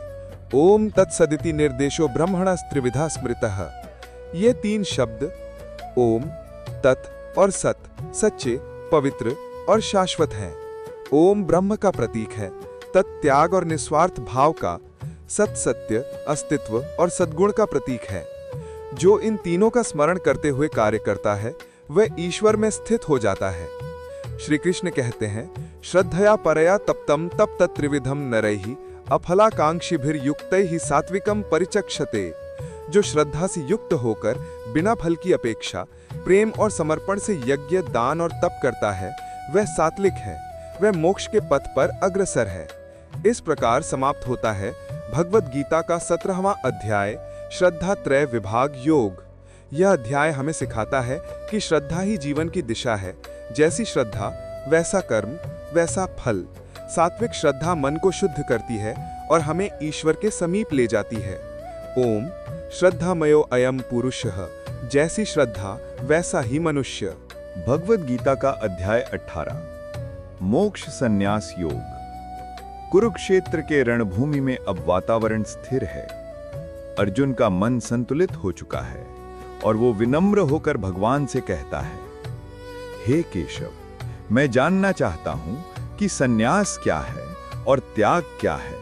S5: ओम तत्सदिति निर्देशो ब्रह्मणस्त्रिविधा स्मृतः। ये 3 शब्द ओम, तत् और सत सच्चे, पवित्र और शाश्वत हैं। ओम ब्रह्म का प्रतीक है, तत् त्याग और निस्वार्थ भाव का, सत सत्य, अस्तित्व और सद्गुण का प्रतीक है। जो इन तीनों का स्मरण करते हुए कार्य करता है वह ईश्वर में स्थित हो जाता है। श्री कृष्ण कहते हैं, श्रद्धया परया तप्तम तप त्रिविधम नरैहि अफलाकांक्षिभिर्युक्तैहि सात्विकम परिचक्षते। जो श्रद्धा से युक्त होकर बिना फल की अपेक्षा प्रेम और समर्पण से यज्ञ, दान और तप करता है, वह सात्विक है, वह मोक्ष के पथ पर अग्रसर है। इस प्रकार समाप्त होता है भगवद गीता का 17वां अध्याय, श्रद्धा त्रय विभाग योग। यह अध्याय हमें सिखाता है कि श्रद्धा ही जीवन की दिशा है। जैसी श्रद्धा वैसा कर्म वैसा फल। सात्विक श्रद्धा मन को शुद्ध करती है और हमें ईश्वर के समीप ले जाती है। ओम श्रद्धामयो अयम पुरुषः, जैसी श्रद्धा वैसा ही मनुष्य।
S3: भगवद गीता का अध्याय 18 मोक्ष संन्यास योग। कुरुक्षेत्र के रणभूमि में अब वातावरण स्थिर है। अर्जुन का मन संतुलित हो चुका है और वो विनम्र होकर भगवान से कहता है, हे केशव, मैं जानना चाहता हूं कि संन्यास क्या है और त्याग क्या है।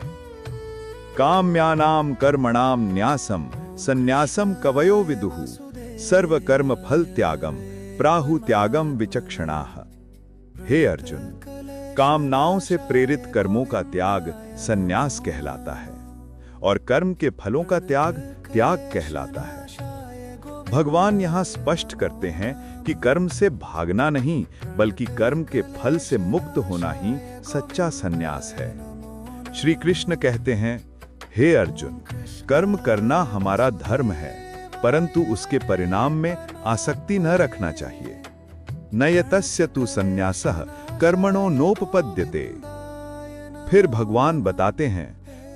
S3: काम्यानाम कर्मणाम न्यासम संन्यासम कवयो विदुहु सर्वकर्म फल त्यागम प्राहु त्यागम विचक्षणाः। हे अर्जुन, कामनाओं से प्रेरित कर्मों का त्याग संन्यास कहलाता है और कर्म के फलों का त्याग त्याग कहलाता है। भगवान यहाँ स्पष्ट करते हैं कि कर्म से भागना नहीं बल्कि कर्म के फल से मुक्त होना ही सच्चा संन्यास है। श्री कृष्ण कहते हैं, हे अर्जुन, कर्म करना हमारा धर्म है, परंतु उसके परिणाम में आसक्ति न रखना चाहिए। नयतस्य तु संन्यासः कर्मणो नोपपद्यते। फिर भगवान बताते हैं,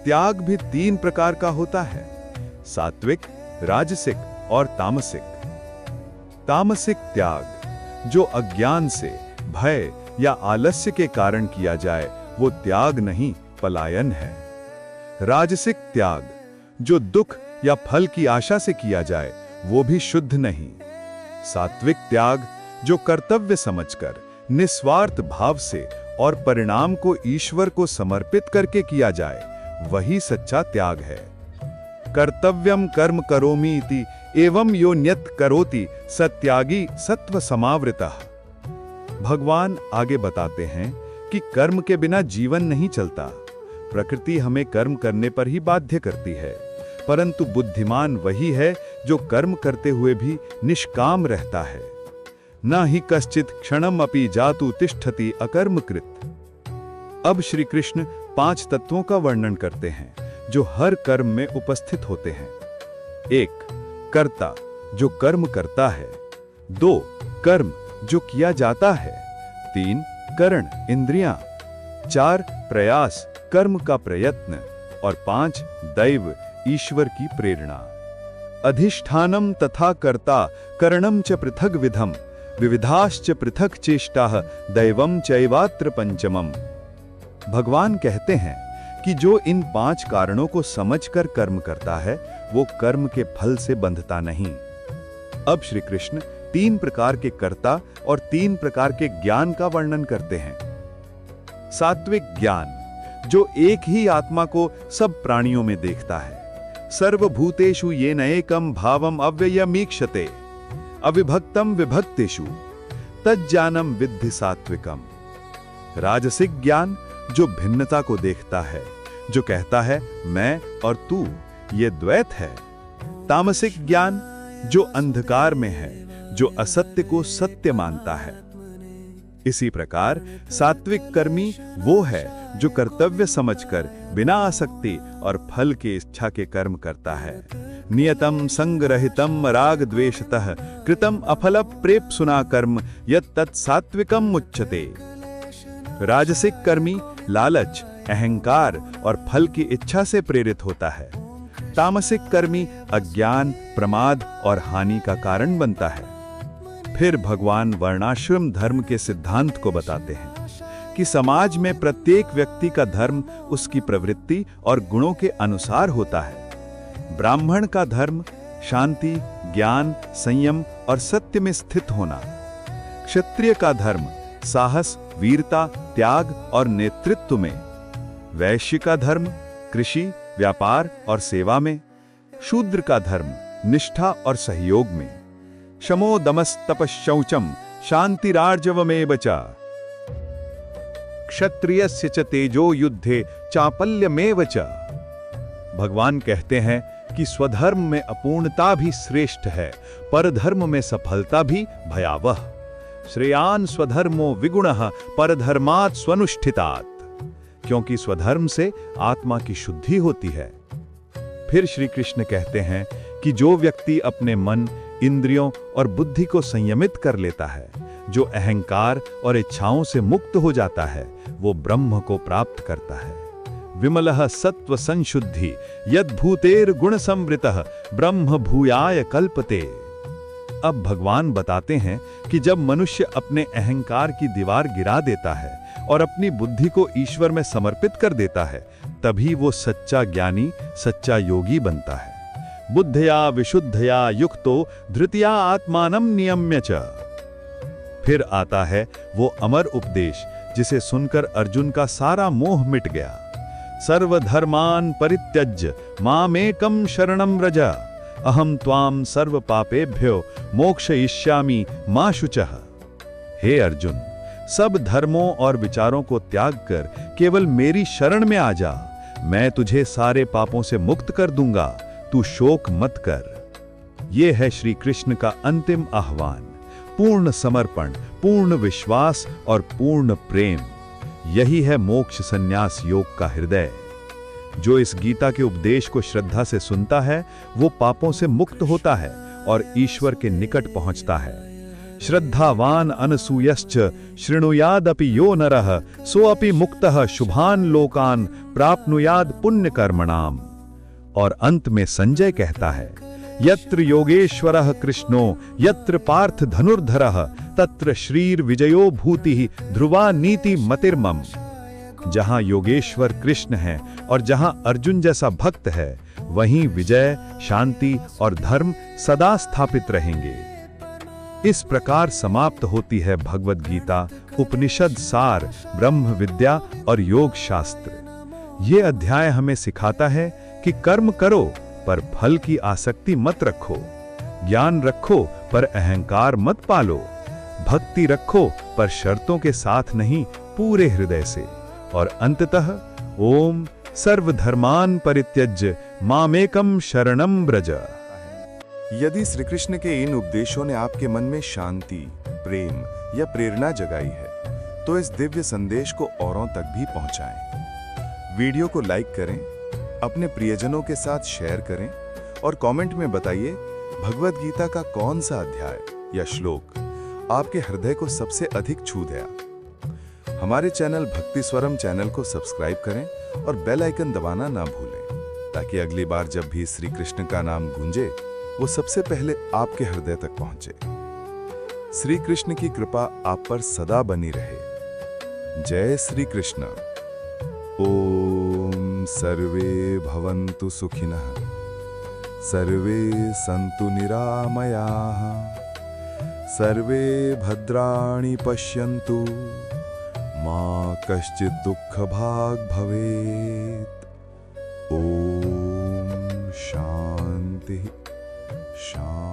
S3: त्याग भी 3 प्रकार का होता है, सात्विक, राजसिक और तामसिक। तामसिक त्याग जो अज्ञान से, भय या आलस्य के कारण किया जाए वो त्याग नहीं, पलायन है। राजसिक त्याग जो दुख या फल की आशा से किया जाए वो भी शुद्ध नहीं। सात्विक त्याग जो कर्तव्य समझकर निस्वार्थ भाव से और परिणाम को ईश्वर को समर्पित करके किया जाए वही सच्चा त्याग है। कर्तव्यम कर्म करोमि इति एवं यो न्यत करोति सत्यागी सत्व समावृतः। भगवान आगे बताते हैं कि कर्म के बिना जीवन नहीं चलता। प्रकृति हमें कर्म करने पर ही बाध्य करती है, परंतु बुद्धिमान वही है जो कर्म करते हुए भी निष्काम रहता है। न ही कश्चित क्षणम अपि जातु तिष्ठति अकर्मकृत। अब श्री कृष्ण 5 तत्वों का वर्णन करते हैं जो हर कर्म में उपस्थित होते हैं। 1. कर्ता जो कर्म करता है। 2. कर्म जो किया जाता है। 3. करण इंद्रियां। 4. प्रयास कर्म का प्रयत्न। और 5. दैव ईश्वर की प्रेरणा। अधिष्ठानम तथा कर्ता करणम च पृथग विधम विविधाश्च पृथक चेष्टाः दैवम चैवात्र पंचमम। भगवान कहते हैं कि जो इन 5 कारणों को समझकर कर्म करता है वो कर्म के फल से बंधता नहीं। अब श्री कृष्ण 3 प्रकार के कर्ता और 3 प्रकार के ज्ञान का वर्णन करते हैं। सात्विक ज्ञान जो एक ही आत्मा को सब प्राणियों में देखता है। सर्वभूतेषु येन एकम भावम अव्ययमीक्षते अविभक्तम विभक्तेषु तज्ज्ञानम विद्धि सात्विकम। राजसिक ज्ञान जो भिन्नता को देखता है, जो कहता है मैं और तू, ये द्वैत है। तामसिक ज्ञान जो अंधकार में है, जो असत्य को सत्य मानता है। इसी प्रकार सात्विक कर्मी वो है जो कर्तव्य समझकर बिना आसक्ति और फल की इच्छा के कर्म करता है। नियतम संगरहितम राग द्वेषतः कृतम अफल प्रेप्सुना कर्म यत् सात्विकम उच्यते। राजसिक कर्मी लालच, अहंकार और फल की इच्छा से प्रेरित होता है। तामसिक कर्मी अज्ञान, प्रमाद और हानि का कारण बनता है। फिर भगवान वर्णाश्रम धर्म के सिद्धांत को बताते हैं कि समाज में प्रत्येक व्यक्ति का धर्म उसकी प्रवृत्ति और गुणों के अनुसार होता है। ब्राह्मण का धर्म शांति, ज्ञान, संयम और सत्य में स्थित होना। क्षत्रिय का धर्म साहस, वीरता, त्याग और नेतृत्व में। वैश्य का धर्म कृषि, व्यापार और सेवा में। शूद्र का धर्म निष्ठा और सहयोग में। शमो दमस तपश्चौचम शांतिरार्जवमेव च। क्षत्रियस्य च तेजो युद्धे चापल्यमेव च। भगवान कहते हैं कि स्वधर्म में अपूर्णता भी श्रेष्ठ है, परधर्म में सफलता भी भयावह। श्रेयान स्वधर्मो विगुणः परधर्मात् स्वनुष्ठितात्। क्योंकि स्वधर्म से आत्मा की शुद्धि होती है। फिर श्री कृष्ण कहते हैं कि जो व्यक्ति अपने मन, इंद्रियों और बुद्धि को संयमित कर लेता है, जो अहंकार और इच्छाओं से मुक्त हो जाता है, वो ब्रह्म को प्राप्त करता है। विमलः सत्व संशुद्धि यद्भूतेर गुण संवृतः ब्रह्म भूयाय कल्पते। अब भगवान बताते हैं कि जब मनुष्य अपने अहंकार की दीवार गिरा देता है और अपनी बुद्धि को ईश्वर में समर्पित कर देता है, तभी वो सच्चा ज्ञानी, सच्चा योगी बनता है। बुद्धया विशुद्धया युक्तो धृत्या आत्मानं नियम्य च। फिर आता है वो अमर उपदेश जिसे सुनकर अर्जुन का सारा मोह मिट गया। सर्वधर्मान परित्यज्य मामेकं शरणं व्रज अहम त्वाम सर्व पापेभ्यो मोक्षयिष्यामि मा शुचः। हे अर्जुन, सब धर्मों और विचारों को त्याग कर केवल मेरी शरण में आ जा। मैं तुझे सारे पापों से मुक्त कर दूंगा, तू शोक मत कर। ये है श्री कृष्ण का अंतिम आह्वान। पूर्ण समर्पण, पूर्ण विश्वास और पूर्ण प्रेम, यही है मोक्ष संन्यास योग का हृदय। जो इस गीता के उपदेश को श्रद्धा से सुनता है वो पापों से मुक्त होता है और ईश्वर के निकट पहुंचता है। श्रद्धावान अनसूयश्च शृणुयादपि यो नरः सोऽपि मुक्तः शुभान लोकान प्राप्नुयाद पुण्य कर्मणाम। और अंत में संजय कहता है, यत्र योगेश्वरः कृष्णो यत्र पार्थ धनुर्धरः तत्र श्रीर विजयो भूतिः ध्रुवा नीति मतिर्मम। जहां योगेश्वर कृष्ण है और जहां अर्जुन जैसा भक्त है, वहीं विजय, शांति और धर्म सदा स्थापित रहेंगे। इस प्रकार समाप्त होती है भगवद गीता, उपनिषद सार, ब्रह्म विद्या और योग शास्त्र। ये अध्याय हमें सिखाता है कि कर्म करो पर फल की आसक्ति मत रखो, ज्ञान रखो पर अहंकार मत पालो, भक्ति रखो पर शर्तों के साथ नहीं, पूरे हृदय से। और अंततः ओम सर्वधर्मान परित्यज्य मामेकम शरणम व्रज।
S4: यदि श्री कृष्ण के इन उपदेशों ने आपके मन में शांति, प्रेम या प्रेरणा जगाई है, तो इस दिव्य संदेश को औरों तक भी पहुंचाएं। वीडियो को लाइक करें, अपने प्रियजनों के साथ शेयर करें और कमेंट में बताइए भगवद गीता का कौन सा अध्याय या श्लोक आपके हृदय को सबसे अधिक छू गया। हमारे चैनल भक्ति स्वरम चैनल को सब्सक्राइब करें और बेल आइकन दबाना ना भूलें, ताकि अगली बार जब भी श्री कृष्ण का नाम गूंजे वो सबसे पहले आपके हृदय तक पहुंचे। श्री कृष्ण की कृपा आप पर सदा बनी रहे। जय श्री कृष्ण। ओम सर्वे भवन्तु सुखिनः, सर्वे सन्तु निरामयाः, सर्वे भद्राणि पश्यन्तु, मा कश्चित् दुःखभाग् भवेत्। ओम शांति शांति।